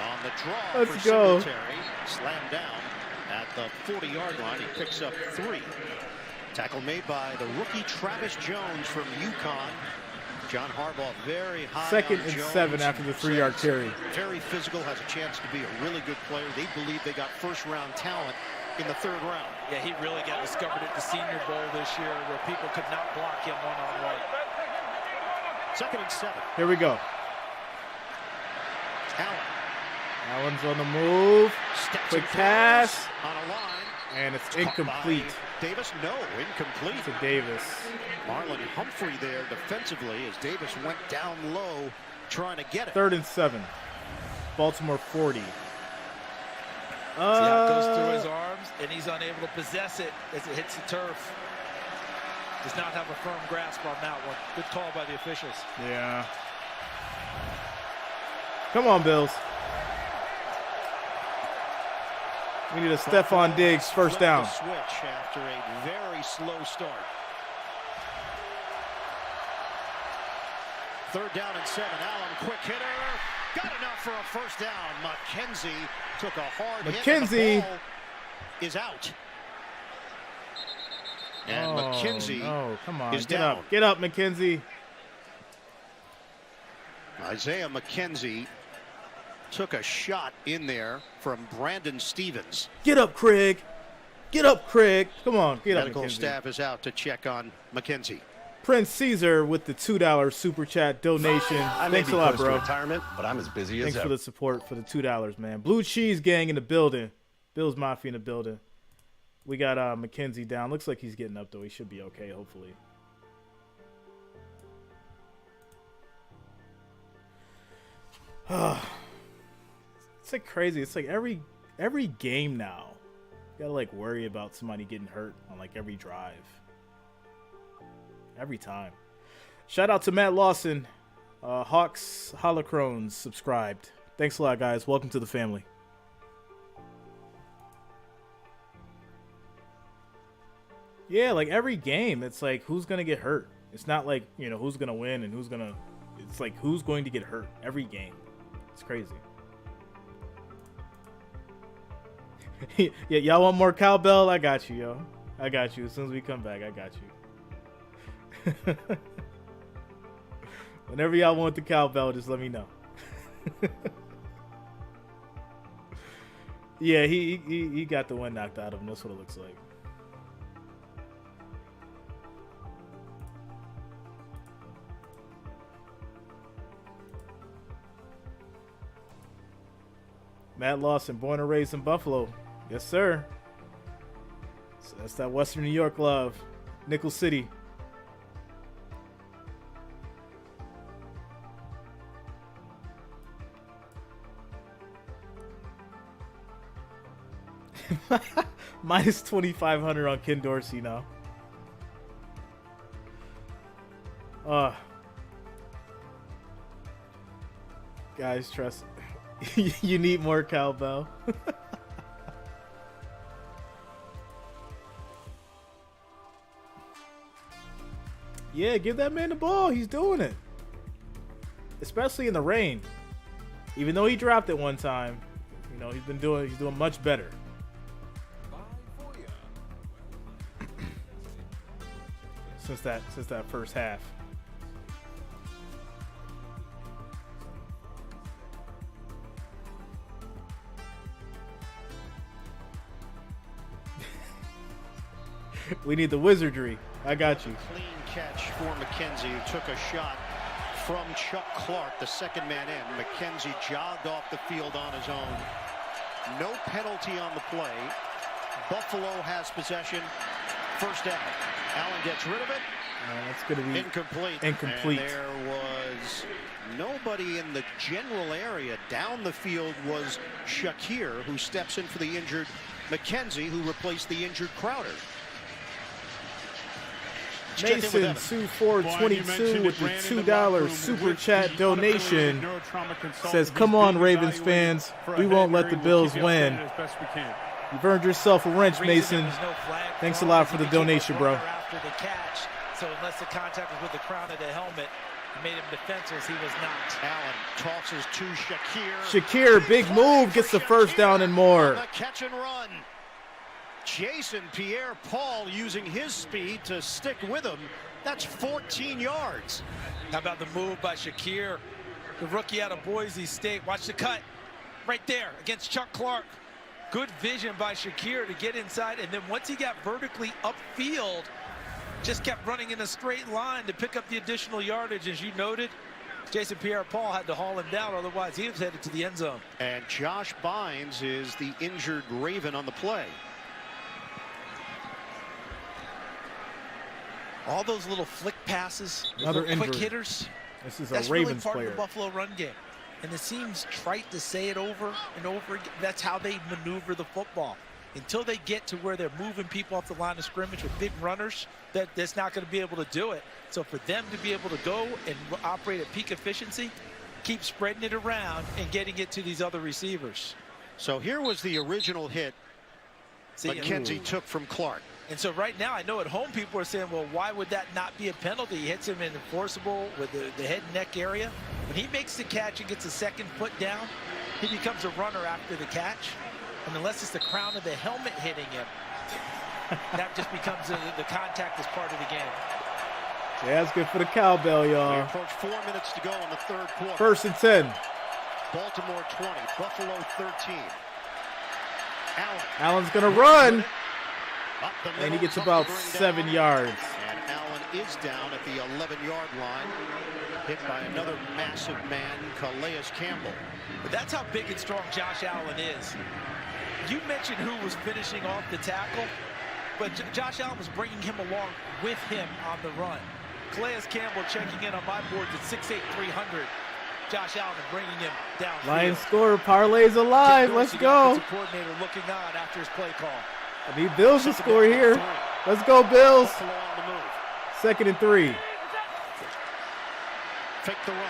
On the draw Let's for go. Singletary. Slammed down at the 40-yard line. He picks up 3. Tackle made by the rookie Travis Jones from UConn. John Harbaugh very high 2nd on and Jones. 7 after the 3-yard carry. Very physical, has a chance to be a really good player. They believe they got first-round talent in the 3rd round. Yeah, he really got discovered at the Senior Bowl this year where people could not block him one-on-one. 2nd and 7. Here we go. Allen Allen's on the move. Quick pass. On a line. And it's incomplete. Davis, no, incomplete. To Davis. Marlon Humphrey there defensively as Davis went down low trying to get it. 3rd and 7. Baltimore 40. See how it goes through his arms, and he's unable to possess it as it hits the turf. Does not have a firm grasp on that one. Good call by the officials. Yeah. Come on, Bills. We need a Stephon Diggs first down. Switch after a very slow start. 3rd down and 7. Allen, quick hitter. Got enough for a first down. McKenzie took a hard hit. And the ball is out. And McKenzie come on. is Get down. up. Get up, McKenzie. Isaiah McKenzie took a shot in there from Brandon Stevens. Get up, Craig. Get up, Craig. Come on. Get up, McKenzie. Medical staff is out to check on McKenzie. Prince Caesar with the $2 super chat donation. Thanks a lot, bro. Retirement, but I'm as busy as Thanks ever. for the support for the $2, man. Blue Cheese Gang in the building. Bills Mafia in the building. We got McKenzie down. Looks like he's getting up, though. He should be okay, hopefully. It's like crazy. It's like every game now, you gotta like worry about somebody getting hurt on like every drive. Every time. Shout out to Matt Lawson. Hawks Holocrones subscribed. Thanks a lot, guys. Welcome to the family. Yeah, like every game, it's like who's gonna get hurt. It's not like, you know, who's gonna win and who's gonna. It's like who's going to get hurt every game. It's crazy. Yeah, y'all want more cowbell? I got you, yo. I got you. As soon as we come back, I got you. Whenever y'all want the cowbell, just let me know. Yeah, he got the wind knocked out of him. That's what it looks like. Matt Lawson, born and raised in Buffalo. Yes, sir. So that's that Western New York love. Nickel City. Minus 2,500 on Ken Dorsey now. Guys, trust. You need more cowbell. Yeah, give that man the ball. He's doing it. Especially in the rain. Even though he dropped it one time, you know, he's doing much better. Since that first half. We need the wizardry. I got you. Clean catch for McKenzie, who took a shot from Chuck Clark, the second man in. McKenzie jogged off the field on his own. No penalty on the play. Buffalo has possession. First down. Allen gets rid of it. That's going to be incomplete. Incomplete. And there was nobody in the general area. Down the field was Shakir, who steps in for the injured McKenzie, who replaced the injured Crowder. Mason Sue 422 with the $2 super chat donation says, "Come on, Ravens fans, we won't let the Bills win." You've earned yourself a wrench, Mason. Thanks a lot for the donation, bro. After the catch, so unless the contact was with the crown of the helmet, it made him defenseless. He was not. Allen tosses to Shakir. Shakir, big move, gets the first down and more. The catch and run. Jason Pierre-Paul using his speed to stick with him. That's 14 yards. How about the move by Shakir, the rookie out of Boise State? Watch the cut right there against Chuck Clark. Good vision by Shakir to get inside, and then once he got vertically upfield, just kept running in a straight line to pick up the additional yardage. As you noted, Jason Pierre-Paul had to haul him down, otherwise he was headed to the end zone. And Josh Bynes is the injured Raven on the play. All those little flick passes, Another little quick injury. hitters. This is a That's Ravens really part player. of the Buffalo run game. And it seems trite to say it over and over again. That's how they maneuver the football. Until they get to where they're moving people off the line of scrimmage with big runners, that's not going to be able to do it. So for them to be able to go and operate at peak efficiency, keep spreading it around and getting it to these other receivers. So here was the original hit McKenzie took from Clark. And so right now, I know at home people are saying, well, why would that not be a penalty? He hits him in enforceable with the head and neck area. When he makes the catch and gets a second foot down, he becomes a runner after the catch. And unless it's the crown of the helmet hitting him, that just becomes the contact is part of the game. Yeah, that's good for the cowbell, We y'all. approach 4 minutes to go in the third quarter. 1st and 10. Baltimore 20, Buffalo 13. Allen's going to run. Up the And he middle, gets tough about to bring 7 down. yards. And Allen is down at the 11-yard line, hit by another massive man, Calais Campbell. But that's how big and strong Josh Allen is. You mentioned who was finishing off the tackle, but Josh Allen was bringing him along with him on the run. Calais Campbell checking in on my boards at 6'8", 300. Josh Allen bringing him down. Lions score. Parlay's alive. Let's go. Coordinator looking on after his play call. I need Bills to score here. Let's go, Bills. Buffalo on the move. 2nd and 3. Fake the run.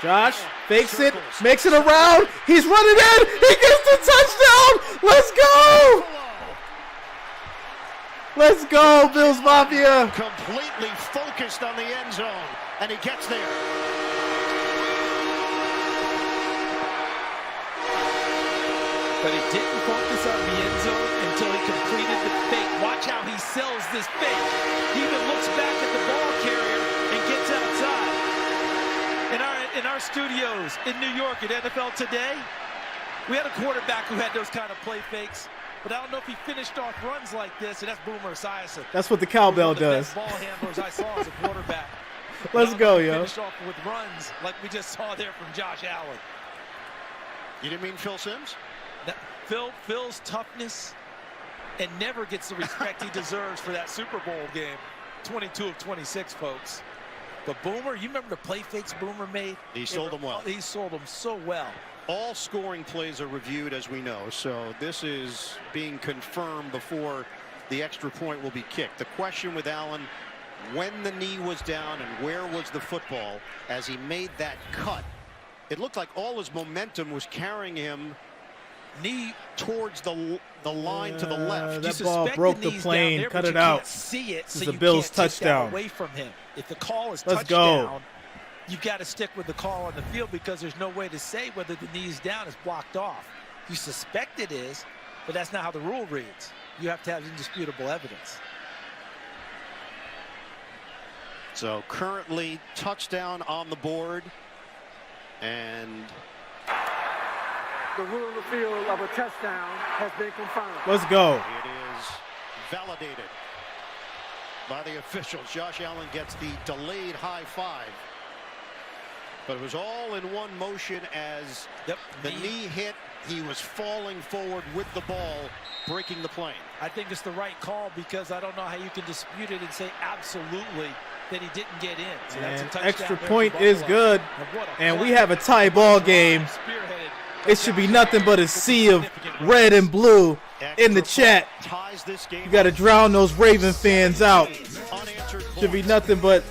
Josh fakes it, makes it around. He's running in. He gets the touchdown. Let's go. Let's go, Bills Mafia. Completely focused on the end zone, and he gets there. But he didn't focus on the end zone until he completed the fake. Watch how he sells this fake. He even looks back at the ball carrier and gets outside. In our studios in New York at NFL Today, we had a quarterback who had those kind of play fakes. But I don't know if he finished off runs like this, and that's Boomer Esiason. That's what the cowbell The does. best ball handlers I saw as a quarterback. Let's go, yo. Finish off with runs like we just saw there from Josh Allen. You didn't mean Phil Simms? Phil's toughness and never gets the respect he deserves for that Super Bowl game. 22 of 26, folks. But Boomer, you remember the play fakes Boomer made? He sold them well. He sold them so well. All scoring plays are reviewed, as we know, so this is being confirmed before the extra point will be kicked. The question with Allen, when the knee was down and where was the football as he made that cut, it looked like all his momentum was carrying him knee towards the line to the left. That ball broke the plane. Cut it out. See it, this so is a you Bills can't take that touchdown. away from him. If the call is Let's touchdown, go. you've got to stick with the call on the field because there's no way to say whether the knee's down is blocked off. You suspect it is, but that's not how the rule reads. You have to have indisputable evidence. So currently touchdown on the board, and The rule of the field of a touchdown has been confirmed. Let's go. it is validated by the officials. Josh Allen gets the delayed high five, but it was all in one motion as the knee hit. He was falling forward with the ball, breaking the plane. I think it's the right call because I don't know how you can dispute it and say absolutely that he didn't get in. So that's a And touchdown extra there for point is Buffalo. good. And we have a tie ball game. Spearheaded. It should be nothing but a sea of red and blue in the chat. Ties this game. You got to drown those Raven fans out. Unanswered Should be point. nothing but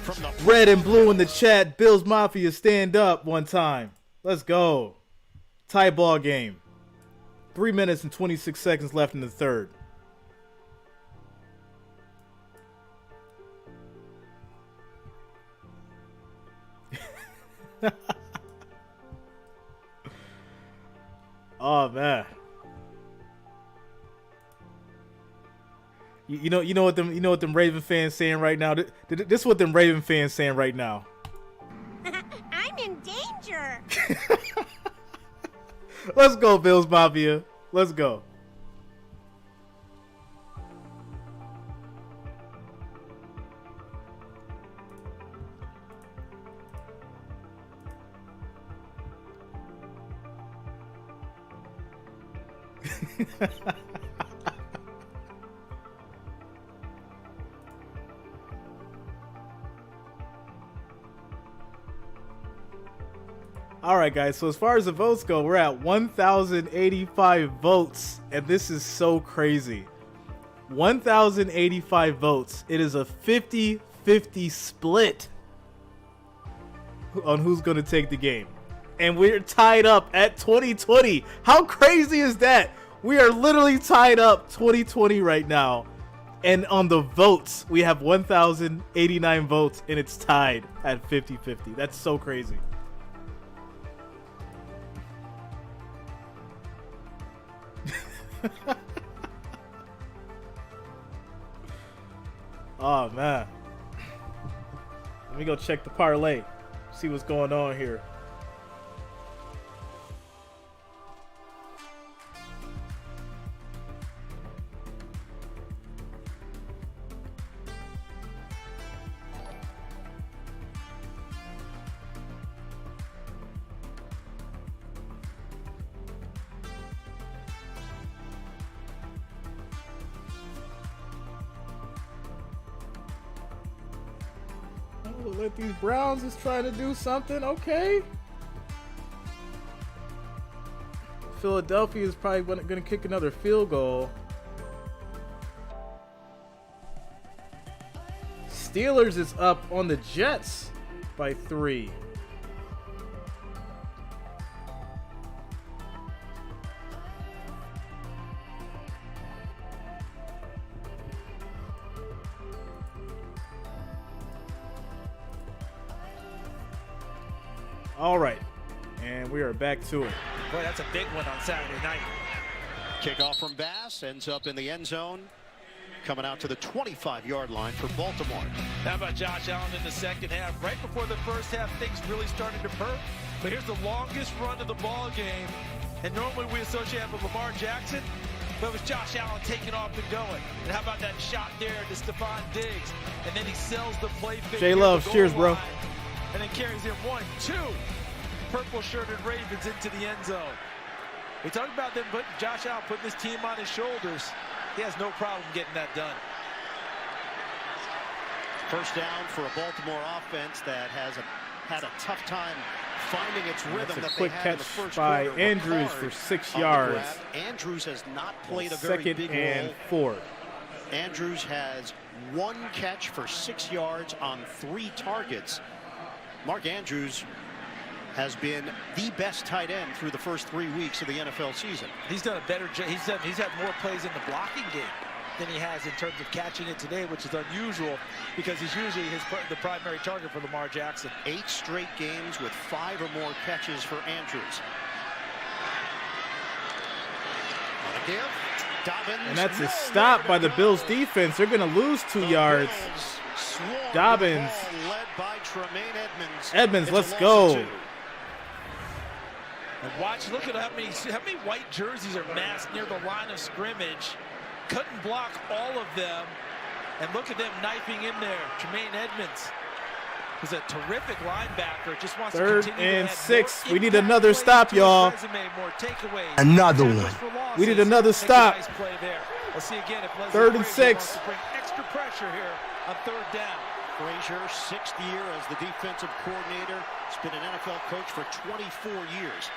red and blue in the chat. Bills Mafia, stand up one time. Let's go. Tie ball game. 3 minutes and 26 seconds left in the third. Oh man. You know what them Raven fans saying right now? This is what them Raven fans saying right now. I'm in danger. Let's go, Bills Mafia. Let's go. All right, guys. So as far as the votes go, we're at 1,085 votes, and this is so crazy. 1,085 votes. It is a 50-50 split on who's going to take the game. And we're tied up at 2020. How crazy is that? We are literally tied up 2020 right now. And on the votes, we have 1,089 votes, and it's tied at 50-50. That's so crazy. Oh, man. Let me go check the parlay. See what's going on here. Let these Browns is trying to do something. Okay. Philadelphia is probably going to kick another field goal. Steelers is up on the Jets by 3. All right, and we are back to it. Boy, that's a big one on Saturday night. Kickoff from Bass ends up in the end zone, coming out to the 25-yard line for Baltimore. How about Josh Allen in the second half? Right before the first half, things really started to perk. But here's the longest run of the ball game, and normally we associate it with Lamar Jackson, but it was Josh Allen taking off and going. And how about that shot there to Stephon Diggs? And then he sells the play fake. J-Love, cheers, bro. And then carries in 1-2 purple-shirted Ravens into the end zone. We talked about them, but Josh Allen putting this team on his shoulders. He has no problem getting that done. First down for a Baltimore offense that has had a tough time finding its rhythm. That's a quick catch by Andrews for 6 yards. Andrews has not played a very big role. Second and 4. Andrews has 1 catch for 6 yards on 3 targets. Mark Andrews has been the best tight end through the first 3 weeks of the NFL season. He's done a better job. He's had more plays in the blocking game than he has in terms of catching it today, which is unusual because he's usually the primary target for Lamar Jackson. 8 straight games with 5 or more catches for Andrews. On a give, Dobbins. And that's a stop by the Bills defense. They're going to lose 2 yards. Dobbins. Led by Tremaine Edmonds. Edmonds, let's go. And watch, look at how many white jerseys are massed near the line of scrimmage. Couldn't block all of them. And look at them knifing in there. Tremaine Edmonds is a terrific linebacker. Just wants Third to continue and to 6. We need another stop, y'all. Another one. We need another stop. Nice play there. Let's see again if Leslie 3rd and Frazier 6. wants to bring extra pressure here on 3rd down. Frazier, 6th year as the defensive coordinator. He's been an NFL coach for 24 years.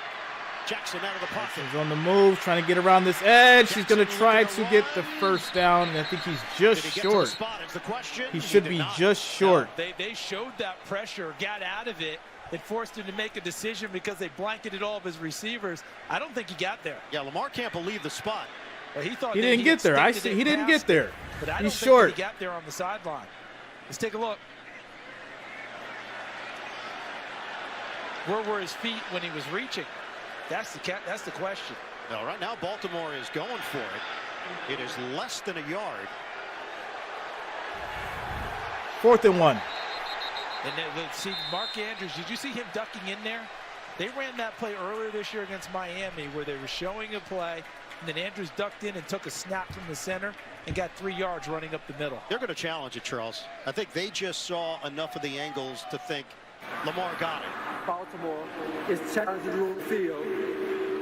Jackson out of the pocket. He's on the move, trying to get around this edge. He's going to try to get the first down, and I think he's just short. He should be just short. No, they showed that pressure, got out of it. It forced him to make a decision because they blanketed all of his receivers. I don't think he got there. Yeah, Lamar can't believe the spot. Well, he thought he didn't get there. I see. He didn't get there. But I don't he's think short. He got there on the sideline. Let's take a look. Where were his feet when he was reaching? That's the question. No, right now Baltimore is going for it. It is less than a yard. 4th and 1. And then, see, Mark Andrews, did you see him ducking in there? They ran that play earlier this year against Miami where they were showing a play, and then Andrews ducked in and took a snap from the center and got 3 yards running up the middle. They're going to challenge it, Charles. I think they just saw enough of the angles to think Lamar got it. Baltimore is challenging the field.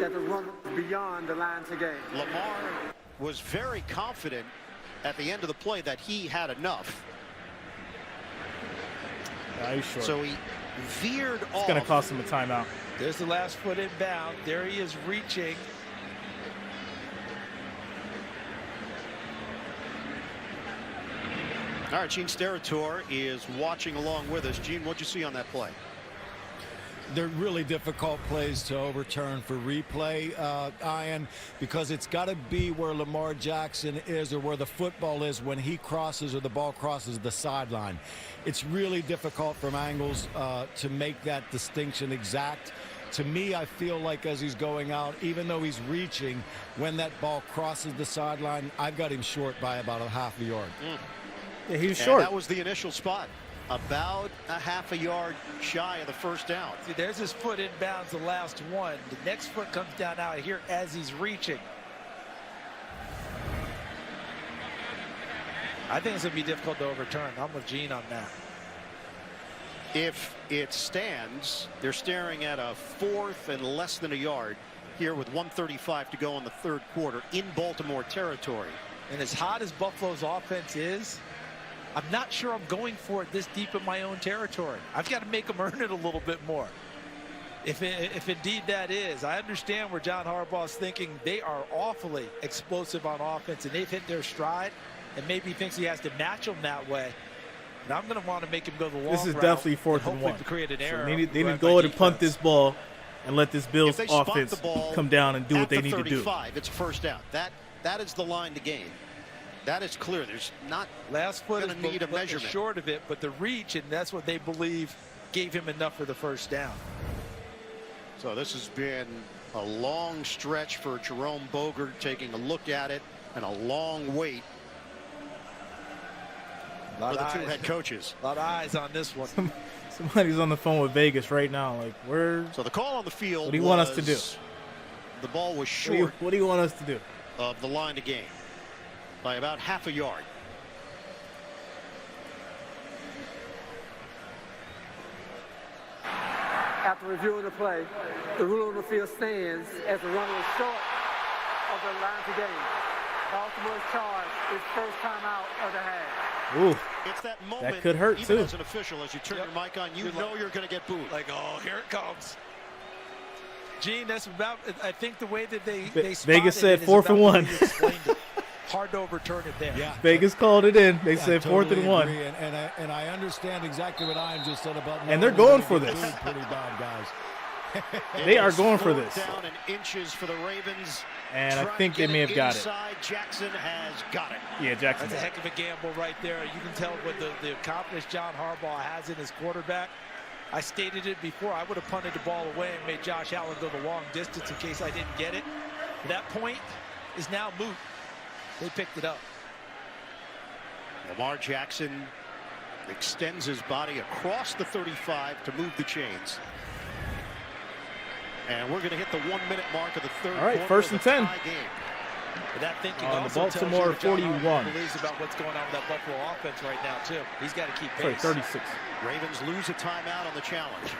that the run was beyond the line to gain. Lamar was very confident at the end of the play that he had enough. He's short. So he veered off. It's going to cost him a timeout. There's the last foot inbound. There he is reaching. All right, Gene Steratore is watching along with us. Gene, what'd you see on that play? They're really difficult plays to overturn for replay, Ian, because it's got to be where Lamar Jackson is or where the football is when he crosses or the ball crosses the sideline. It's really difficult from angles to make that distinction exact. To me, I feel like as he's going out, even though he's reaching, when that ball crosses the sideline, I've got him short by about a half a yard. Yeah, he was short. That was the initial spot. About a half a yard shy of the first down. See, there's his foot inbounds, the last one. The next foot comes down out here as he's reaching. I think it's going to be difficult to overturn. I'm with Gene on that. If it stands, they're staring at a 4th and less than a yard here with 1:35 to go in the third quarter in Baltimore territory. And as hot as Buffalo's offense is, I'm not sure I'm going for it this deep in my own territory. I've got to make them earn it a little bit more. If indeed that is, I understand where John Harbaugh is thinking. They are awfully explosive on offense, and they've hit their stride, and maybe he thinks he has to match them that way. And I'm going to want to make him go the long route. This is definitely 4th and 1. To create an error. So they need to go ahead and punt this ball and let this Bills offense come down and do what they need to do. It's a first down. That is the line to gain. That is clear. There's not last foot going to need a measurement. Short of it, but the reach, and that's what they believe gave him enough for the first down. So this has been a long stretch for Jerome Bogert, taking a look at it, and a long wait for the two head coaches. A lot of eyes on this one. Somebody's on the phone with Vegas right now. Like, So the call on the field. What do you want us to do? The ball was short. What do you want us to do? Of the line to gain by about half a yard. After reviewing the play, the rule on the field stands as the runner is short of the line to gain. Baltimore's charge is first time out of the half. Ooh, it's that moment that could hurt even too. As an official, as you turn your mic on, you know you're going to get booed. Like, oh, here it comes. Gene, that's about, I think the way that they Vegas said 4th and 1. Hard to overturn it there. Yeah. Vegas called it in. They said totally 4th and 1. And I understand exactly what Ian just said about. And they're going for this. Pretty bad, guys. They are going for this. Down in inches for the Ravens. And I think they may have got it. Jackson has got it. Yeah, Jackson. That's a heck of a gamble right there. You can tell what the confidence John Harbaugh has in his quarterback. I stated it before. I would have punted the ball away and made Josh Allen go the long distance in case I didn't get it. That point is now moot. They picked it up. Lamar Jackson extends his body across the 35 to move the chains. And we're going to hit the 1 minute mark of the third quarter. All right, first and 10. But that thinking on the also Baltimore tells you 41. Believes about what's going on with that Buffalo offense right now too. He's got to keep pace. Sorry, 36. Ravens lose a timeout on the challenge.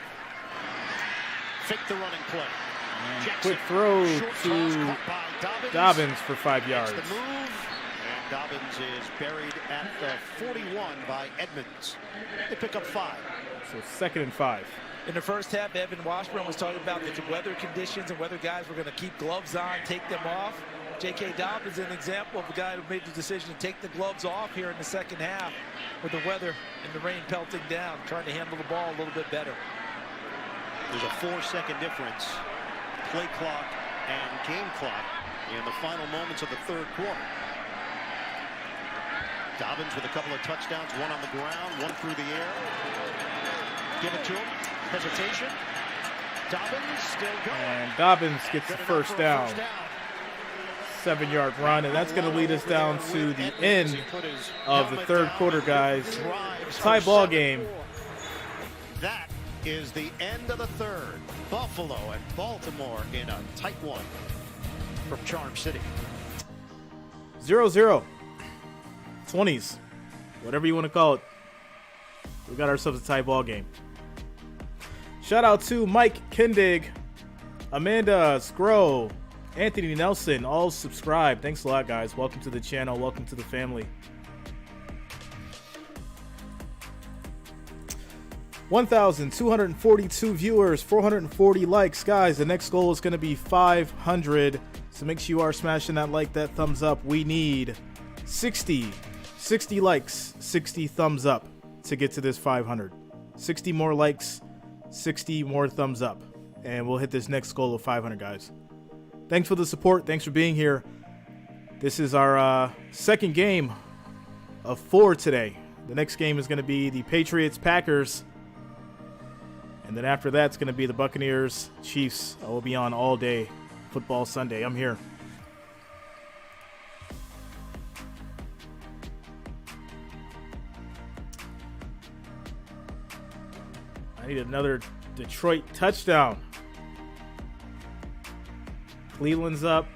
Fake the running play. Jackson, quick throw to Dobbins for 5 yards. The move, and Dobbins is buried at the 41 by Edmonds. They pick up 5. So 2nd and 5. In the first half, Evan Washburn was talking about the weather conditions and whether guys were going to keep gloves on, take them off. J.K. Dobbins is an example of a guy who made the decision to take the gloves off here in the second half with the weather and the rain pelting down, trying to handle the ball a little bit better. There's a 4-second difference, play clock and game clock in the final moments of the third quarter. Dobbins with a couple of touchdowns, one on the ground, one through the air. Give it to him. Hesitation. Dobbins still going. And Dobbins gets the first down. 7-yard run, and that's going to lead us down to the end of the third quarter, guys. Tie ball game. That is the end of the third. Buffalo and Baltimore in a tight one from Charm City. 0-0. 20s. Whatever you want to call it. We got ourselves a tie ball game. Shout out to Mike Kindig Amanda, Scro, Anthony Nelson, all subscribe. Thanks a lot, guys. Welcome to the channel. Welcome to the family. 1,242 viewers, 440 likes. Guys, the next goal is going to be 500. So make sure you are smashing that like, that thumbs up. We need 60 likes, 60 thumbs up to get to this 500. 60 more likes, 60 more thumbs up. And we'll hit this next goal of 500, guys. Thanks for the support. Thanks for being here. This is our second game of 4 today. The next game is going to be the Patriots-Packers. And then after that, it's going to be the Buccaneers-Chiefs. I will be on all day. Football Sunday. I'm here. I need another Detroit touchdown. Cleveland's up.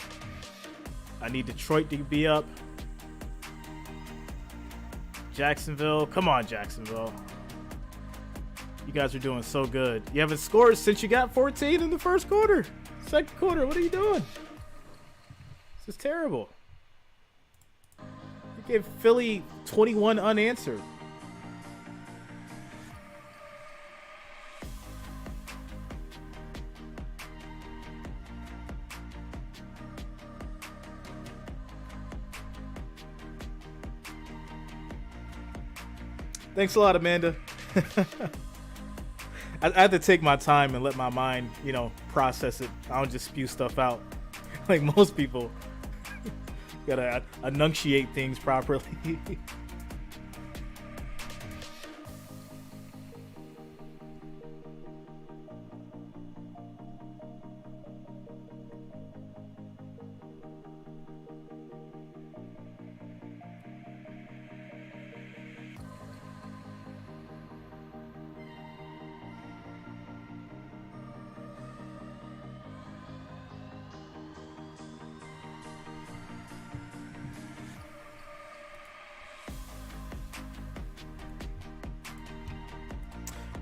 I need Detroit to be up. Jacksonville. Come on, Jacksonville. You guys are doing so good. You haven't scored since you got 14 in the first quarter. Second quarter, what are you doing? This is terrible. You gave Philly 21 unanswered. Thanks a lot, Amanda. I had to take my time and let my mind, process it. I don't just spew stuff out like most people. Gotta enunciate things properly.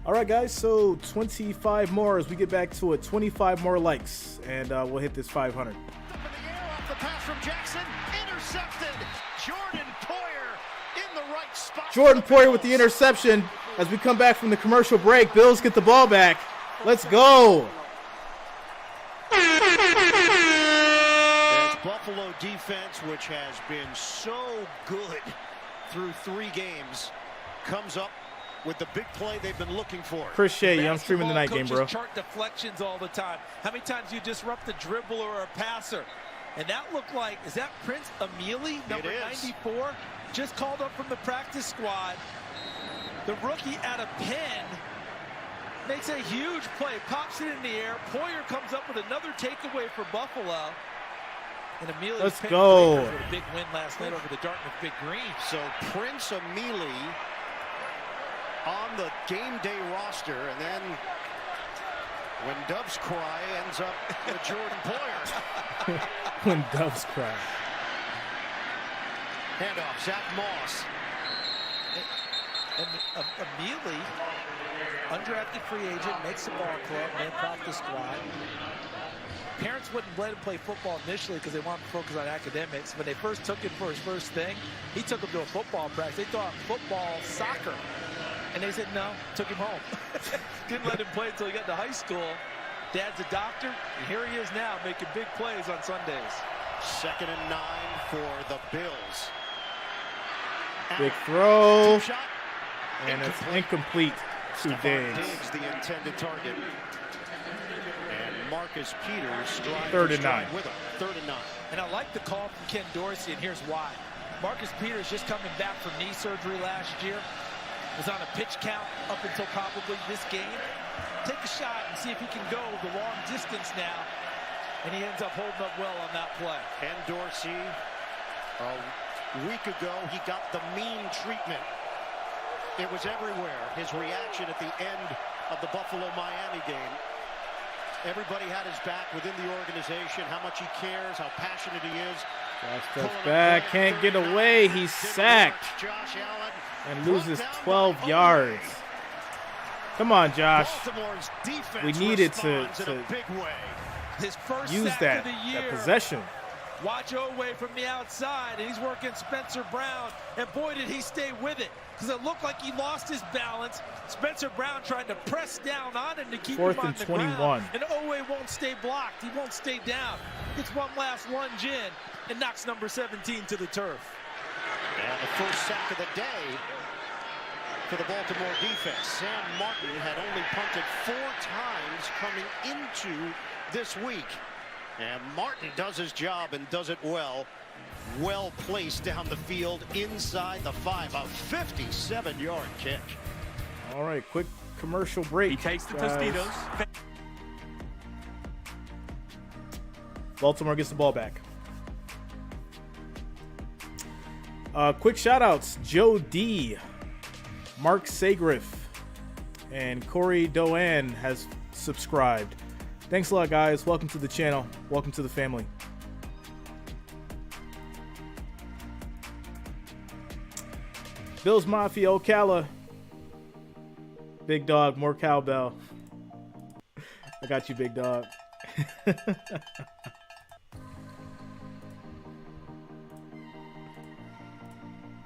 All right, guys, so 25 more as we get back to it. 25 more likes, and we'll hit this 500. Up in the air, off the pass from Jackson, intercepted. Jordan Poyer in the right spot. Jordan Poyer with the interception as we come back from the commercial break. Bills get the ball back. Let's go. There's Buffalo defense, which has been so good through 3 games, comes up with the big play they've been looking for. Appreciate you. I'm streaming the night game, bro. Chart deflections all the time. How many times you disrupt a dribble or a passer? And that looked like, is that Prince Emili, number 94? Just called up from the practice squad. The rookie out of Penn makes a huge play, pops it in the air. Poyer comes up with another takeaway for Buffalo. And Emili, let's go. With a big win last night over the Dartmouth Big Green. So Prince Emili on the game day roster, and then when doves cry ends up with Jordan Poyer. When doves cry. Handoff, Zach Moss. And Emili, undrafted free agent, makes the ball club, man practice squad. Parents wouldn't let him play football initially because they wanted to focus on academics. When they first took him for his first thing, he took him to a football practice. They thought football, soccer. And they said no, took him home. Didn't let him play until he got to high school. Dad's a doctor, and here he is now making big plays on Sundays. 2nd and 9 for the Bills. Big throw. Shot. And it's incomplete to Diggs, the intended target. And Marcus Peters strides 3rd and 9 with him. 3rd and 9. And I like the call from Ken Dorsey, and here's why. Marcus Peters just coming back from knee surgery last year. Was on a pitch count up until probably this game. Take a shot and see if he can go the long distance now. And he ends up holding up well on that play. Ken Dorsey, a week ago, he got the mean treatment. It was everywhere. His reaction at the end of the Buffalo-Miami game. Everybody had his back within the organization, how much he cares, how passionate he is. Josh steps back, can't get away. He's sacked Josh Allen and loses 12 yards. Come on, Josh. Baltimore's defense we needed to in a big way. His first use sack that, of the year. that possession. Watch Oweh from the outside, and he's working Spencer Brown. And boy, did he stay with it, because it looked like he lost his balance. Spencer Brown tried to press down on him to keep him on the ground. And Oweh won't stay blocked. He won't stay down. Gets one last lunge in and knocks number 17 to the turf. And the first sack of the day for the Baltimore defense. Sam Martin had only punted 4 times coming into this week. And Martin does his job and does it well. Well placed down the field inside the 5. A 57-yard kick. All right, quick commercial break. He takes the Tostitos. Baltimore gets the ball back. Quick shout-outs. Joe D, Mark Sagriff, and Corey Doan has subscribed. Thanks a lot, guys. Welcome to the channel. Welcome to the family. Bills Mafia Ocala. Big dog, more cowbell. I got you, big dog.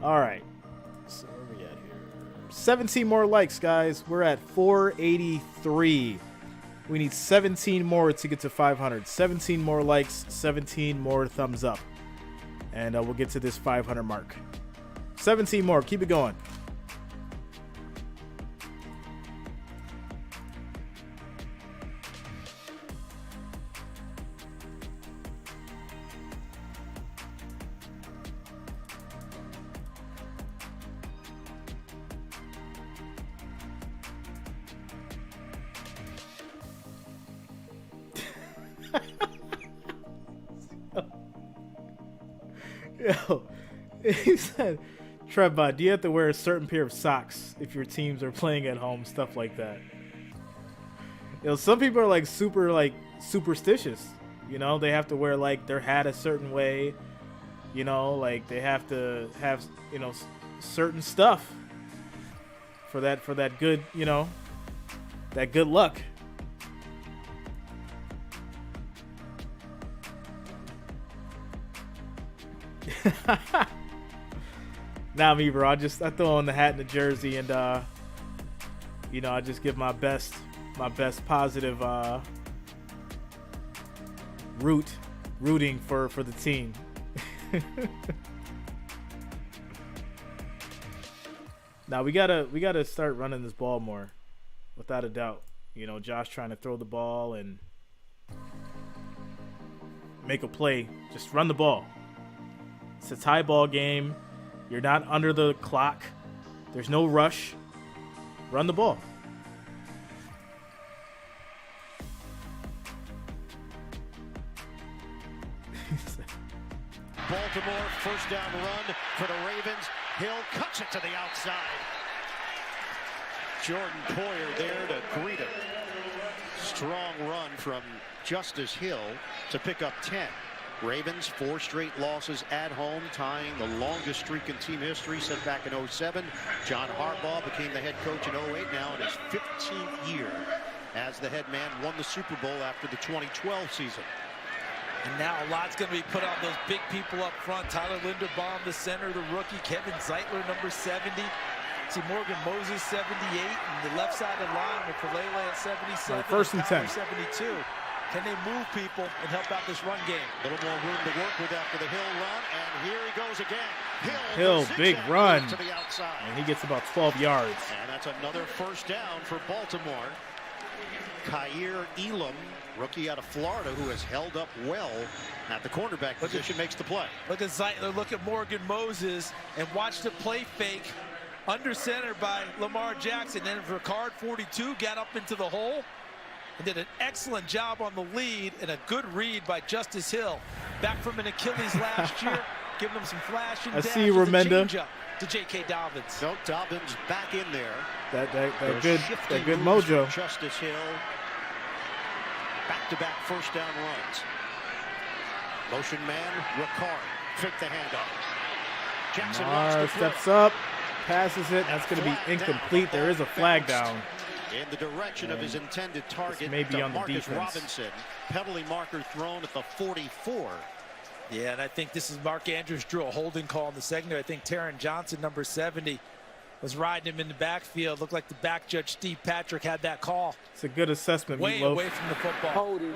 All right. So where are we at here? 17 more likes, guys. We're at 483. We need 17 more to get to 500. 17 more likes, 17 more thumbs up. And we'll get to this 500 mark. 17 more. Keep it going. Yo, he said, Trevbot, do you have to wear a certain pair of socks if your teams are playing at home? Stuff like that. You know, some people are like super superstitious. You know, they have to wear like their hat a certain way. You know, like they have to have, you know, certain stuff for that good, you know, that good luck. Nah, me, bro. I throw on the hat and the jersey, and you know, I just give my best positive rooting for the team. Now we gotta start running this ball more, without a doubt. You know, Josh trying to throw the ball and make a play. Just run the ball. It's a tie ball game. You're not under the clock. There's no rush. Run the ball. Baltimore, first down run for the Ravens. Hill cuts it to the outside. Jordan Poyer there to greet him. Strong run from Justice Hill to pick up 10. Ravens 4 straight losses at home, tying the longest streak in team history set back in 07. John Harbaugh became the head coach in 08, now in his 15th year as the head man, won the Super Bowl after the 2012 season. And now a lot's going to be put on those big people up front. Tyler Linderbaum, the center, the rookie. Kevin Zeitler, number 70. See Morgan Moses, 78. And the left side of the line with Falele at 77. First and 10. 72. Can they move people and help out this run game? A little more room to work with after the Hill run, and here he goes again. Hill, big run, to the outside. And he gets about 12 yards. And that's another first down for Baltimore. Kyer Elam, rookie out of Florida, who has held up well at the cornerback position, makes the play. Look at Zeitler, look at Morgan Moses, and watch the play fake under center by Lamar Jackson. Then Ricard, 42, got up into the hole and did an excellent job on the lead, and a good read by Justice Hill. Back from an Achilles last year, giving him some flashing I see you, Remenda. To J.K. Dobbins. No, Dobbins back in there. That good mojo. Justice Hill. Back-to-back first down runs. Motion man, Ricard. Fake the handoff. Jackson steps up, passes it. That's going to be incomplete. There is a flag down. in the direction of his intended target, maybe on the Marcus defense. Robinson. Penalty marker thrown at the 44. Yeah, and I think this is Mark Andrews drew a holding call in the second. I think Taron Johnson, number 70, was riding him in the backfield. Looked like the back judge, Steve Patrick, had that call. It's a good assessment, way Meatloaf. away from the football. Holding,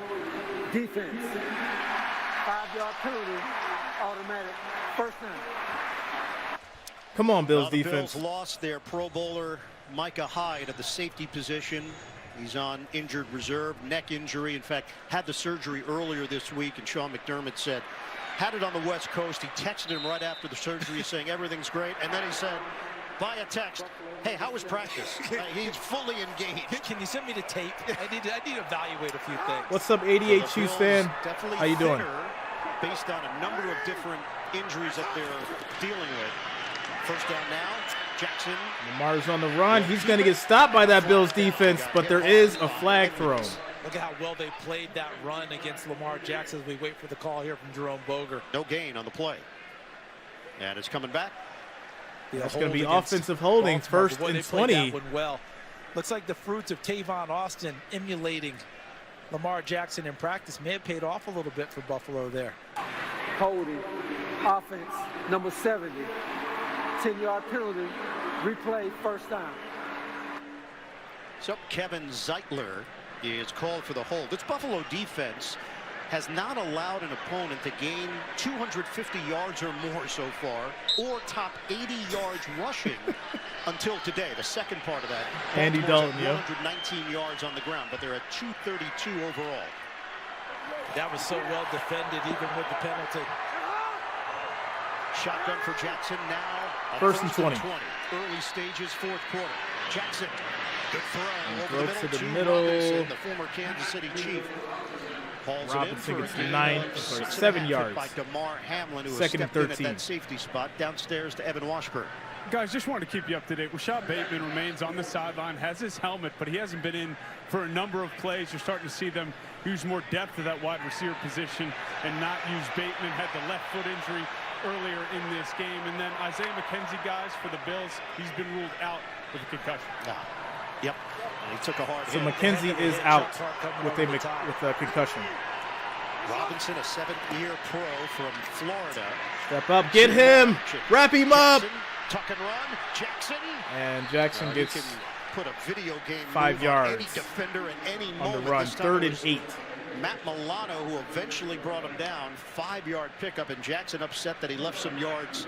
defense, 5-yard penalty, automatic, first down. Come on, Bills The defense. Bills lost their Pro Bowler Micah Hyde at the safety position. He's on injured reserve, neck injury. In fact, had the surgery earlier this week, and Sean McDermott said, had it on the West Coast. He texted him right after the surgery saying everything's great, and then he said, via text, hey, how was practice? He's fully engaged. Can you send me the tape? I need to evaluate a few things. What's up, 88 Chiefs fan? How you doing? Based on a number of different injuries that they're dealing with. First down now, Jackson. Lamar's on the run. He's going to get stopped by that Bills defense, but there is a flag thrown. Look at how well they played that run against Lamar Jackson as we wait for the call here from Jerome Boger. No gain on the play. And it's coming back. That's going to be offensive holding, Baltimore. first Boy, and they played 20. that one well. Looks like the fruits of Tavon Austin emulating Lamar Jackson in practice may have paid off a little bit for Buffalo there. Holding, offense, number 70, 10-yard penalty, replay, first down. So Kevin Zeitler is called for the hold. This Buffalo defense has not allowed an opponent to gain 250 yards or more so far, or top 80 yards rushing until today. The second part of that. Andy Dalton, yeah. 119 yards on the ground, but they're at 232 overall. That was so well defended, even with the penalty. Shotgun for Jackson now. First and 20. Early stages, fourth quarter. Jackson, good throw And over throw to the middle. middle. The former Kansas City Chief. Hauls Robinson it in gets for to a 7 yards. by DeMar Hamlin, who Second and stepped in 13. at that safety spot. Downstairs to Evan Washburn. Guys, just wanted to keep you up to date. Rashad Bateman remains on the sideline, has his helmet, but he hasn't been in for a number of plays. You're starting to see them use more depth to that wide receiver position and not use Bateman. Had the left foot injury earlier in this game. And then Isaiah McKenzie, guys, for the Bills, he's been ruled out with a concussion. Yep. And he took a hard So hit. McKenzie is out with a concussion. Robinson, a 7th-year pro from Florida. Step up, get him, wrap him up. Tuck and run, Jackson. And Jackson gets can put a video game 5 move yards on any defender at any on moment. the run. This time 3rd it and was 8. Matt Milano, who eventually brought him down. 5-yard pickup, and Jackson upset that he left some yards.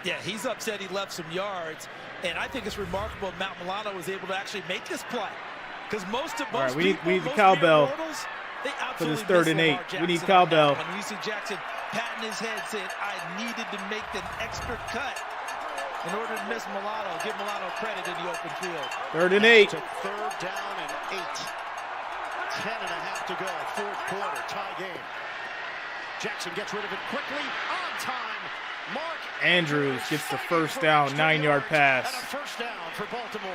Yeah, he's upset he left some yards, and I think it's remarkable Matt Milano was able to actually make this play. Because most All right, we need the most cowbell mortals, they for this absolutely 3rd and miss 8. Lamar We need Jackson cowbell. on that one. You see Jackson patting his head saying, I needed to make an extra cut in order to miss Milano, give Milano credit in the open field. 3rd and 8. To 3rd down and 8. 10.5 to go, 4th quarter, tie game. Jackson gets rid of it quickly, on time. Mark Andrews gets the first down, 9-yard pass. And a first down for Baltimore.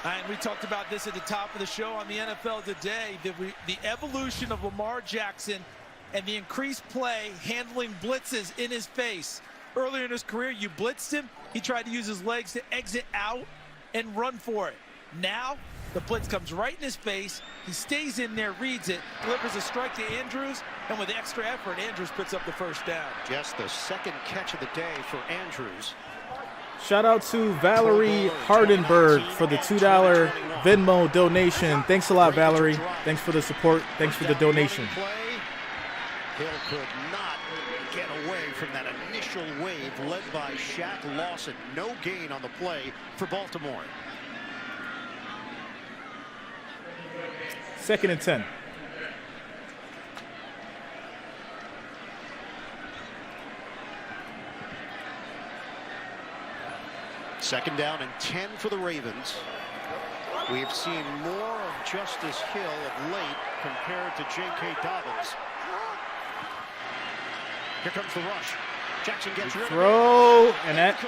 And we talked about this at the top of the show on the NFL Today, the evolution of Lamar Jackson and the increased play handling blitzes in his face. Earlier in his career, you blitzed him. He tried to use his legs to exit out and run for it. Now, the blitz comes right in his face. He stays in there, reads it, delivers a strike to Andrews, and with extra effort, Andrews puts up the first down. Just the 2nd catch of the day for Andrews. Shout out to Valerie Hardenberg for the $2 Venmo donation. Thanks a lot, Valerie. Thanks for the support. Thanks for the donation. Hill could not get away from that initial wave led by Shaq Lawson. No gain on the play for Baltimore. 2nd and 10. Second down and 10 for the Ravens. We've seen more of Justice Hill of late compared to J.K. Dobbins. Here comes the rush. Jackson gets rid of it. Throw, and that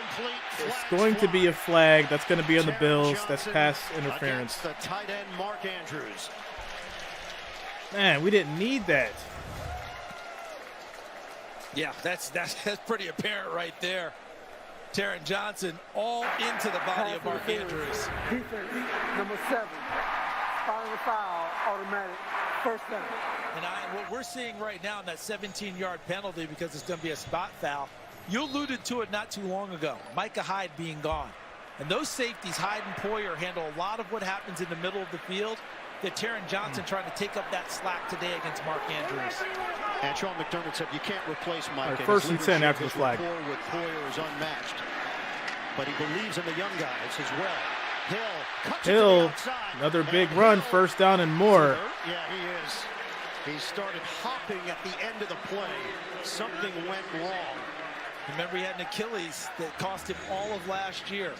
is going to be a flag. That's going to be on the Bills. That's pass interference. The tight end Mark Andrews. Man, we didn't need that. Yeah, that's pretty apparent right there. Taron Johnson all into the body of Mark Andrews. Defense, number 7. Following the foul, automatic, first down. And what we're seeing right now in that 17-yard penalty, because it's going to be a spot foul, you alluded to it not too long ago, Micah Hyde being gone. And those safeties, Hyde and Poyer, handle a lot of what happens in the middle of the field. That Taron Johnson trying to take up that slack today against Mark Andrews. And Sean McDermott said you can't replace Mike. Right, first and 10 after the flag. With Poyer is unmatched, but he believes in the young guys as well. Hill, another big run, first down and more. Yeah, he is. He started hopping at the end of the play. Something went wrong. Remember, he had an Achilles that cost him all of last year.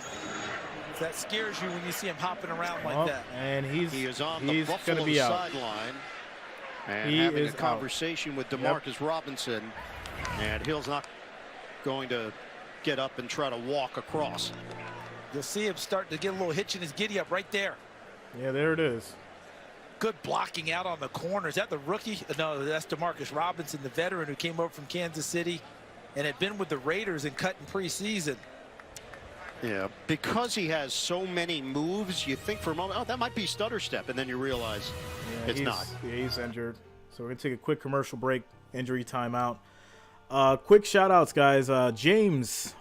That scares you when you see him hopping around like that. And he is on the Buffalo sideline and having a conversation with DeMarcus Robinson. And Hill's not going to get up and try to walk across. You'll see him start to get a little hitch in his giddy up right there. Yeah, there it is. Good blocking out on the corner. Is that the rookie? No, that's DeMarcus Robinson, the veteran who came over from Kansas City and had been with the Raiders and cut in preseason. Yeah, because he has so many moves, you think for a moment, oh, that might be stutter step, and then you realize it's not. Yeah, he's injured. So we're going to take a quick commercial break, injury timeout. Quick shout-outs, guys. James,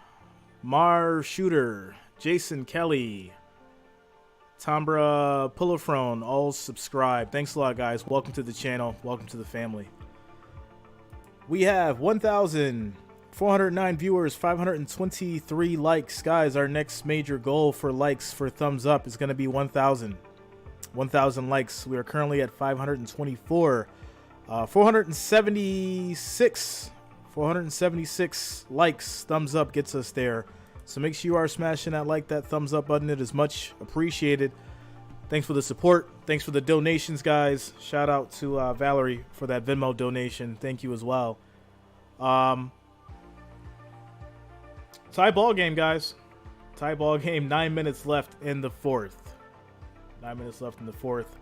Mar Shooter, Jason Kelly, Tambra Pillafrone, all subscribe. Thanks a lot, guys. Welcome to the channel. Welcome to the family. We have 1,409 viewers, 523 likes. Guys, our next major goal for likes for thumbs up is going to be 1,000. 1,000 likes. We are currently at 524. 476 likes. Thumbs up gets us there. So make sure you are smashing that thumbs up button. It is much appreciated. Thanks for the support. Thanks for the donations, guys. Shout out to Valerie for that Venmo donation. Thank you as well. Tie ball game, guys. Tie ball game. 9 minutes left in the fourth. 9 minutes left in the fourth.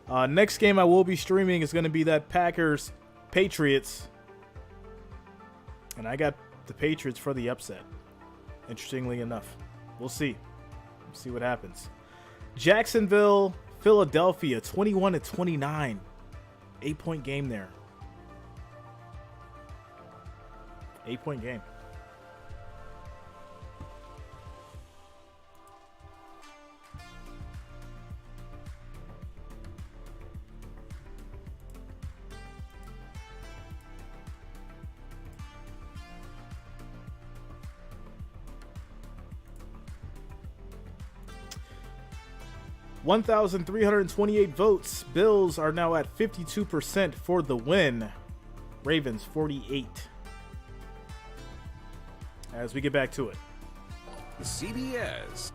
Next game I will be streaming is going to be that Packers-Patriots. And I got the Patriots for the upset. Interestingly enough. We'll see. We'll see what happens. Jacksonville, Philadelphia, 21-29. 8-point game there. 8-point game. $1,328 votes. Bills are now at 52% for the win. Ravens 48. As we get back to it. CBS.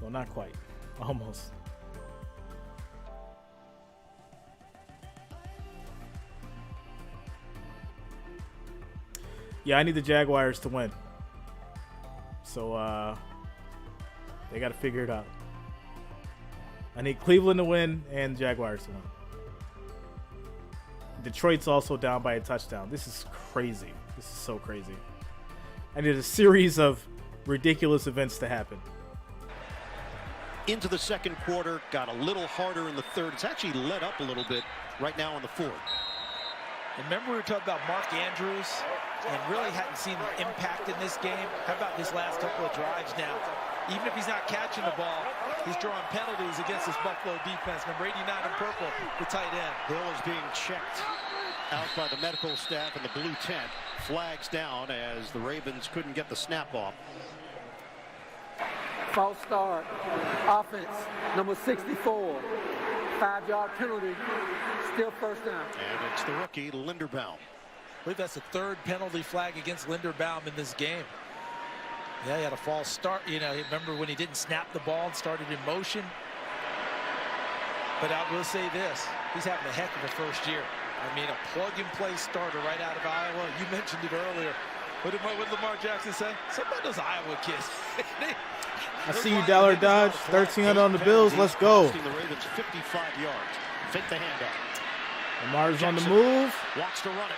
Well, not quite. Almost. Yeah, I need the Jaguars to win. So, they got to figure it out. I need Cleveland to win and Jaguars to win. Detroit's also down by a touchdown. This is crazy. This is so crazy. I need a series of ridiculous events to happen. Into the second quarter, got a little harder in the third. It's actually let up a little bit right now in the fourth. Remember we were talking about Mark Andrews and really hadn't seen an impact in this game. How about this last couple of drives now? Even if he's not catching the ball, he's drawing penalties against this Buffalo defense. Number 89 in purple, the tight end. Hill is being checked out by the medical staff in the blue tent. Flags down as the Ravens couldn't get the snap off. False start. Offense, number 64. 5-yard penalty. Still first down. And it's the rookie, Linderbaum. I believe that's the third penalty flag against Linderbaum in this game. Yeah, he had a false start. You know, remember when he didn't snap the ball and started in motion? But I will say this. He's having a heck of a first year. I mean, a plug-and-play starter right out of Iowa. You mentioned it earlier. What did Lamar Jackson say? Some of those Iowa kids. I see you, Dollar Dodge. 1,300 on the Bills. Let's go. The Ravens 55 yards. Fake the handoff. Lamar's on the move. Wants to run it.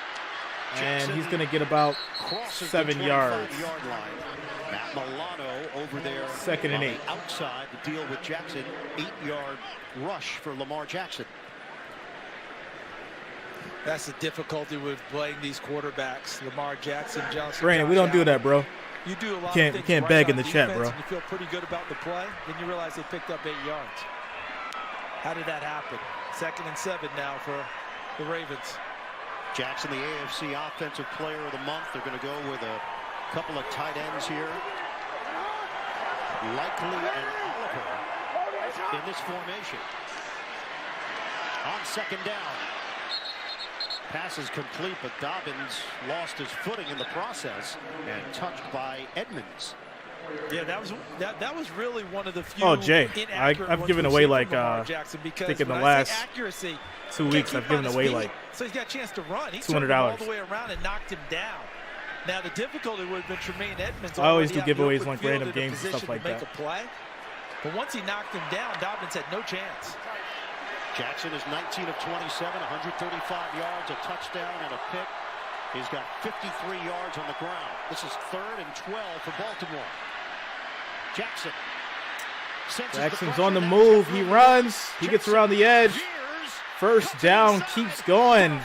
And he's going to get about 7 yards. Matt Milano over there. 2nd and 8. Outside to deal with Jackson. 8-yard rush for Lamar Jackson. That's the difficulty with playing these quarterbacks. Lamar Jackson, Johnson. Brandon, we don't do that, bro. You do a lot you of things can't right beg on in the chat, bro. and you feel pretty good about the play. Then you realize they picked up 8 yards. How did that happen? 2nd and 7 now for the Ravens. Jackson, the AFC Offensive Player of the Month. They're going to go with a couple of tight ends here. Likely and Oliver in this formation. On 2nd down. Pass is complete, but Dobbins lost his footing in the process and touched by Edmonds. Yeah, that was really one of the few. Oh, Jay, I've given away like Jackson, because I think in the when last accuracy, 2 weeks I've given away like so he's got a chance to run. He $200 all the way around and knocked him down. Now the difficulty would have been Tremaine Edmonds. I always do giveaways like random games and stuff like that. A play. But once he knocked him down, Dobbins had no chance. Jackson is 19 of 27, 135 yards, a touchdown, and a pick. He's got 53 yards on the ground. This is 3rd and 12 for Baltimore. Jackson's on the move. He runs. He gets around the edge. 1st down, keeps going.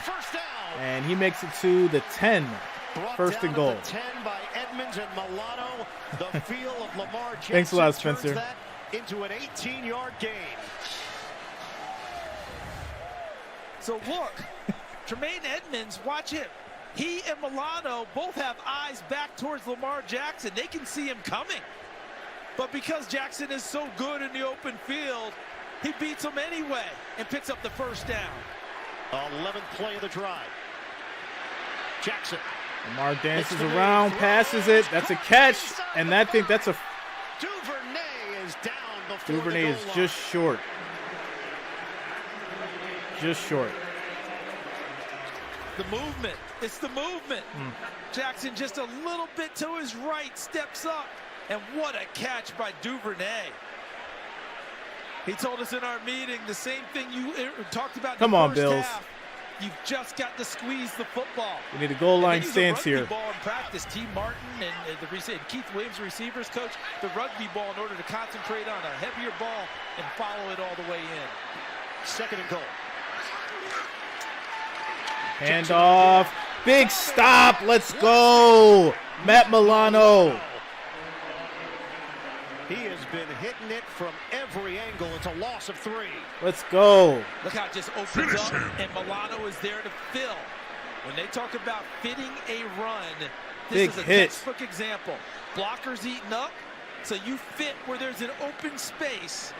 And he makes it to the 10. 1st and goal. 10 by Edmonds and Milano. The feel of Lamar Jackson. Thanks a lot, Spencer. That into an 18-yard gain. So look, Tremaine Edmonds, watch him. He and Milano both have eyes back towards Lamar Jackson. They can see him coming. But because Jackson is so good in the open field, he beats him anyway and picks up the 1st down. 11th play of the drive. Jackson. Lamar dances around, passes it. That's a catch. And I think that's a... Duvernay is down before Duvernay is just short. Just short. The movement. It's the movement. Jackson just a little bit to his right, steps up. And what a catch by Duvernay. He told us in our meeting the same thing you talked about in Come the on, first Bills. half. You've just got to squeeze the football. We need a goal line stance here. Ball in practice. T. Martin and Keith Williams, receivers coach, the rugby ball in order to concentrate on a heavier ball and follow it all the way in. 2nd and goal. Hand off. Big stop. Let's go. Matt Milano. He has been hitting it from every angle. It's a loss of 3. Let's go. Look how it just opens up, and Milano is there to fill. When they talk about fitting a run, this is a textbook example. Blockers eating up, so you fit where there's an open space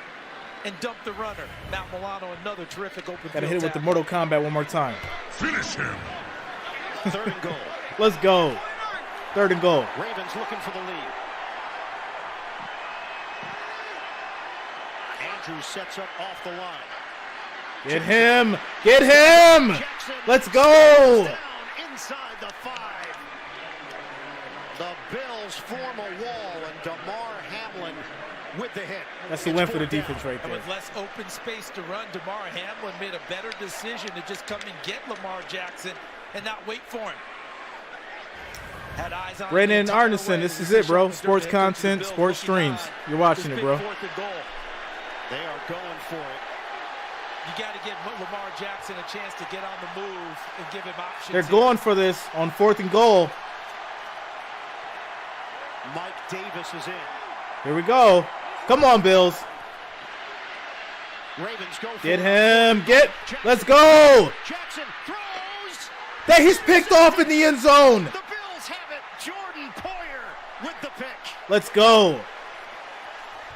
and dump the runner. Matt Milano, another terrific open field. Gotta hit it with the Mortal Kombat one more time. Finish him. 3rd and goal. Let's go. 3rd and goal. Ravens looking for the lead. Andrews sets up off the line. Get him. Get him. Jackson. Let's go. Down inside the 5. The Bills form a wall, and DeMar Hamlin with the hit. That's the win for the defense right And there. with less open space to run, DeMar Hamlin made a better decision to just come and get Lamar Jackson and not wait for him. Had eyes on Brandon Arneson, this is it, bro. Sports content, sports streams. You're watching it, bro. 4th and goal. They are going for it. You got to give Lamar Jackson a chance to get on the move and give him options. They're going for this on 4th and goal. Mike Davis is in. Here we go. Come on, Bills. Ravens go for Get it. him. Let's go. Jackson throws. That he's picked off in the end zone. The Bills have it. Jordan Poyer with the pick. Let's go.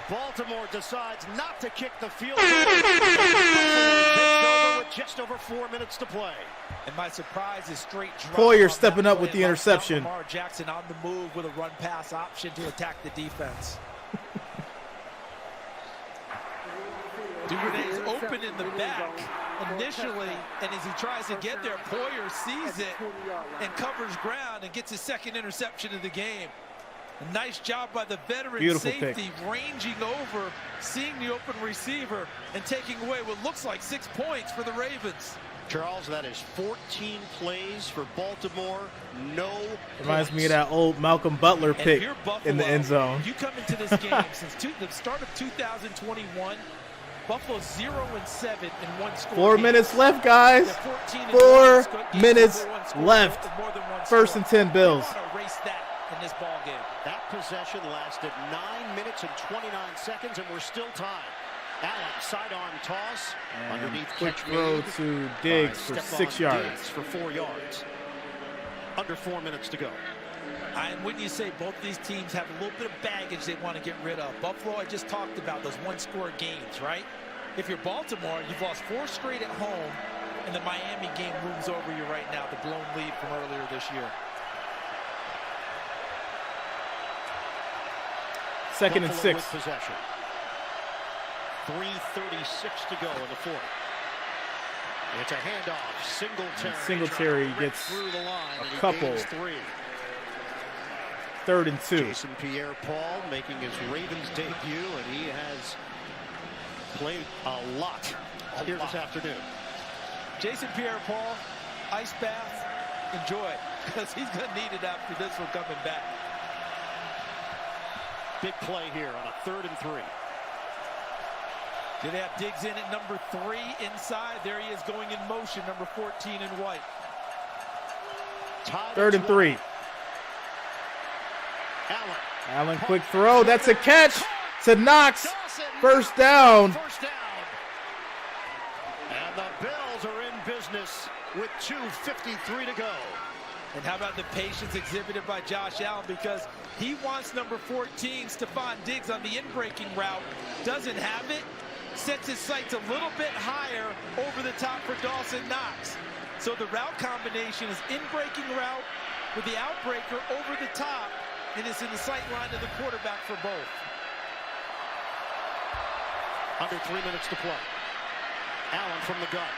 Baltimore decides not to kick the field goal. Takes over with just over 4 minutes to play. And my surprise is straight drop. Poyer stepping up with the interception. Lamar Jackson on the move with a run pass option to attack the defense. Duvernay is open in the back initially, and as he tries to get there, Poyer sees it and covers ground and gets his 2nd interception of the game. A nice job by the veteran Beautiful safety, ranging over, seeing the open receiver, and taking away what looks like 6 points for the Ravens. Charles, that is 14 plays for Baltimore. No Reminds points. me of that old Malcolm Butler pick Buffalo, in the end zone. You come into this game since the start of 2021. Buffalo 0-7 in one score. 4 minutes left, guys. 4 minutes left. First and 10 Bills. Erase that in this ball game. That possession lasted 9 minutes and 29 seconds, and we're still tied. Allen, sidearm toss, And underneath quick catch throw made to Diggs by for Stephon 6 yards. Diggs for 4 yards. Under 4 minutes to go. And when you say both these teams have a little bit of baggage they want to get rid of. Buffalo, I just talked about those one-score games, right? If you're Baltimore, you've lost 4 straight at home, and the Miami game looms over you right now, the blown lead from earlier this year. Second and Buffalo 6. with possession. 3:36 to go in the fourth. It's a handoff. Singletary trying to gets through the line, a and he couple. gains 3. 3rd and 2. Jason Pierre-Paul making his Ravens debut, and he has played a lot here this afternoon. Jason Pierre-Paul, ice bath, enjoy it, because he's going to need it after this one coming back. Big play here on a 3rd and 3. Do they have Diggs in at number 3 inside? There he is going in motion, number 14 in white. 3rd and 3. Allen, quick throw. That's a catch to Knox. First down. And the Bills are in business with 2:53 to go. And how about the patience exhibited by Josh Allen, because he wants number 14, Stephon Diggs, on the in-breaking route. Doesn't have it. Sets his sights a little bit higher over the top for Dawson Knox. So the route combination is in-breaking route with the outbreaker over the top, and it's in the sight line of the quarterback for both. Under 3 minutes to play. Allen from the gun.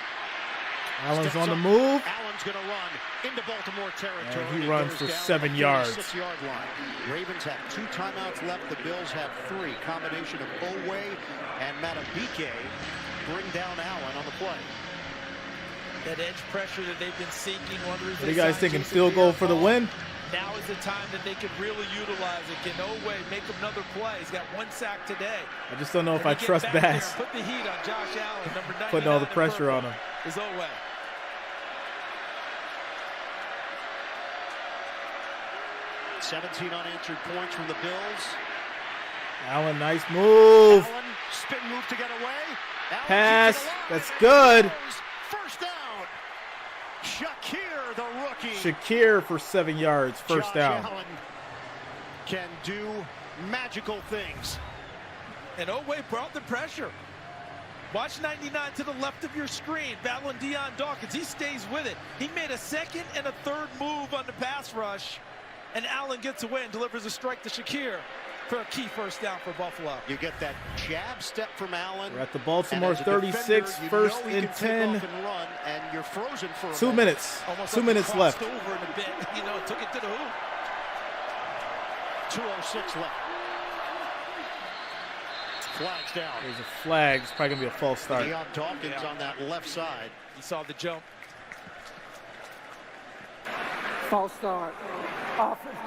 Allen's on the move. Allen's going to run into Baltimore territory. And he runs for 7 yards. 6-yard line. Ravens have 2 timeouts left. The Bills have 3. Combination of Owe and Matabike bring down Allen on the play. That edge pressure that they've been seeking. What are you guys thinking? Field goal for the win? Now is the time that they could really utilize it. Can Owe make another play? He's got 1 sack today. I just don't know if I trust Bass. Put the heat on Josh Allen, number 99. Putting all the pressure on him. Is Owe. 17 unanswered points from the Bills. Allen, nice move. Allen, spin move to get away. Allen Pass. That's good. First down. Shakir, the rookie. Shakir for 7 yards. First down. Allen can do magical things. And Owe brought the pressure. Watch 99 to the left of your screen. Battling Deion Dawkins. He stays with it. He made a 2nd and a 3rd move on the pass rush. And Allen gets away and delivers a strike to Shakir for a key first down for Buffalo. You get that jab step from Allen. We're at the Baltimore 36, first and 10. And run, and you're frozen for 2 minutes. Almost 2 minutes left. Over in a bit. You know, took it to the hoop. 2:06 left. Flags down. There's a flag. It's probably going to be a false start. Deion Dawkins on that left side. He saw the jump. False start.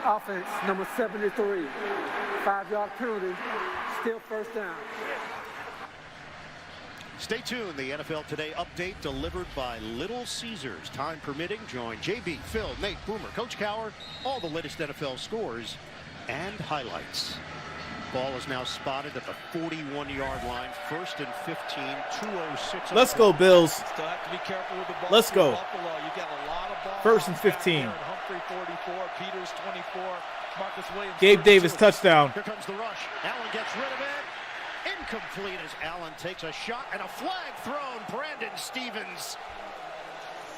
Offense, number 73. 5-yard penalty. Still first down. Stay tuned. The NFL Today update delivered by Little Caesars. Time permitting, join JB, Phil, Nate, Boomer, Coach Cowher, all the latest NFL scores and highlights. Ball is now spotted at the 41-yard line. First and 15, 2:06. Let's go, Bills. Still have to be careful with the ball. Let's go. Buffalo. You got a lot of ball. First and 15. Humphrey 44, Peters 24, Marcus Williams. Gabe Davis touchdown. Here comes the rush. Allen gets rid of it. Incomplete as Allen takes a shot and a flag thrown. Brandon Stevens.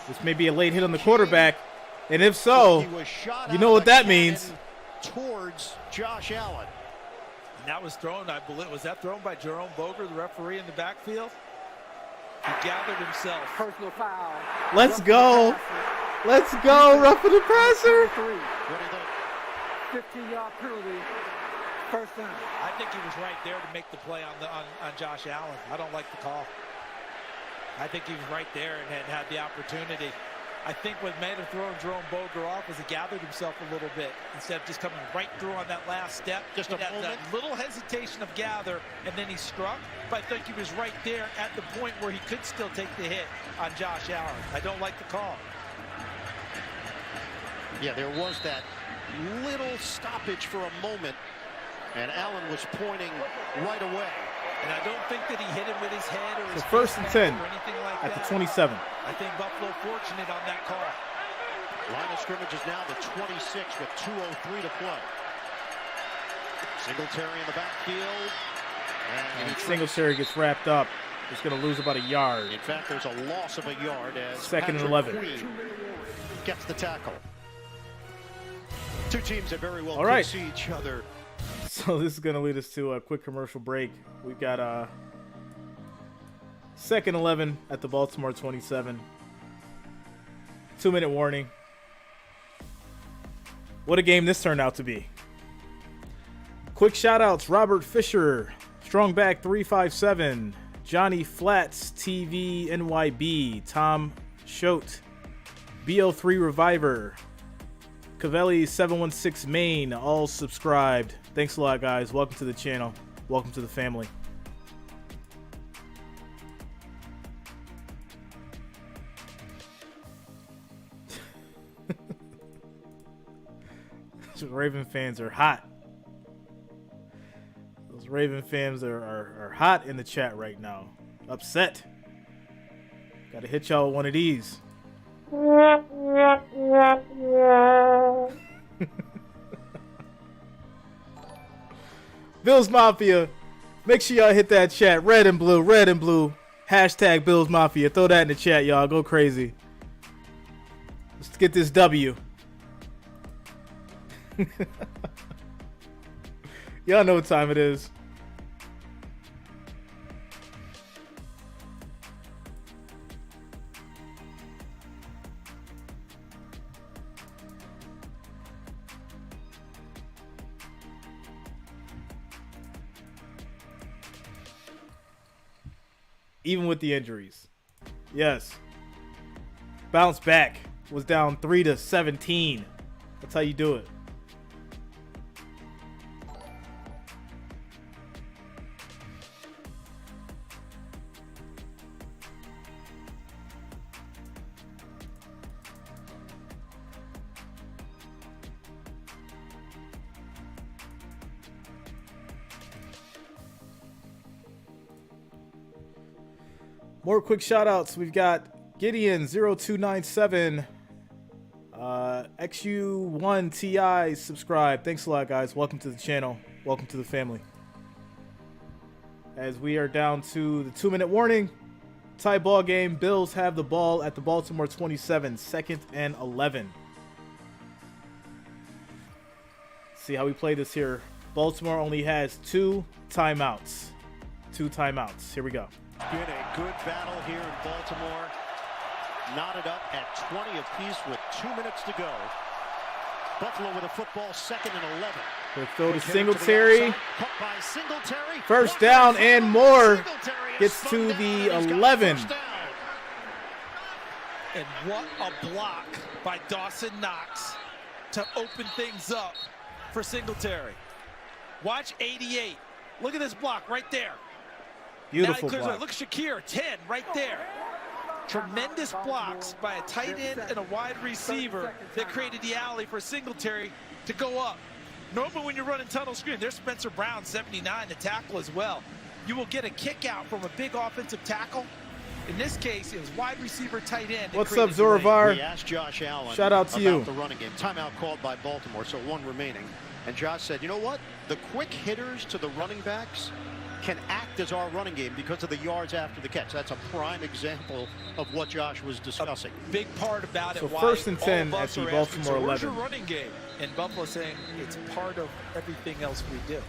This may be a late hit on the quarterback. And if so, you know what that means. Towards Josh Allen. And that was thrown, I believe, was that thrown by Jerome Boger, the referee in the backfield? He gathered himself. Personal foul. Let's go. Let's go. Roughing the passer. What do you think? 15-yard penalty. First down. I think he was right there to make the play on Josh Allen. I don't like the call. I think he was right there and had the opportunity. I think what made him throw Jerome Boger off was he gathered himself a little bit instead of just coming right through on that last step. Just a moment. That little hesitation of gather, and then he struck. But I think he was right there at the point where he could still take the hit on Josh Allen. I don't like the call. Yeah, there was that little stoppage for a moment, and Allen was pointing right away. And I don't think that he hit him with his head or his first and 10 or anything like at that. the 27. I think Buffalo fortunate on that call. Line of scrimmage is now the 26 with 2:03 to play. Singletary in the backfield. And Singletary gets wrapped up. He's going to lose about a yard. In fact, there's a loss of a yard as Second and Patrick 11. Queen gets the tackle. Two teams that very well All could right. see each other. So this is going to lead us to a quick commercial break. We've got second 11 at the Baltimore 27. 2-minute warning. What a game this turned out to be. Quick shout-outs. Robert Fisher, Strongback 357, Johnny Flats, TV NYB, Tom Schote, BO3 Reviver, Cavelli 716 Main, all subscribed. Thanks a lot, guys. Welcome to the channel. Welcome to the family. Raven fans are hot. Those Raven fans are hot in the chat right now. Upset. Gotta hit y'all with one of these. Bills Mafia. Make sure y'all hit that chat. Red and blue. Red and blue. Hashtag Bills Mafia. Throw that in the chat, y'all. Go crazy. Let's get this W. Y'all know what time it is. Even with the injuries. Yes. Bounce back. Was down 3-17. That's how you do it. More quick shout outs. We've got Gideon 0297, XU1TI subscribe. Thanks a lot, guys. Welcome to the channel. Welcome to the family. As we are down to the 2-minute warning, tie ball game. Bills have the ball at the Baltimore 27, 2nd and 11. See how we play this here. Baltimore only has 2 timeouts. 2 timeouts. Here we go. Been a good battle here in Baltimore. Knotted up at 20 apiece with 2 minutes to go. Buffalo with a football, 2nd and 11. They throw to Singletary. Cut by Singletary. First down and more. Gets to the 11. And what a block by Dawson Knox to open things up for Singletary. Watch 88. Look at this block right there. Beautiful block. Look, Shakir, 10 right there. Tremendous blocks by a tight end and a wide receiver that created the alley for Singletary to go up. Normally when you're running tunnel screen, there's Spencer Brown, 79, to tackle as well. You will get a kick out from a big offensive tackle. In this case, it was wide receiver, tight end. What's up, Zoravar? We asked Josh Allen shout out to you. The running game. Timeout called by Baltimore, so 1 remaining. And Josh said, you know what? The quick hitters to the running backs can act as our running game because of the yards after the catch. That's a prime example of what Josh was discussing. A big part about it. So 1st and 10 at the Baltimore 11. Where's your running game? And Buffalo saying it's part of everything else we do.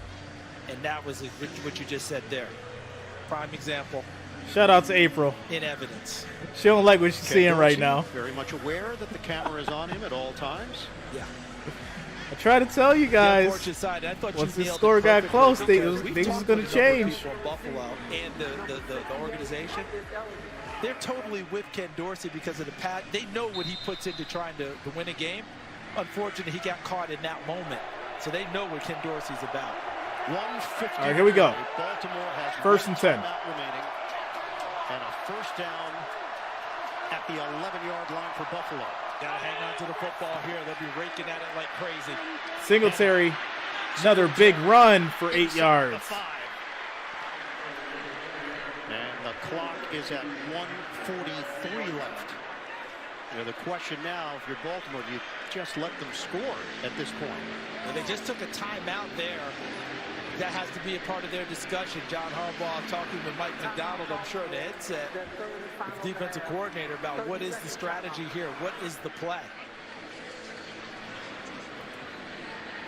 And that was what you just said there. Prime example. Shout out to April. In evidence. She don't like what she's seeing right now. Very much aware that the camera is on him at all times. Yeah. I try to tell you guys. Side, I thought once the score got close, things was going to change. Buffalo and the organization. they're totally with Ken Dorsey because of the past. They know what he puts into trying to win a game. Unfortunately, he got caught in that moment. So they know what Ken Dorsey's about. 150. All right, here we go. Baltimore has 1st and 10. remaining. And a first down at the 11-yard line for Buffalo. Got to hang on to the football here. They'll be raking at it like crazy. Singletary, another big run for 8 yards. And the clock is at 1:43 left. You know, the question now, if you're Baltimore, do you just let them score at this point? Well, they just took a timeout there. That has to be a part of their discussion. John Harbaugh talking with Mike McDonald, I'm sure, in the headset, the defensive coordinator, about what is the strategy here? What is the play?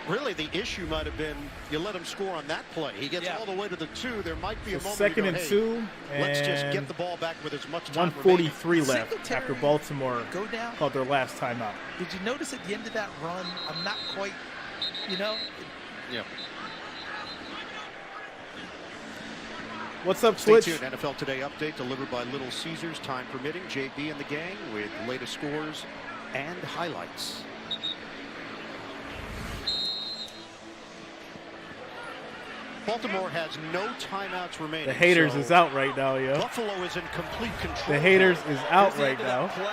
Really, the issue might have been you let him score on that play. He gets all the way to the 2. There might be a moment. 2nd and 2. Let's just get the ball back with as much time 1:43 left Singletary after Baltimore go down. called their last timeout. Did you notice at the end of that run, I'm not quite, you know? Yeah. What's up, Stay Twitch? tuned. NFL Today update delivered by Little Caesars, time permitting. JB and the gang with the latest scores and highlights. Baltimore has no timeouts remaining. The haters so is out right now, yo. Buffalo is in complete control. The haters is out right now. Play.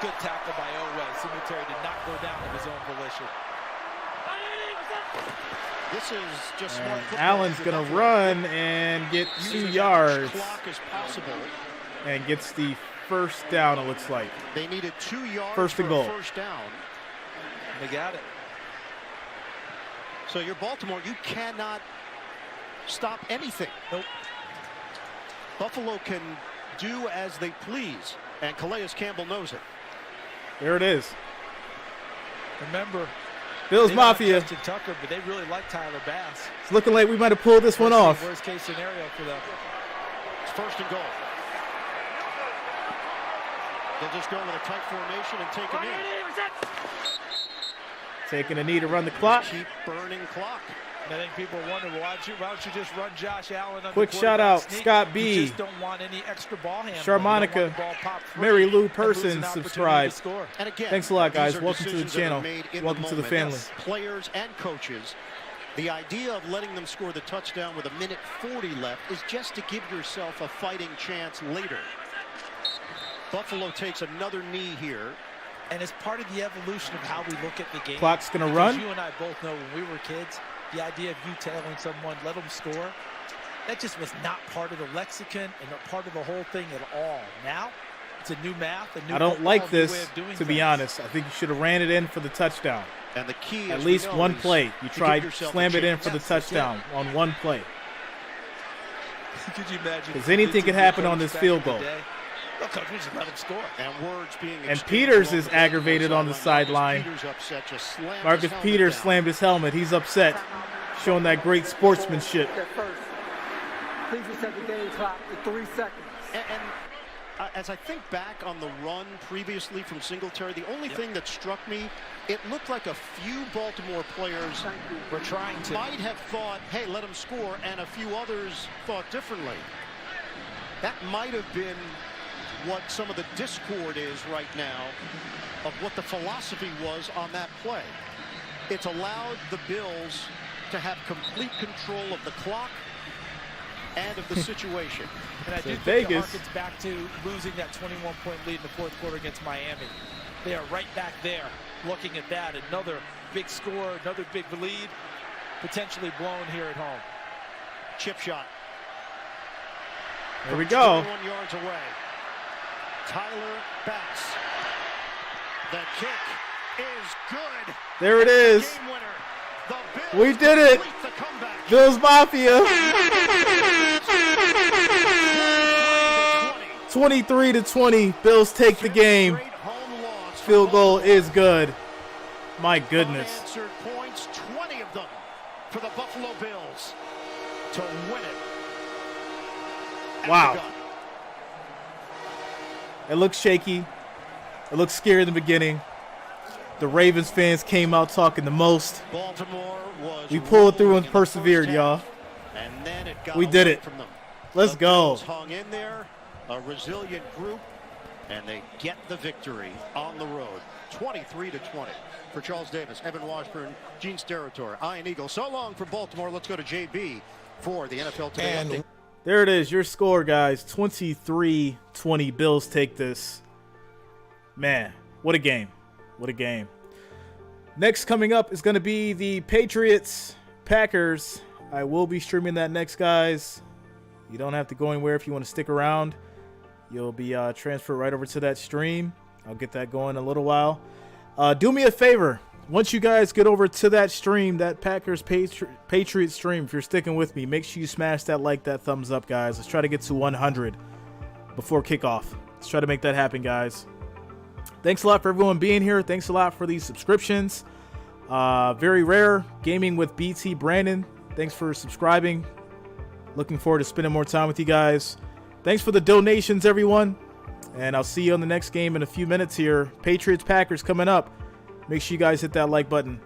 Good tackle by Oweh. Singletary did not go down of his own volition. This is just smart And football. Allen's going to run and get 2 yards. Clock as possible. And gets the first down, it looks like. They needed 2 yards 1st and goal. first down. They got it. So you're Baltimore, you cannot stop anything. Nope. Buffalo can do as they please, and Calais Campbell knows it. There it is. Remember, Bills Mafia. Justin Tucker, but they really like Tyler Bass. It's looking like we might have pulled this one off. Worst case scenario for them. It's 1st and goal. They'll just go with a tight formation and take a knee. Taking a knee to run the clock. Keep burning clock. I think people wonder, why don't you just run Josh Allen on Quick the shout out, sneak? Scott B. You just don't want any extra ball handling. Sharmonica, Mary Lou Person subscribed. And again, thanks a lot, guys. these are Welcome to the decisions that are channel. made in Welcome to the family. Yes, players and coaches. The idea of letting them score the touchdown with 1:40 left is just to give yourself a fighting chance later. Buffalo takes another knee here. And it's part of the evolution of how we look at the game. Clock's going to Because run. you and I both know when we were kids, the idea of you telling someone, let them score, that just was not part of the lexicon and not part of the whole thing at all. Now, it's a new math, a new I don't football, like a new way this, of doing to be things. honest. I think you should have ran it in for the touchdown. And the key, At least one play. You tried slam it in for the Yes, that's touchdown on one play. Could you imagine? 'Cause anything could happen on this field goal. Look, coach, we just let him score. And words being And exchanged Peters along is the aggravated on the sideline. Peters upset, just slammed his Marcus helmet Peters down. slammed his helmet. He's upset, showing that great sportsmanship. At first, please reset the game clock to 3 seconds. And as I think back on the run previously from Singletary, the only thing that struck me, it looked like a few Baltimore players We're trying to. might have thought, hey, let him score, and a few others thought differently. That might have been what some of the discord is right now of what the philosophy was on that play. It's allowed the Bills to have complete control of the clock and of the situation. And I So do think Vegas- it harkens back to losing that 21-point lead in the fourth quarter against Miami. They are right back there looking at that. Another big score, another big lead, potentially blown here at home. Chip shot. There we go. 21 yards away. Tyler Bass. The kick is good. There it is. Game winner. The Bills We did it. complete the comeback. Bills Mafia. 23-20. Bills take the game. Straight home loss for Field goal Baltimore. is good. My goodness. Unanswered points, 20 of them for the Buffalo Bills to win it. at Wow. the gun. It looked shaky. It looked scary in the beginning. The Ravens fans came out talking the most. Baltimore was We pulled through and rolling in the persevered, first y'all. half, and then it got We did away it. from them. Let's The go. Bills hung in there a resilient group, and they get the victory on the road, 23-20. For Charles Davis, Evan Washburn, Gene Steratore, Ian Eagle. So long for Baltimore. Let's go to JB for the NFL Today update. There it is, your score, guys. 23-20. Bills take this. Man, what a game. What a game. Next coming up is going to be the Patriots-Packers. I will be streaming that next, guys. You don't have to go anywhere if you want to stick around. You'll be transferred right over to that stream. I'll get that going in a little while. Do me a favor. Once you guys get over to that stream, that Patriots stream, if you're sticking with me, make sure you smash that like, that thumbs up, guys. Let's try to get to 100 before kickoff. Let's try to make that happen, guys. Thanks a lot for everyone being here. Thanks a lot for these subscriptions. Very rare. Gaming with BT Brandon. Thanks for subscribing. Looking forward to spending more time with you guys. Thanks for the donations, everyone. And I'll see you on the next game in a few minutes here. Patriots-Packers coming up. Make sure you guys hit that like button.